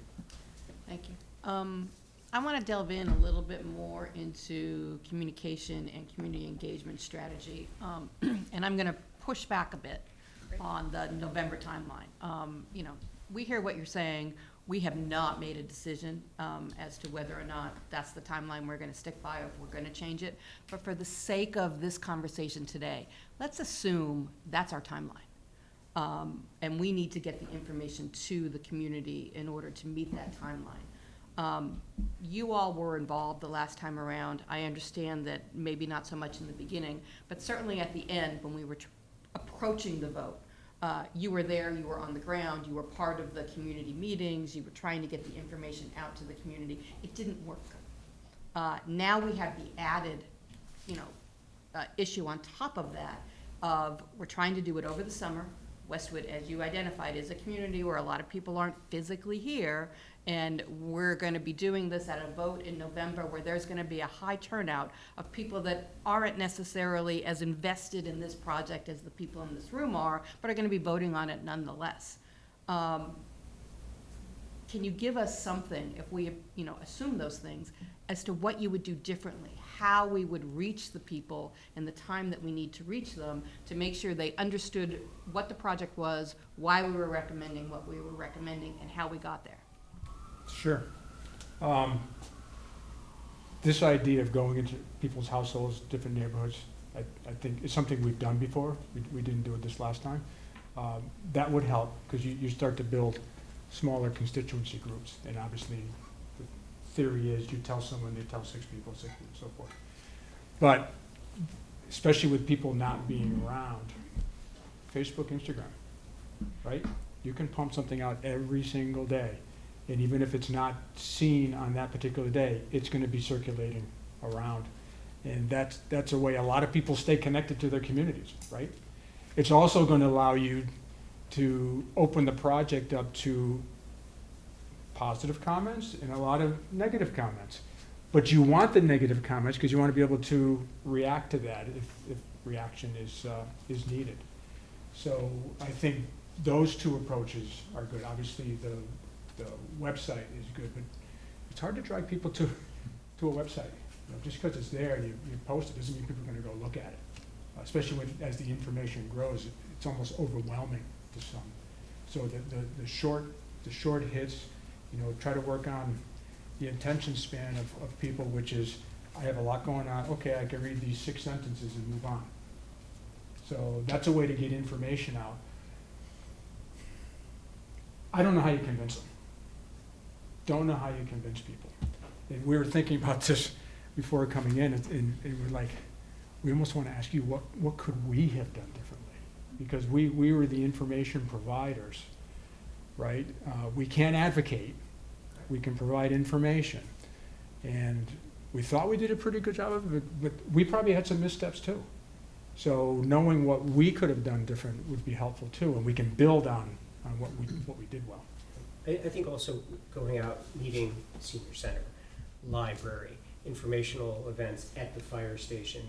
Thank you. I want to delve in a little bit more into communication and community engagement strategy. And I'm going to push back a bit on the November timeline. You know, we hear what you're saying. We have not made a decision as to whether or not that's the timeline we're going to stick by, or if we're going to change it. But for the sake of this conversation today, let's assume that's our timeline. And we need to get the information to the community in order to meet that timeline. You all were involved the last time around. I understand that maybe not so much in the beginning, but certainly at the end when we were approaching the vote. You were there, you were on the ground, you were part of the community meetings, you were trying to get the information out to the community. It didn't work. Now we have the added, issue on top of that of we're trying to do it over the summer Westwood, as you identified, is a community where a lot of people aren't physically here, and we're gonna be doing this at a vote in November where there's gonna be a high turnout of people that aren't necessarily as invested in this project as the people in this room are, but are gonna be voting on it nonetheless. Can you give us something, if we, assume those things, as to what you would do differently? How we would reach the people in the time that we need to reach them to make sure they understood what the project was, why we were recommending what we were recommending, and how we got there? Sure. This idea of going into people's households, different neighborhoods, I think is something we've done before. We didn't do it this last time. That would help, because you start to build smaller constituency groups, and obviously, the theory is you tell someone, they tell 6 people, and so forth. But, especially with people not being around, Facebook, Instagram, right? You can pump something out every single day, and even if it's not seen on that particular day, it's gonna be circulating around. And that's a way a lot of people stay connected to their communities, right? It's also gonna allow you to open the project up to positive comments and a lot of negative comments. But you want the negative comments because you want to be able to react to that if reaction is needed. So I think those two approaches are good. Obviously, the website is good, but it's hard to drive people to a website. Just because it's there and you post it doesn't mean people are going to go look at it. Especially as the information grows, it's almost overwhelming to some. So the short hits, try to work on the attention span of people, which is, I have a lot going on, okay, I can read these 6 sentences and move on. So that's a way to get information out. I don't know how you convince them. Don't know how you convince people. And we were thinking about this before coming in, and we're like, we almost want to ask you, what could we have done differently? Because we were the information providers, right? We can't advocate. We can provide information. And we thought we did a pretty good job of it, but we probably had some missteps too. So knowing what we could have done different would be helpful too, and we can build on what we did well. I think also going out, meeting senior center, library, informational events at the fire station,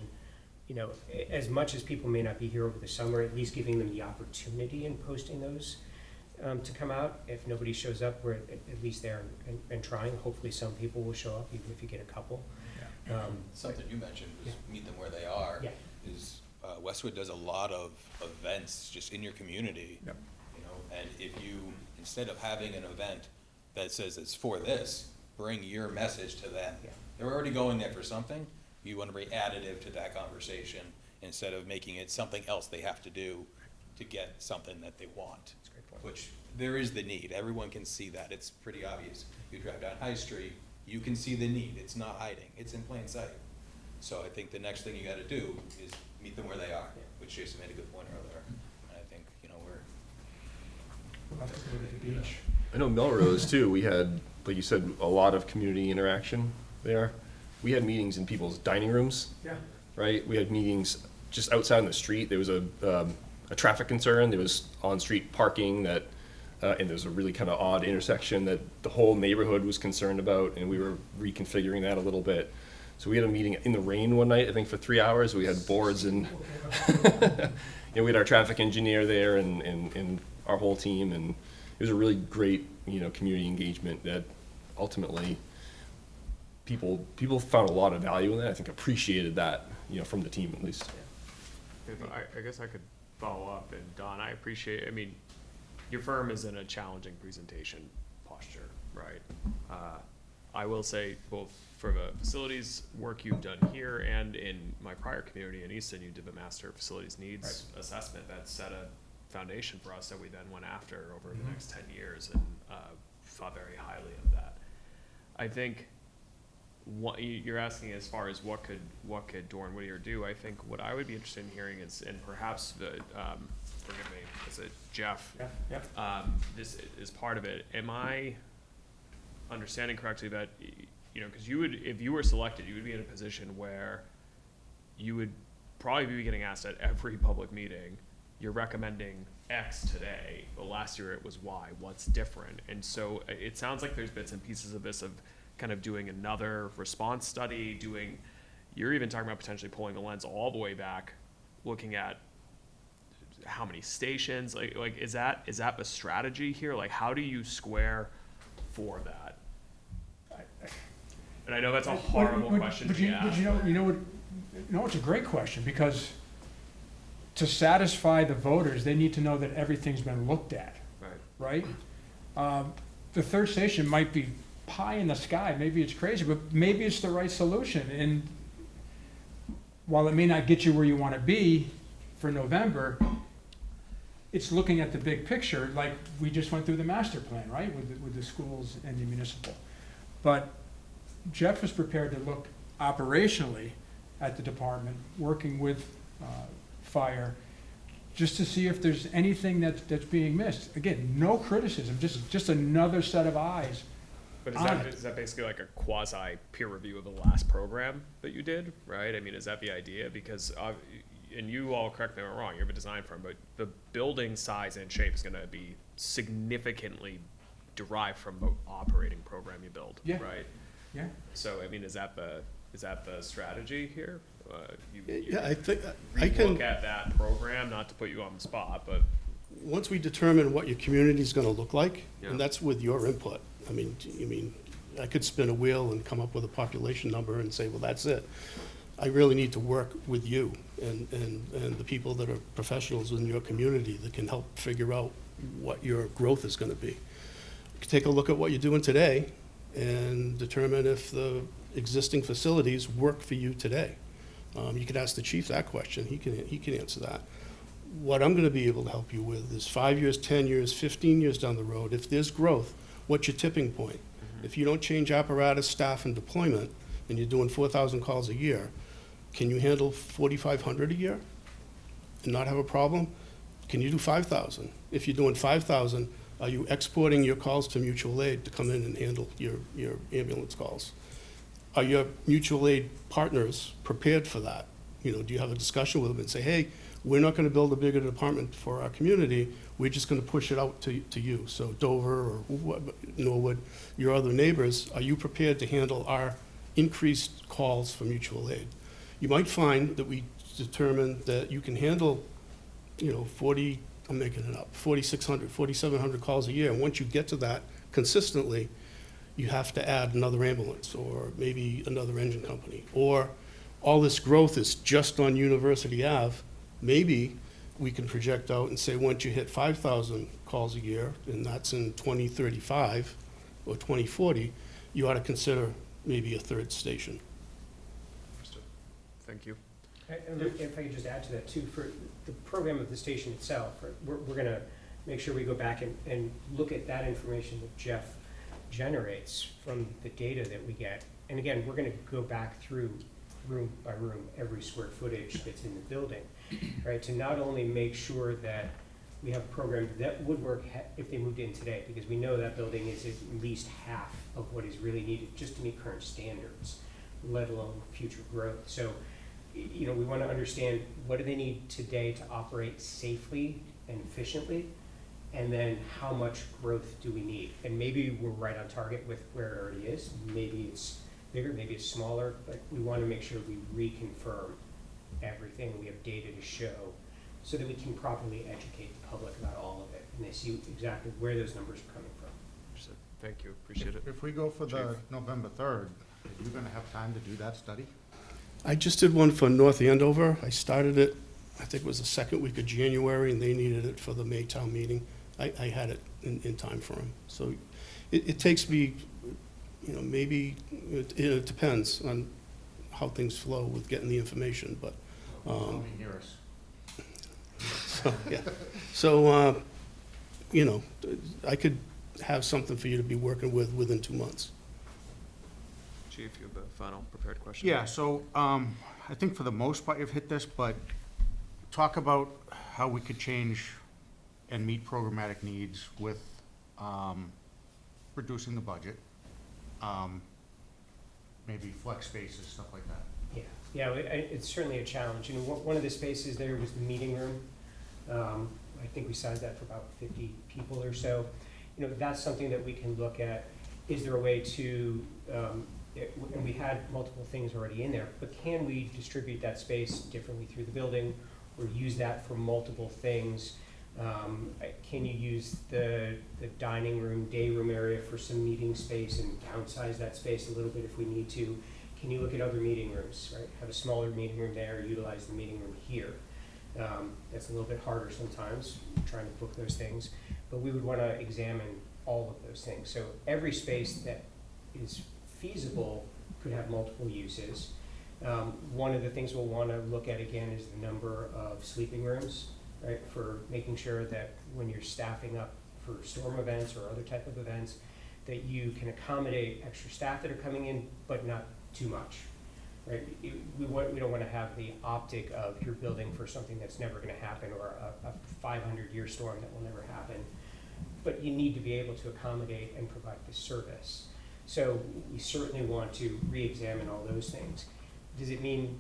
as much as people may not be here over the summer, at least giving them the opportunity and posting those to come out. If nobody shows up, we're at least there and trying. Hopefully some people will show up, even if you get a couple. Yeah. Something you mentioned was meet them where they are. Yeah. Is Westwood does a lot of events just in your community. Yep. And if you, instead of having an event that says it's for this, bring your message to them. Yeah. They're already going there for something. You want to be additive to that conversation instead of making it something else they have to do to get something that they want. That's a great point. Which there is the need. Everyone can see that. It's pretty obvious. You drive down High Street, you can see the need. It's not hiding. It's in plain sight. So I think the next thing you got to do is meet them where they are, which Jason made a good point earlier. And I think, We'll have to go to the beach. I know Melrose too, we had, like you said, a lot of community interaction there. We had meetings in people's dining rooms. Yeah. Right? We had meetings just outside on the street. There was a traffic concern. There was on-street parking that, and there was a really kind of odd intersection that the whole neighborhood was concerned about, and we were reconfiguring that a little bit. So we had a meeting in the rain one night, I think for 3 hours. We had boards and we had our traffic engineer there and our whole team, and it was a really great, community engagement that ultimately people found a lot of value in that. I think appreciated that, from the team at least. I guess I could follow up, and Don, I appreciate, your firm is in a challenging presentation posture, right? I will say, both for the facilities work you've done here and in my prior community in Easton, you did the master facilities needs assessment that set a foundation for us that we then went after over the next 10 years and thought very highly of that. I think what you're asking as far as what could Doran Whittier do, I think what I would be interested in hearing is, and perhaps forgive me, is it Jeff? Yeah. This is part of it. Am I understanding correctly that, because you would, if you were selected, you would be in a position where you would probably be getting asked at every public meeting, you're recommending X today, but last year it was Y. What's different? And so it sounds like there's bits and pieces of this of kind of doing another response study, you're even talking about potentially pulling the lens all the way back, looking at how many stations, like is that the strategy here? Like, how do you square for that? And I know that's a horrible question to ask. But you know, it's a great question, because to satisfy the voters, they need to know that everything's been looked at, right? The third station might be pie in the sky, maybe it's crazy, but maybe it's the right solution. And while it may not get you where you want to be for November, it's looking at the big picture, like we just went through the master plan, right, with the schools and the municipal. But Jeff was prepared to look operationally at the department, working with fire, just to see if there's anything that's being missed. Again, no criticism, just another set of eyes. But is that basically like a quasi peer review of the last program that you did, right? I mean, is that the idea? Because, and you all correct me if I'm wrong, you have a design firm, but the building size and shape is gonna be significantly derived from the operating program you build, Yeah. right? Yeah. So, I mean, is that the strategy here? Yeah, I think, I can. Look at that program, not to put you on the spot, but. Once we determine what your community's gonna look like, Yeah. and that's with your input. I mean, I could spin a wheel and come up with a population number and say, well, that's it. I really need to work with you and the people that are professionals in your community that can help figure out what your growth is gonna be. Take a look at what you're doing today and determine if the existing facilities work for you today. You could ask the chief that question, he can answer that. What I'm gonna be able to help you with is 5 years, 10 years, 15 years down the road, if there's growth, what's your tipping point? If you don't change apparatus, staff, and deployment, and you're doing 4,000 calls a year, can you handle 4,500 a year and not have a problem? Can you do 5,000? If you're doing 5,000, are you exporting your calls to mutual aid to come in and handle your ambulance calls? Are your mutual aid partners prepared for that? Do you have a discussion with them and say, hey, we're not gonna build a bigger department for our community, we're just gonna push it out to you. So Dover or Norwood, your other neighbors, are you prepared to handle our increased calls for mutual aid? You might find that we determine that you can handle, 40, I'm making it up, 4,600, 4,700 calls a year. And once you get to that consistently, you have to add another ambulance or maybe another engine company. Or all this growth is just on University Ave. Maybe we can project out and say, once you hit 5,000 calls a year, and that's in 2035 or 2040, you ought to consider maybe a third station. Understood. Thank you. And if I could just add to that too, for the program of the station itself, we're gonna make sure we go back and look at that information that Jeff generates from the data that we get. And again, we're gonna go back through room by room, every square footage that's in the building, right? To not only make sure that we have a program that would work if they moved in today, because we know that building is at least half of what is really needed just to meet current standards, let alone future growth. So, we want to understand what do they need today to operate safely and efficiently, and then how much growth do we need? And maybe we're right on target with where it already is. Maybe it's bigger, maybe it's smaller, but we want to make sure we reconfirm everything. We have data to show so that we can properly educate the public about all of it, and they see exactly where those numbers are coming from. Understood. Thank you. Appreciate it. If we go for the November 3rd, are you gonna have time to do that study? I just did one for North Andover. I started it, I think it was the second week of January, and they needed it for the May town meeting. I had it in time for them. So it takes me, maybe, it depends on how things flow with getting the information, but. Only hear us. So, yeah. So, I could have something for you to be working with within 2 months. Chief, you have a final prepared question? Yeah, so, I think for the most part you've hit this, but talk about how we could change and meet programmatic needs with, reducing the budget. Maybe flex spaces, stuff like that. Yeah, it's certainly a challenge. One of the spaces there was the meeting room. I think we sized that for about 50 people or so. You know, that's something that we can look at. Is there a way to, and we had multiple things already in there, but can we distribute that space differently through the building or use that for multiple things? Can you use the dining room, day room area for some meeting space and downsize that space a little bit if we need to? Can you look at other meeting rooms, right? Have a smaller meeting room there, utilize the meeting room here. That's a little bit harder sometimes, trying to book those things, but we would want to examine all of those things. So every space that is feasible could have multiple uses. One of the things we'll want to look at again is the number of sleeping rooms, right? For making sure that when you're staffing up for storm events or other type of events, that you can accommodate extra staff that are coming in, but not too much, right? We don't want to have the optic of you're building for something that's never going to happen or a 500-year storm that will never happen. But you need to be able to accommodate and provide the service. So we certainly want to re-examine all those things. Does it mean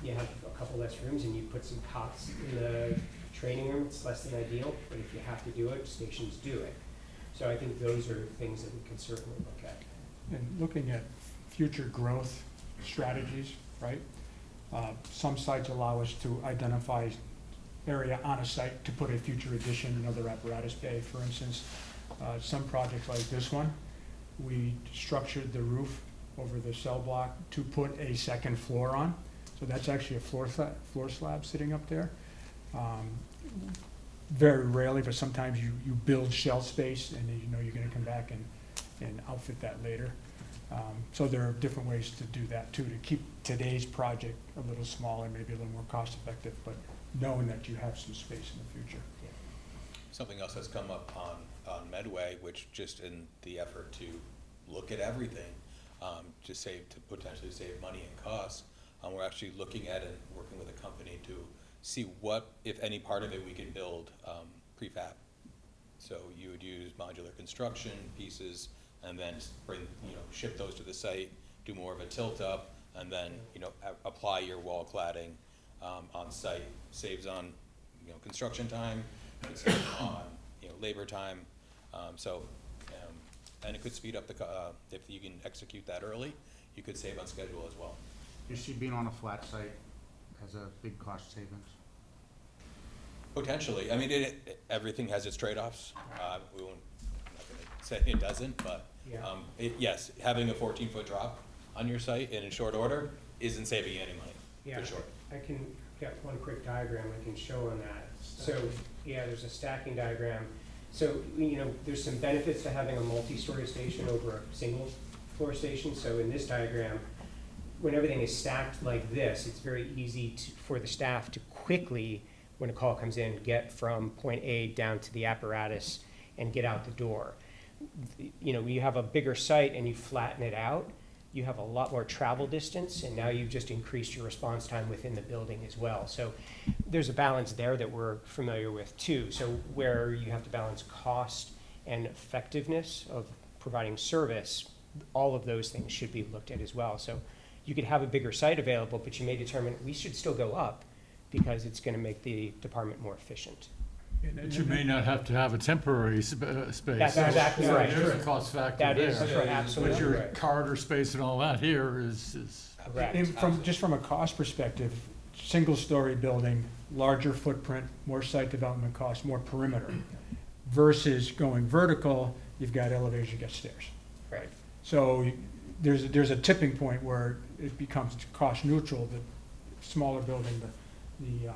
you have a couple less rooms and you put some cots in the training room? It's less than ideal, but if you have to do it, stations do it. So I think those are things that we can certainly look at. And looking at future growth strategies, right? Some sites allow us to identify area on a site to put a future addition, another apparatus bay, for instance. Some projects like this one, we structured the roof over the cell block to put a second floor on. So that's actually a floor slab sitting up there. Very rarely, but sometimes you build shell space and you know you're gonna come back and outfit that later. So there are different ways to do that too, to keep today's project a little smaller, maybe a little more cost effective, but knowing that you have some space in the future. Something else that's come up on Medway, which just in the effort to look at everything, to potentially save money and costs, we're actually looking at and working with a company to see what, if any part of it, we can build prefab. So you would use modular construction pieces and then ship those to the site, do more of a tilt up, and then, apply your wall cladding on site. Saves on, construction time, it saves on, labor time. And it could speed up if you can execute that early, you could save on schedule as well. You see being on a flat site has a big cost savings? Potentially. I mean, everything has its trade-offs. I'm not gonna say it doesn't, but yes, having a 14-foot drop on your site and in short order isn't saving you any money, for sure. I can get one quick diagram I can show on that. So, there's a stacking diagram. So, there's some benefits to having a multi-story station over a single floor station. So in this diagram, when everything is stacked like this, it's very easy for the staff to quickly, when a call comes in, get from point A down to the apparatus and get out the door. When you have a bigger site and you flatten it out, you have a lot more travel distance, and now you've just increased your response time within the building as well. So there's a balance there that we're familiar with too. So where you have to balance cost and effectiveness of providing service, all of those things should be looked at as well. So you could have a bigger site available, but you may determine we should still go up because it's going to make the department more efficient. But you may not have to have a temporary space. That's exactly right. There's a cost factor That there. is absolutely But your right. corridor space and all that here is Correct. And just from a cost perspective, single-story building, larger footprint, more site development costs, more perimeter, versus going vertical, you've got elevators, you've got stairs. Right. So there's a tipping point where it becomes cost neutral. The smaller building, the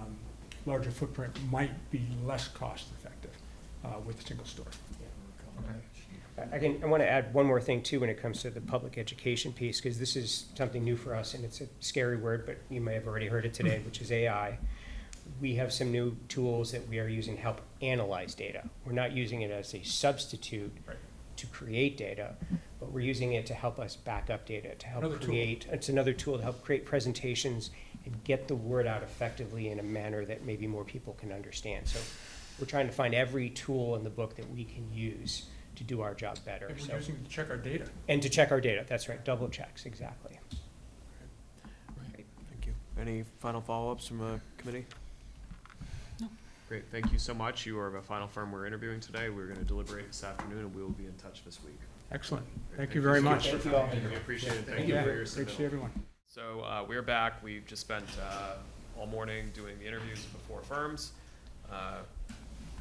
larger footprint might be less cost effective with a single story. I want to add one more thing too when it comes to the public education piece, because this is something new for us and it's a scary word, but you may have already heard it today, which is AI. We have some new tools that we are using to help analyze data. We're not using it as a substitute to create data, but we're using it to help us back up data, to help create, it's another tool to help create presentations and get the word out effectively in a manner that maybe more people can understand. So we're trying to find every tool in the book that we can use to do our job better. And we're using it to check our data. And to check our data, that's right, double checks, exactly. Thank you. Any final follow-ups from the committee? No. Great, thank you so much. You are the final firm we're interviewing today. We're going to deliberate this afternoon, and we will be in touch this week. Excellent. Thank you very much. Thank you all. We appreciate it. Thank you Yeah, for your great to see submittal. everyone. So we're back. We've just spent all morning doing the interviews before firms. I want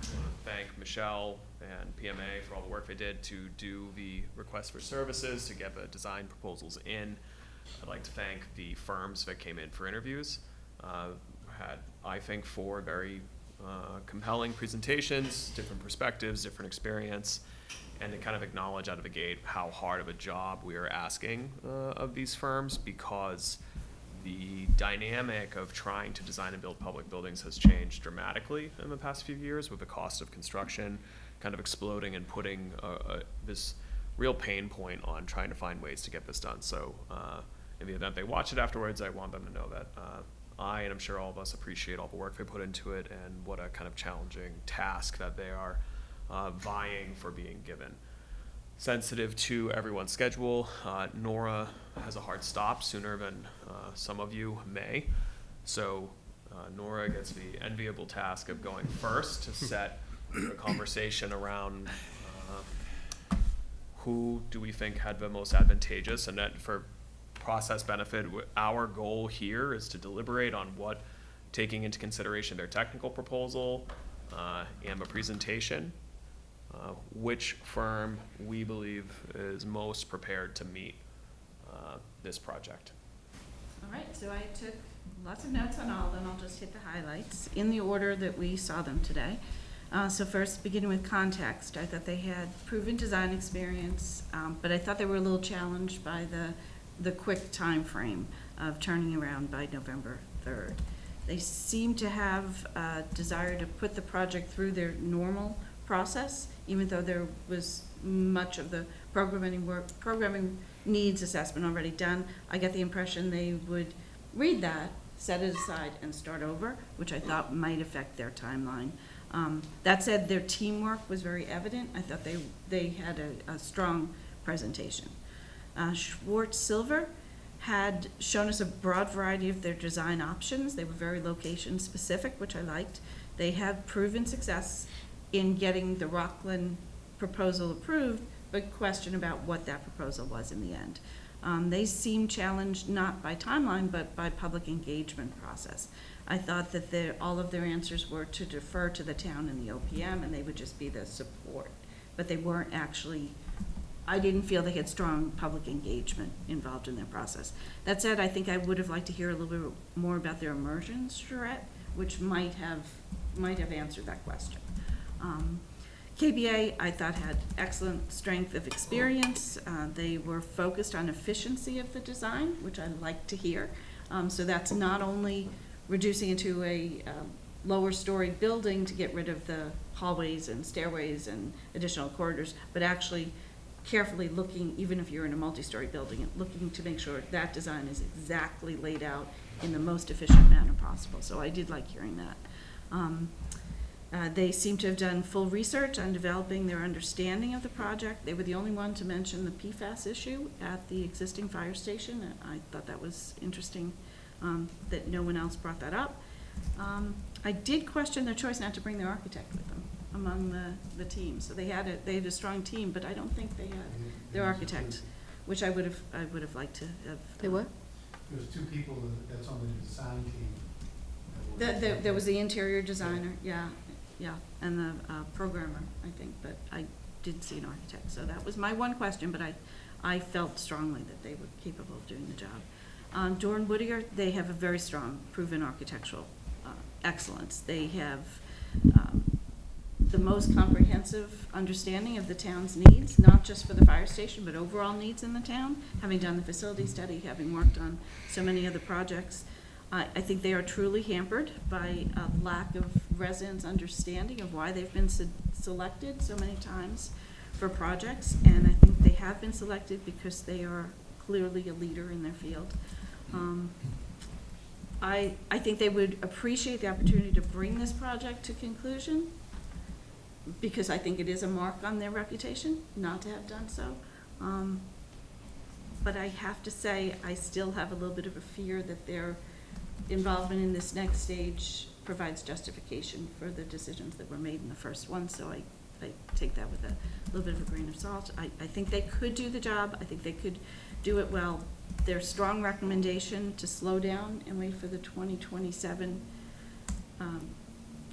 to thank Michelle and PMA for all the work they did to do the request for services, to get the design proposals in. I'd like to thank the firms that came in for interviews. Had, I think, 4 very compelling presentations, different perspectives, different experience, and to kind of acknowledge out of the gate how hard of a job we are asking of these firms, because the dynamic of trying to design and build public buildings has changed dramatically in the past few years, with the cost of construction kind of exploding and putting this real pain point on trying to find ways to get this done. So in the event they watch it afterwards, I want them to know that I, and I'm sure all of us, appreciate all the work they put into it, and what a kind of challenging task that they are vying for being given. Sensitive to everyone's schedule, Nora has a hard stop sooner than some of you may. So Nora gets the enviable task of going first to set the conversation around who do we think had the most advantageous, and that for process benefit, our goal here is to deliberate on what, taking into consideration their technical proposal and the presentation, which firm we believe is most prepared to meet this project. All right, so I took lots of notes on all of them. I'll just hit the highlights in the order that we saw them today. So first, beginning with context, I thought they had proven design experience, but I thought they were a little challenged by the quick time frame of turning around by November 3rd. They seem to have a desire to put the project through their normal process, even though there was much of the programming needs assessment already done. I get the impression they would read that, set it aside, and start over, which I thought might affect their timeline. That said, their teamwork was very evident. I thought they had a strong presentation. Schwartz Silver had shown us a broad variety of their design options. They were very location specific, which I liked. They have proven success in getting the Rockland proposal approved, but question about what that proposal was in the end. They seem challenged not by timeline, but by public engagement process. I thought that all of their answers were to defer to the town and the OPM, and they would just be the support. But they weren't actually, I didn't feel they had strong public engagement involved in their process. That said, I think I would have liked to hear a little bit more about their immersion charrette, which might have answered that question. KBA, I thought, had excellent strength of experience. They were focused on efficiency of the design, which I like to hear. So that's not only reducing into a lower story building to get rid of the hallways and stairways and additional corridors, but actually carefully looking, even if you're in a multi-story building, and looking to make sure that design is exactly laid out in the most efficient manner possible. So I did like hearing that. They seem to have done full research on developing their understanding of the project. They were the only one to mention the PFAS issue at the existing fire station. I thought that was interesting that no one else brought that up. I did question their choice not to bring their architect with them among the team. So they had a strong team, but I don't think they had their architect, which I would have liked to have. They what? There's 2 people that's on the design team. There was the interior designer, yeah, and the programmer, I think, but I didn't see an architect. So that was my one question, but I felt strongly that they were capable of doing the job. Dorn Whittier, they have a very strong, proven architectural excellence. They have the most comprehensive understanding of the town's needs, not just for the fire station, but overall needs in the town, having done the facility study, having worked on so many other projects. I think they are truly hampered by a lack of residents' understanding of why they've been selected so many times for projects, and I think they have been selected because they are clearly a leader in their field. I think they would appreciate the opportunity to bring this project to conclusion, because I think it is a mark on their reputation not to have done so. But I have to say, I still have a little bit of a fear that their involvement in this next stage provides justification for the decisions that were made in the first one, so I take that with a little bit of a grain of salt. I think they could do the job, I think they could do it well. Their strong recommendation to slow down and wait for the 2027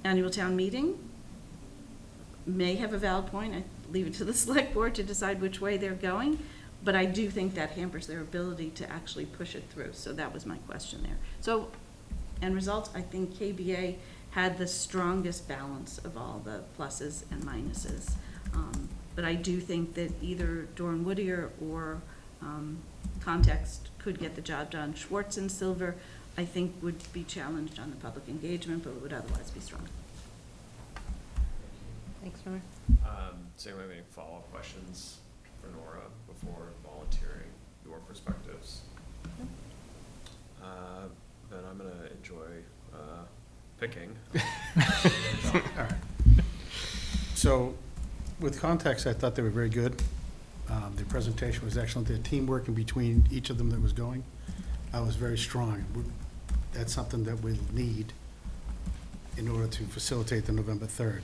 annual town meeting may have a valid point. I leave it to the select board to decide which way they're going, but I do think that hampers their ability to actually push it through, so that was my question there. So, end results, I think KBA had the strongest balance of all the pluses and minuses. But I do think that either Doran Whittier or Context could get the job done. Schwartz and Silver, I think, would be challenged on the public engagement, but would otherwise be strong. Thanks, Nora. Does anyone have any follow-up questions for Nora before volunteering your perspectives? Then I'm gonna enjoy picking. All right. So, with Context, I thought they were very good. Their presentation was excellent. Their teamwork in between each of them that was going was very strong. That's something that we'll need in order to facilitate the November 3rd.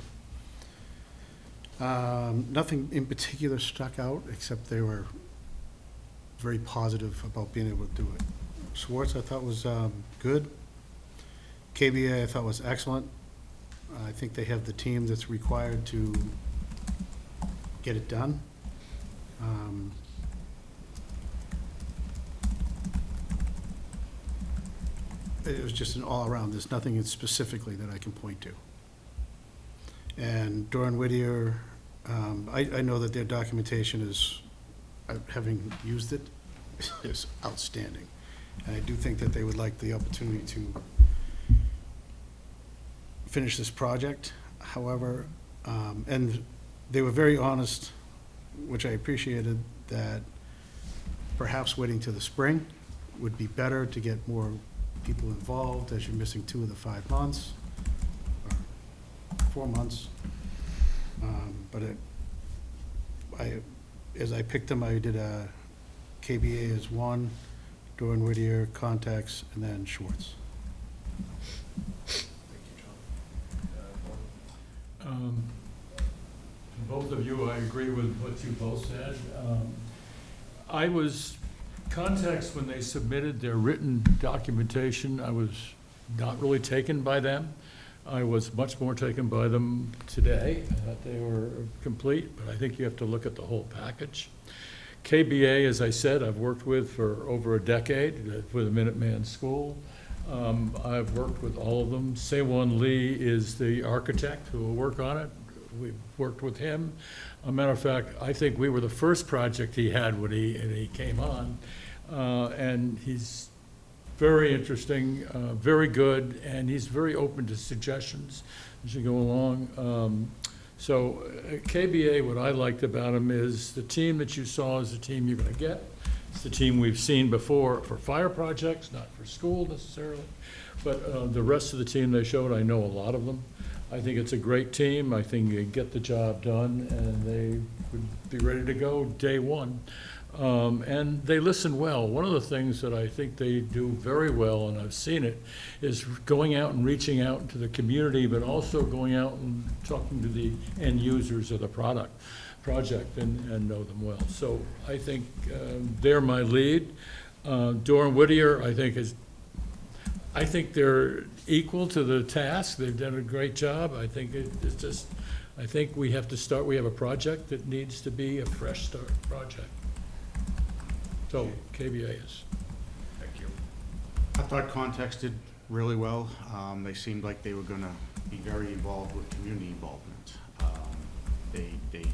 Nothing in particular stuck out, except they were very positive about being able to do it. Schwartz, I thought, was good. KBA, I thought, was excellent. I think they have the team that's required to get it done. It was just an all-around. There's nothing specifically that I can point to. And Doran Whittier, I know that their documentation is, having used it, is outstanding. And I do think that they would like the opportunity to finish this project. However, and they were very honest, which I appreciated, that perhaps waiting till the spring would be better to get more people involved, as you're missing 2 of the 5 months, or 4 months. But as I picked them, I did a KBA as 1, Doran Whittier, Context, and then Schwartz. Both of you, I agree with what you both said. I was, Context, when they submitted their written documentation, I was not really taken by them. I was much more taken by them today. I thought they were complete, but I think you have to look at the whole package. KBA, as I said, I've worked with for over a decade with the Minuteman School. I've worked with all of them. Saewon Lee is the architect who will work on it. We've worked with him. A matter of fact, I think we were the first project he had when he came on. And he's very interesting, very good, and he's very open to suggestions as you go along. So KBA, what I liked about him is the team that you saw is the team you're gonna get. It's the team we've seen before for fire projects, not for school necessarily. But the rest of the team they showed, I know a lot of them. I think it's a great team. I think they get the job done, and they would be ready to go day one. And they listen well. One of the things that I think they do very well, and I've seen it, is going out and reaching out to the community, but also going out and talking to the end users of the project and know them well. So I think they're my lead. Doran Whittier, I think they're equal to the task. They've done a great job. I think it's just, I think we have to start, we have a project that needs to be a fresh start project. So KBA is. Thank you. I thought Context did really well. They seemed like they were gonna be very involved with community involvement. They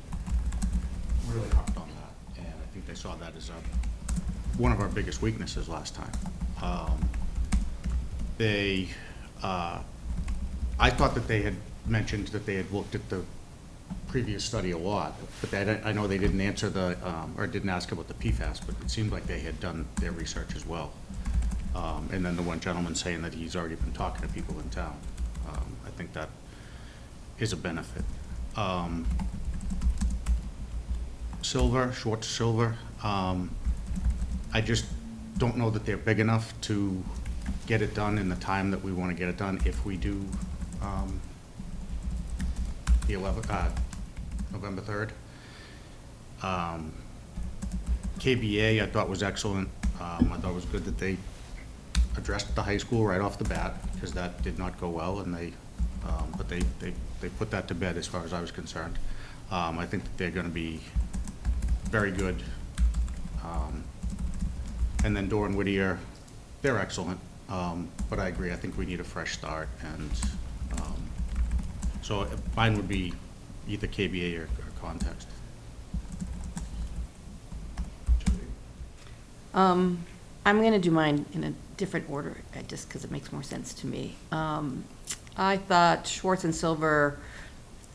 really hopped on that, and I think they saw that as one of our biggest weaknesses last time. I thought that they had mentioned that they had looked at the previous study a lot, but I know they didn't answer or didn't ask about the PFAS, but it seemed like they had done their research as well. And then the one gentleman saying that he's already been talking to people in town. I think that is a benefit. Schwartz Silver, I just don't know that they're big enough to get it done in the time that we want to get it done if we do the 11th, November 3rd. KBA I thought was excellent. I thought it was good that they addressed the high school right off the bat, because that did not go well, and but they put that to bed as far as I was concerned. I think that they're gonna be very good. And then Doran Whittier, they're excellent, but I agree, I think we need a fresh start, and, so mine would be either KBA or Context. I'm gonna do mine in a different order, just because it makes more sense to me. I thought Schwartz and Silver,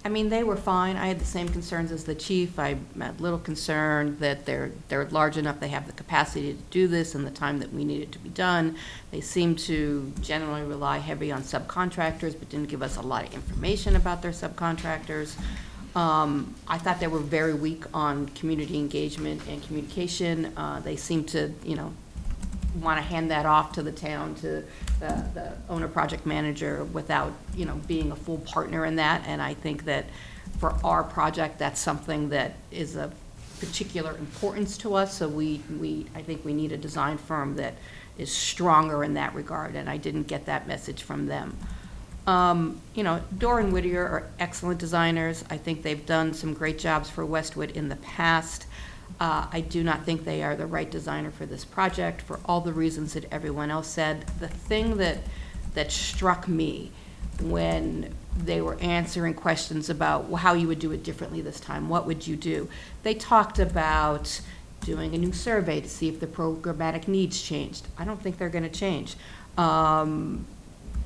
I mean, they were fine. I had the same concerns as the chief. I'm a little concerned that they're large enough, they have the capacity to do this in the time that we need it to be done. They seem to generally rely heavy on subcontractors, but didn't give us a lot of information about their subcontractors. I thought they were very weak on community engagement and communication. They seem to, want to hand that off to the town, to the owner project manager, without, being a full partner in that. And I think that for our project, that's something that is of particular importance to us. So I think we need a design firm that is stronger in that regard, and I didn't get that message from them. Doran Whittier are excellent designers. I think they've done some great jobs for Westwood in the past. I do not think they are the right designer for this project for all the reasons that everyone else said. The thing that struck me when they were answering questions about how you would do it differently this time, what would you do? They talked about doing a new survey to see if the programmatic needs changed. I don't think they're gonna change.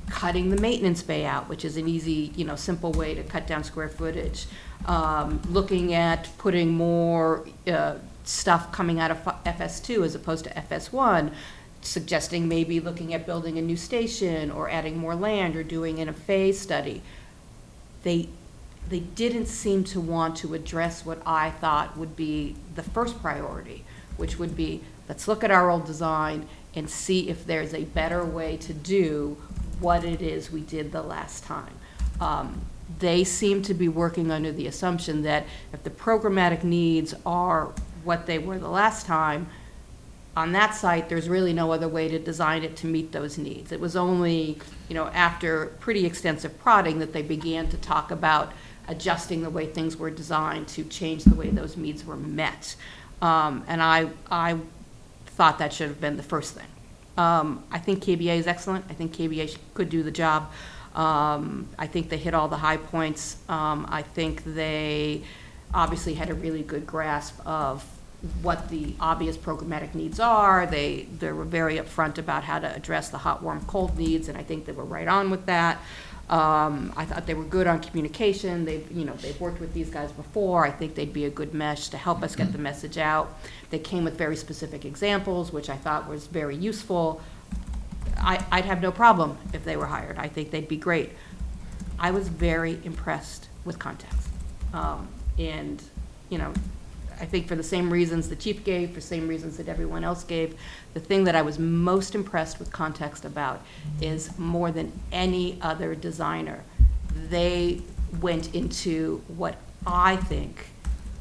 Cutting the maintenance bay out, which is an easy, simple way to cut down square footage. Looking at putting more stuff coming out of FS2 as opposed to FS1, suggesting maybe looking at building a new station or adding more land or doing an phase study. They didn't seem to want to address what I thought would be the first priority, which would be, let's look at our old design and see if there's a better way to do what it is we did the last time. They seem to be working under the assumption that if the programmatic needs are what they were the last time, on that site, there's really no other way to design it to meet those needs. It was only, after pretty extensive prodding that they began to talk about adjusting the way things were designed to change the way those needs were met. And I thought that should have been the first thing. I think KBA is excellent. I think KBA could do the job. I think they hit all the high points. I think they obviously had a really good grasp of what the obvious programmatic needs are. They were very upfront about how to address the hot, warm, cold needs, and I think they were right on with that. I thought they were good on communication. They've worked with these guys before. I think they'd be a good mesh to help us get the message out. They came with very specific examples, which I thought was very useful. I'd have no problem if they were hired. I think they'd be great. I was very impressed with Context. And, I think for the same reasons the chief gave, for the same reasons that everyone else gave, the thing that I was most impressed with Context about is more than any other designer, they went into what I think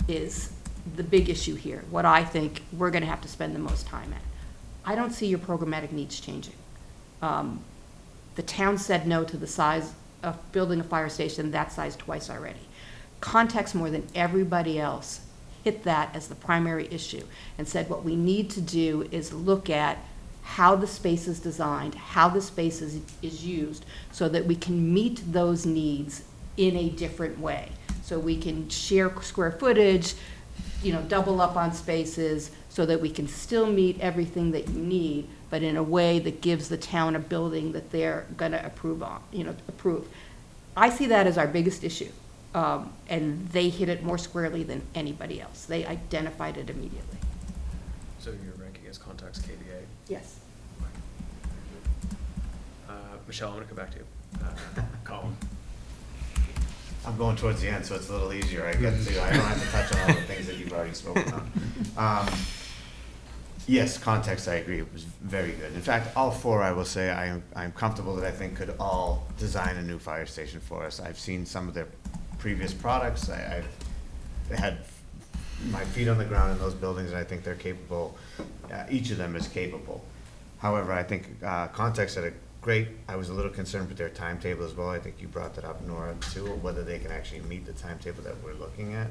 is the big issue here, what I think we're gonna have to spend the most time at. I don't see your programmatic needs changing. The town said no to the size of building a fire station that size twice already. Context, more than everybody else, hit that as the primary issue and said what we need to do is look at how the space is designed, how the space is used, so that we can meet those needs in a different way. So we can share square footage, double up on spaces, so that we can still meet everything that you need, but in a way that gives the town a building that they're gonna approve. I see that as our biggest issue. And they hit it more squarely than anybody else. They identified it immediately. So your ranking is Context KBA? Yes. Michelle, I'm gonna come back to you. Colin? I'm going towards the end, so it's a little easier. I don't have to touch on all the things that you've already spoken on. Yes, context, I agree, it was very good. In fact, all four, I will say, I'm comfortable that I think could all design a new fire station for us. I've seen some of their previous products, I've had my feet on the ground in those buildings, and I think they're capable, each of them is capable. However, I think context had a great, I was a little concerned with their timetable as well. I think you brought that up, Nora, too, whether they can actually meet the timetable that we're looking at.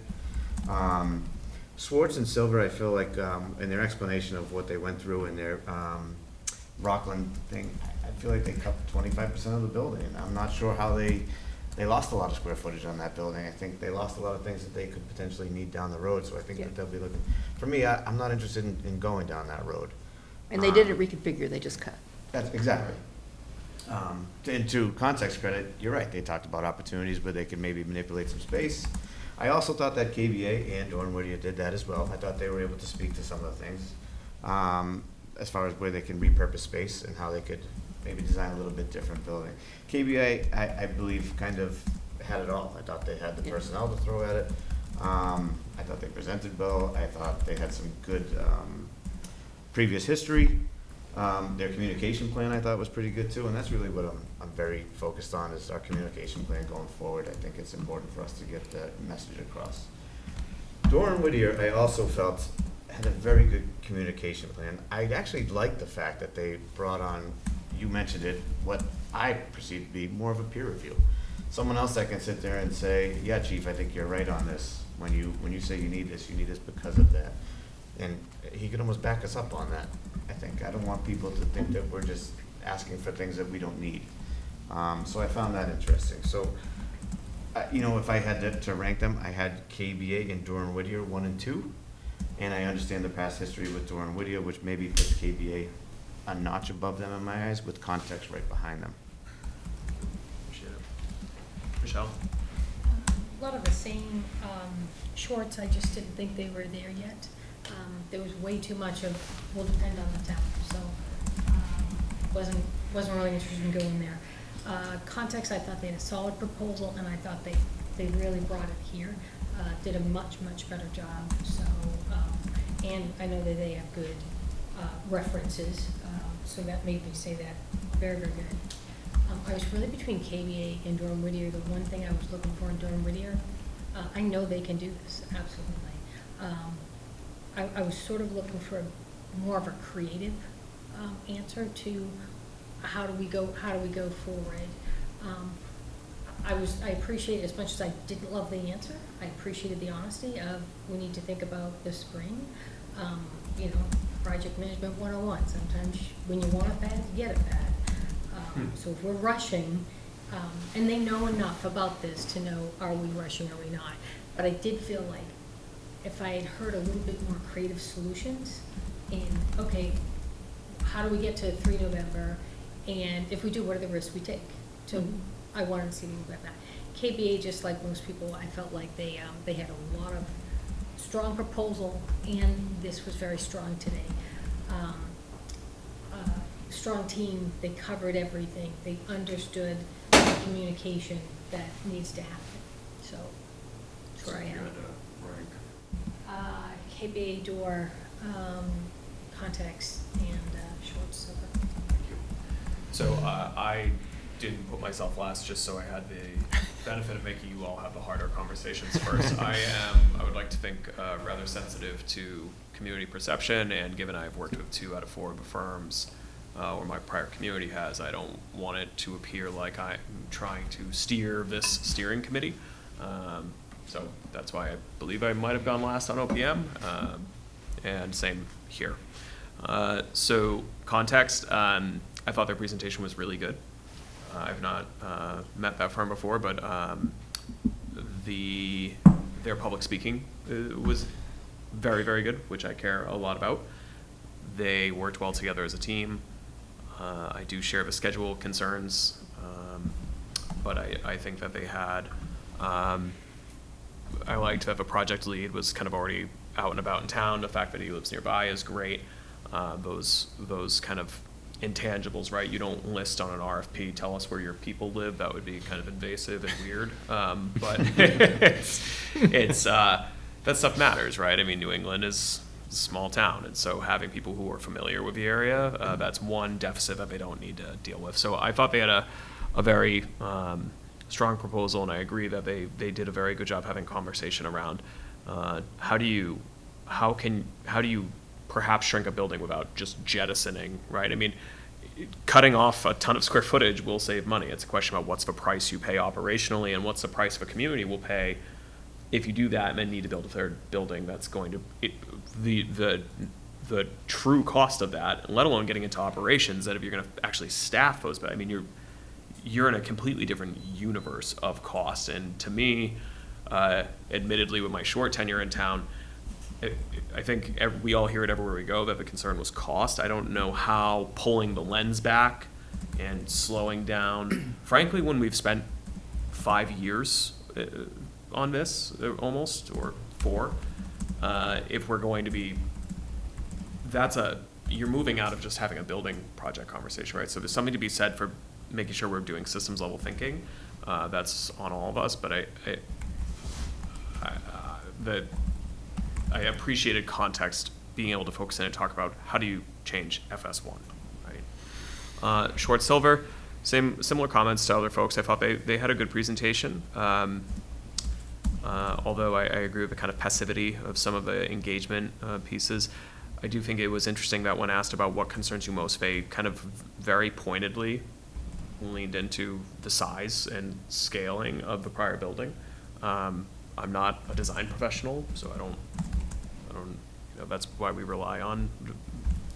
Swartz and Silver, I feel like, in their explanation of what they went through in their Rockland thing, I feel like they cut 25% of the building. I'm not sure how they lost a lot of square footage on that building. I think they lost a lot of things that they could potentially need down the road, so I think that they'll be looking, for me, I'm not interested in going down that road. And they didn't reconfigure, they just cut. That's exactly. And to context credit, you're right, they talked about opportunities where they could maybe manipulate some space. I also thought that KBA and Dorn Whittier did that as well. I thought they were able to speak to some of the things, as far as where they can repurpose space and how they could maybe design a little bit different building. KBA, I believe, kind of had it all. I thought they had the personnel to throw at it. I thought they presented well. I thought they had some good previous history. Their communication plan, I thought, was pretty good too, and that's really what I'm very focused on, is our communication plan going forward. I think it's important for us to get that message across. Dorn Whittier, I also felt, had a very good communication plan. I actually liked the fact that they brought on, you mentioned it, what I perceive to be more of a peer review. Someone else that can sit there and say, yeah, chief, I think you're right on this. When you say you need this because of that. And he could almost back us up on that, I think. I don't want people to think that we're just asking for things that we don't need. So I found that interesting. So, if I had to rank them, I had KBA and Dorn Whittier 1 and 2. And I understand the past history with Dorn Whittier, which maybe puts KBA a notch above them in my eyes, with context right behind them. Appreciate it. Michelle? A lot of the same shorts, I just didn't think they were there yet. There was way too much of, will depend on the town, so wasn't really interested in going there. Context, I thought they had a solid proposal, and I thought they really brought it here. Did a much better job, so, and I know that they have good references, so that made me say that very good. I was really between KBA and Dorn Whittier. The one thing I was looking for in Dorn Whittier, I know they can do this, absolutely. I was sort of looking for more of a creative answer to how do we go forward. I appreciate, as much as I didn't love the answer, I appreciated the honesty of, we need to think about the spring. Project management 101. Sometimes when you want it bad, you get it bad. So if we're rushing, and they know enough about this to know, are we rushing, are we not? But I did feel like if I had heard a little bit more creative solutions, and, okay, how do we get to 3 November? And if we do, what are the risks we take? So I wanted to see a little bit of that. KBA, just like most people, I felt like they had a lot of strong proposal, and this was very strong today. Strong team, they covered everything, they understood the communication that needs to happen, so that's where I am. KBA, Door, Context, and Schwartz Silver. Thank you. So I didn't put myself last just so I had the benefit of making you all have the harder conversations first. I would like to think, rather sensitive to community perception, and given I've worked with 2 out of 4 of the firms, or my prior community has, I don't want it to appear like I'm trying to steer this steering committee. So that's why I believe I might have gone last on OPM, and same here. So context, I thought their presentation was really good. I've not met that firm before, but their public speaking was very good, which I care a lot about. They worked well together as a team. I do share the schedule concerns, but I think that they had, I liked that the project lead was kind of already out and about in town. The fact that he lives nearby is great. Those kind of intangibles, right? You don't list on an RFP, tell us where your people live. That would be kind of invasive and weird. But it's that stuff matters, right? I mean, New England is a small town, and so having people who are familiar with the area, that's one deficit that they don't need to deal with. So I thought they had a very strong proposal, and I agree that they did a very good job having conversation around how do you perhaps shrink a building without just jettisoning, right? I mean, cutting off a ton of square footage will save money. It's a question about what's the price you pay operationally and what's the price the community will pay if you do that and then need to build a third building. That's going to, the true cost of that, let alone getting into operations, that if you're gonna actually staff those, but I mean, you're in a completely different universe of cost. And to me, admittedly, with my short tenure in town, I think we all hear it everywhere we go that the concern was cost. I don't know how pulling the lens back and slowing down, frankly, when we've spent 5 years on this, almost, or 4, if we're going to be, you're moving out of just having a building project conversation, right? So there's something to be said for making sure we're doing systems level thinking. That's on all of us, but I appreciated context, being able to focus in and talk about how do you change FS1, right? Short Silver, similar comments to other folks. I thought they had a good presentation. Although I agree with the kind of passivity of some of the engagement pieces. I do think it was interesting that when asked about what concerns you most, they kind of very pointedly leaned into the size and scaling of the prior building. I'm not a design professional, so I don't, that's why we rely on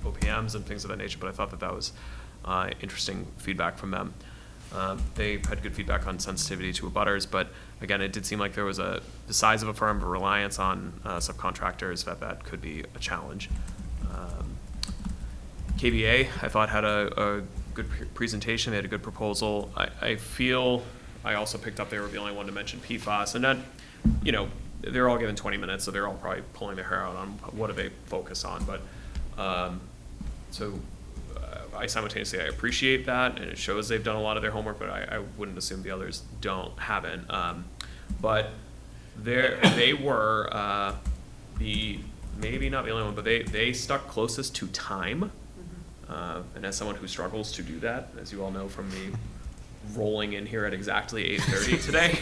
OPMs and things of that nature, but I thought that was interesting feedback from them. They had good feedback on sensitivity to abutters, but again, it did seem like there was the size of a firm, the reliance on subcontractors, that could be a challenge. KVA, I thought, had a good presentation. They had a good proposal. I feel I also picked up they were the only one to mention PFAS, and that, they're all given 20 minutes, so they're all probably pulling their hair out on what do they focus on. But I simultaneously, I appreciate that, and it shows they've done a lot of their homework, but I wouldn't assume the others haven't. But they were maybe not the only one, but they stuck closest to time. And as someone who struggles to do that, as you all know from me rolling in here at exactly 8:30 today,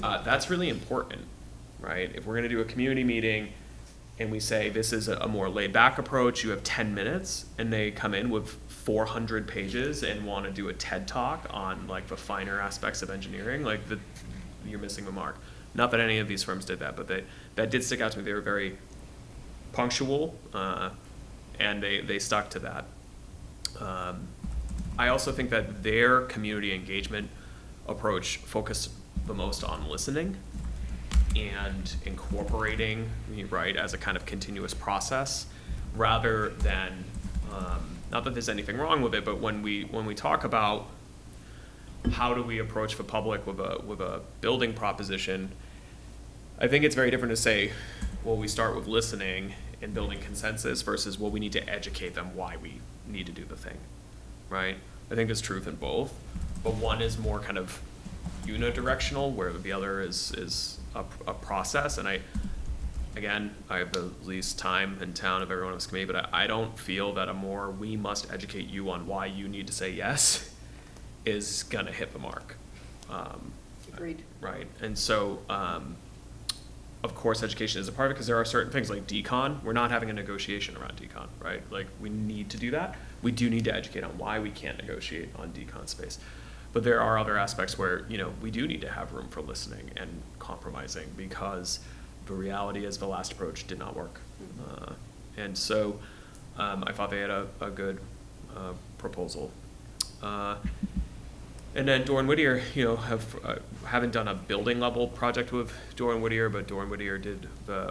that's really important, right? If we're gonna do a community meeting and we say this is a more laid back approach, you have 10 minutes, and they come in with 400 pages and wanna do a TED Talk on like the finer aspects of engineering, like you're missing the mark. Not that any of these firms did that, but that did stick out to me. They were very punctual, and they stuck to that. I also think that their community engagement approach focused the most on listening and incorporating, right, as a kind of continuous process, rather than, not that there's anything wrong with it, but when we talk about how do we approach the public with a building proposition, I think it's very different to say, well, we start with listening and building consensus versus, well, we need to educate them why we need to do the thing, right? I think there's truth in both, but one is more kind of unidirectional, where the other is a process. And I have the least time in town of everyone on this committee, but I don't feel that we must educate you on why you need to say yes is gonna hit the mark. Agreed. Right, and so, of course, education is a part of it, because there are certain things like decon. We're not having a negotiation around decon, right? Like, we need to do that. We do need to educate on why we can't negotiate on decon space. But there are other aspects where, we do need to have room for listening and compromising, because the reality is the last approach did not work. And so, I thought they had a good proposal. And then Doran Whittier, haven't done a building level project with Doran Whittier, but Doran Whittier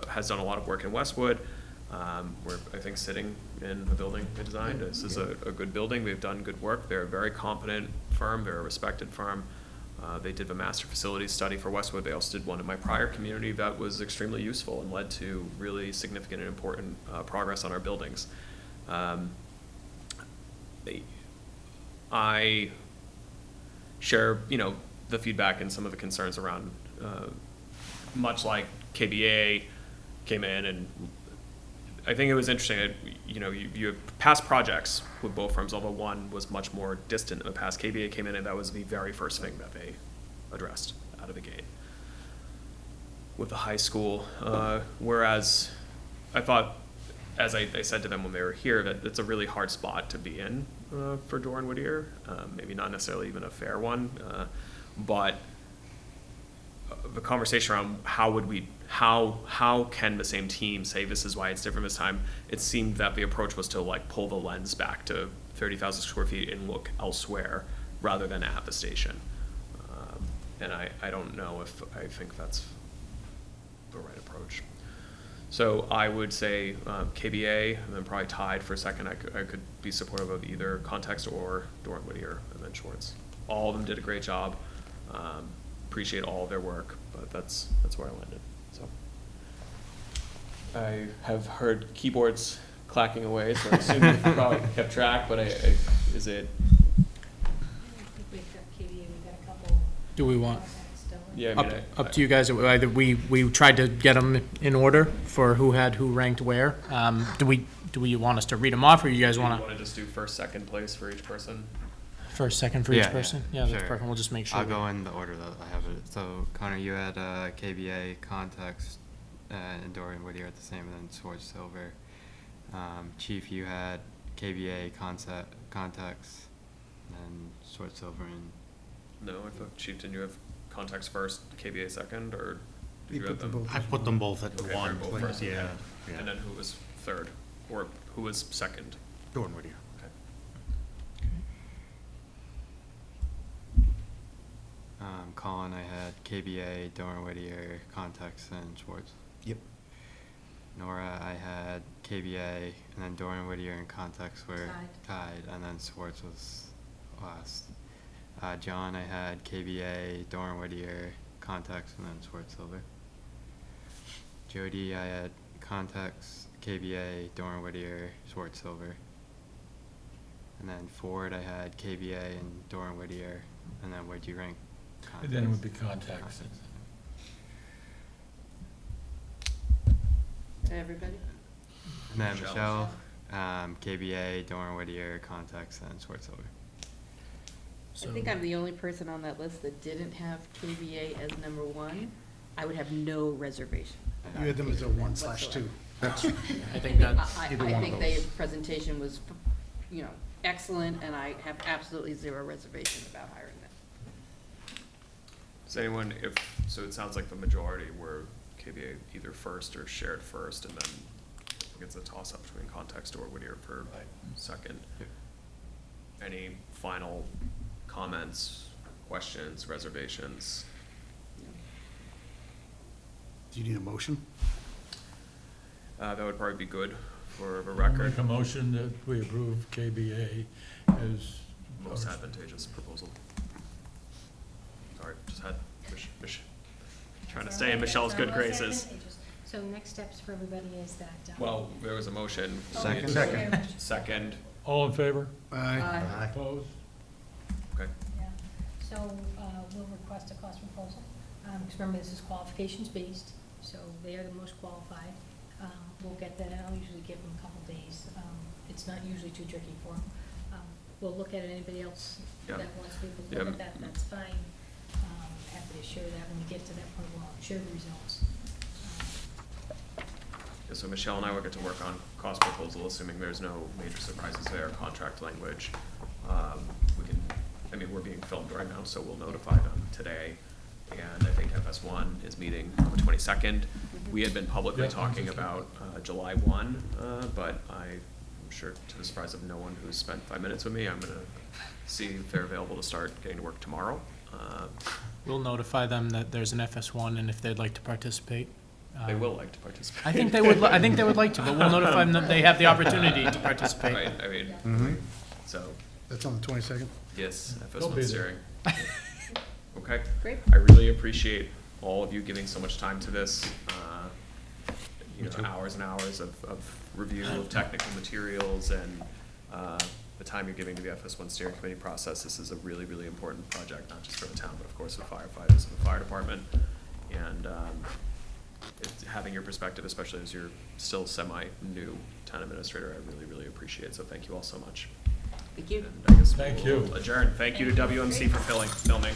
has done a lot of work in Westwood. We're, I think, sitting in the building they designed. This is a good building. They've done good work. They're a very competent firm. They're a respected firm. They did the master facilities study for Westwood. They also did one in my prior community that was extremely useful and led to really significant and important progress on our buildings. I share, the feedback and some of the concerns around, much like KBA came in and I think it was interesting, you know, you have past projects with both firms, although one was much more distant in the past. KBA came in and that was the very first thing that they addressed out of the gate with the high school. Whereas I thought, as I said to them when they were here, that it's a really hard spot to be in for Doran Whittier. Maybe not necessarily even a fair one, but the conversation around how can the same team say this is why it's different this time? It seemed that the approach was to like pull the lens back to 30,000 square feet and look elsewhere rather than at the station. And I don't know if I think that's the right approach. So I would say KBA, and then probably tied for a second. I could be supportive of either Context or Doran Whittier, and then Schwartz. All of them did a great job. Appreciate all of their work, but that's where I landed. So I have heard keyboards clacking away, so I assume you've probably kept track. But is it? I think we've got KBA, we've got a couple. Do we want? Yeah, I mean, Up to you guys. Either we tried to get them in order for who ranked where. Do we want us to read them off, or you guys do you want want to just do first, second place for each person? first, second for each Yeah, person? Yeah, that's perfect. We'll just make sure. I'll go in the order that I have it. So Connor, you had KBA, Context, and Doran Whittier at the same, and then Schwartz Silver. Chief, you had KBA, Context, and Schwartz Silver, and No, I thought Chief, didn't you have Context first, KBA second, or did you have them? I put them both at Okay, one. they're both first, okay. Yeah. And then who was third, or who was second? Doran Whittier. Okay. Colin, I had KBA, Doran Whittier, Context, and Schwartz. Yep. Nora, I had KBA, and then Doran Whittier and Context were tied, and then Schwartz was last. John, I had KBA, Doran Whittier, Context, and then Schwartz Silver. Jody, I had Context, KBA, Doran Whittier, Schwartz Silver. And then Ford, I had KBA and Doran Whittier, and then where'd you rank Context? And then it would be Context. Everybody? And then Michelle, KBA, Doran Whittier, Context, and Schwartz Silver. I think I'm the only person on that list that didn't have KBA as number one. I would have no reservation. You had them as a 1/2. I think that I think their presentation was, you know, excellent, and I have absolutely zero reservation about hiring them. Does anyone, so it sounds like the majority were KBA either first or shared first, and then I think it's a toss-up between Context or Whittier for second. Any final comments, questions, reservations? Do you need a motion? That would probably be good for the I'll record. make a motion that we approve KBA as. Most advantageous proposal. Sorry, just had trying to stay in Michelle's good graces. So next steps for everybody is that. Well, there was a motion. Second. Second. All in favor? Aye. Opposed? Okay. Yeah, so we'll request a cost proposal, because remember, this is qualifications based, so they are the most qualified. We'll get that, I'll usually give them a couple days, it's not usually too tricky for them. We'll look at it, anybody else Yeah. that wants to look at that, that's fine. Happy to share that, when we get to that point, we'll share the results. Yeah, so Michelle and I will get to work on cost proposal, assuming there's no major surprises there, contract language. We're being filmed right now, so we'll notify them today. And I think FS1 is meeting on the 22nd. We had been publicly Yeah, talking about July 1, but I'm sure to the surprise of no one who's spent 5 minutes with me, I'm gonna see if they're available to start getting to work tomorrow. We'll notify them that there's an FS1 and if they'd like to participate. They will like to participate. I think they would. I think they would like to, but we'll notify them that they have the opportunity to participate. Right, I mean, so, That's on the 22nd? yes, They'll be FS1 there. steering. Okay. Great. I really appreciate all of you giving so much time to this. Hours and hours of review of technical materials and the time you're giving to the FS1 steering committee process. This is a really, really important project, not just for the town, but of course for firefighters and the fire department. And having your perspective, especially as you're still semi-new town administrator, I really, really appreciate. So thank you all so much. Thank you. And I guess Thank we'll you. adjourn. Thank you to WMC for filming.